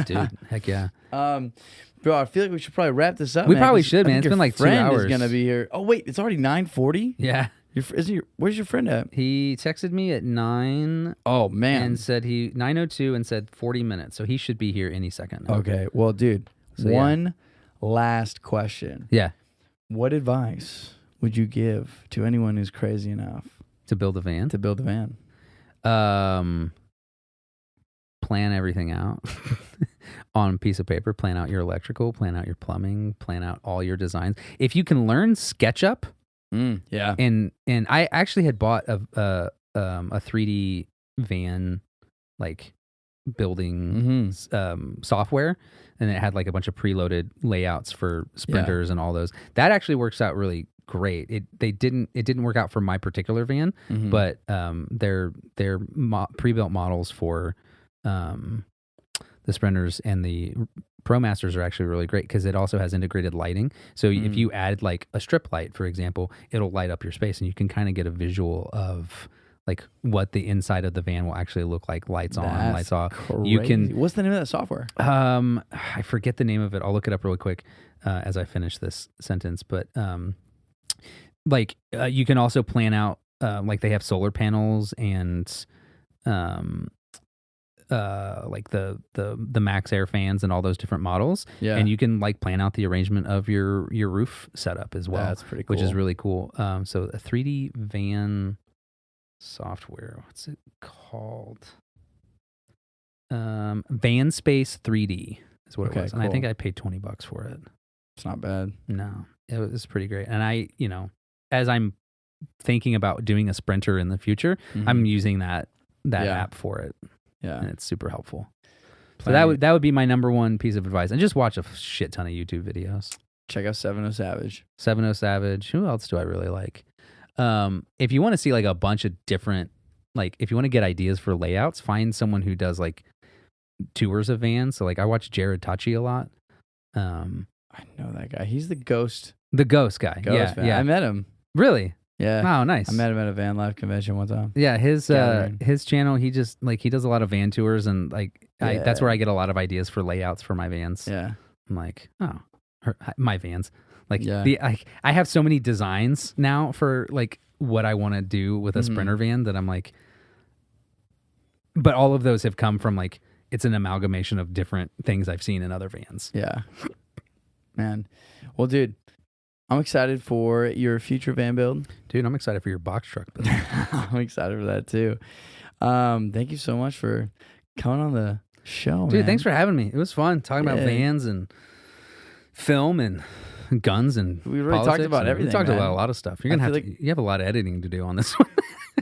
Dude, heck yeah. Bro, I feel like we should probably wrap this up. We probably should, man. It's been like 2 hours. Is gonna be here. Oh wait, it's already 9:40. Yeah. Where's your friend at? He texted me at 9. Oh man, and said 9:02 and said 40 minutes. So he should be here any second now. Okay. Well, dude, one last question. Yeah. What advice would you give to anyone who's crazy enough to build a van? Plan everything out on a piece of paper. Plan out your electrical, plan out your plumbing, plan out all your designs. If you can learn SketchUp, yeah. And I actually had bought a 3D van like building software, and it had like a bunch of preloaded layouts for sprinters and all those. That actually works out really great. It didn't work out for my particular van, but they're pre-built models for the sprinters and the ProMasters are actually really great because it also has integrated lighting. So if you add like a strip light, for example, it'll light up your space, and you can kind of get a visual of like what the inside of the van will actually look like. Lights on, lights off. Crazy. You can. What's the name of that software? I forget the name of it. I'll look it up really quick as I finish this sentence. But you can also plan out like they have solar panels and like the Max Air fans and all those different models. Yeah. And you can like plan out the arrangement of your roof setup as well. That's pretty cool. Which is really cool. So a 3D van software, what's it called? Van Space 3D is what it was. And I think I paid $20 for it. It's not bad. No, it was pretty great. And I, as I'm thinking about doing a sprinter in the future, I'm using that app for it. Yeah, and it's super helpful. So that would be my number one piece of advice. And just watch a shit ton of YouTube videos. Check out 70 Savage. 70 Savage. Who else do I really like? If you want to see like a bunch of different, like if you want to get ideas for layouts, find someone who does like tours of vans. So like I watch Jared Tachi a lot. I know that guy. He's the ghost. The ghost guy. Yeah. I met him. Really? Yeah. Oh, nice. I met him at a van life convention one time. Yeah, his channel, he just like he does a lot of van tours, and like that's where I get a lot of ideas for layouts for my vans. Yeah. I'm like, my vans. Like I have so many designs now for like what I want to do with a sprinter van that I'm like, but all of those have come from like it's an amalgamation of different things I've seen in other vans. Yeah. Man. Well, dude, I'm excited for your future van build. Dude, I'm excited for your box truck build. I'm excited for that too. Thank you so much for coming on the show, dude, man. Thanks for having me. It was fun talking about vans and film and guns and we really talked about everything. We talked about a lot of stuff. You're gonna you have a lot of editing to do on this one.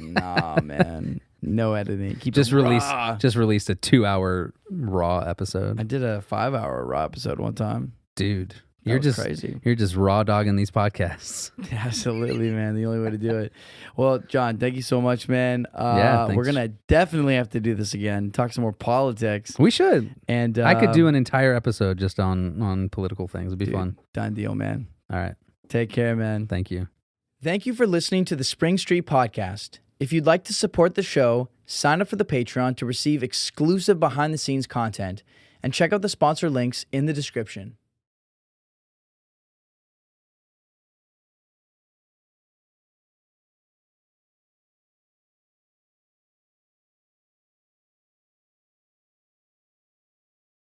Nah, man. No editing. Just released a 2-hour raw episode. I did a 5-hour raw episode one time. Dude. You're just crazy. You're just raw dogging these podcasts. Absolutely, man. The only way to do it. Well, John, thank you so much, man. Thanks. We're gonna definitely have to do this again. Talk some more politics. We should. And I could do an entire episode just on political things. It'd be fun. Done deal, man. All right. Take care, man. Thank you. Thank you for listening to the Spring Street Podcast. If you'd like to support the show, sign up for the Patreon to receive exclusive behind-the-scenes content, and check out the sponsor links in the description.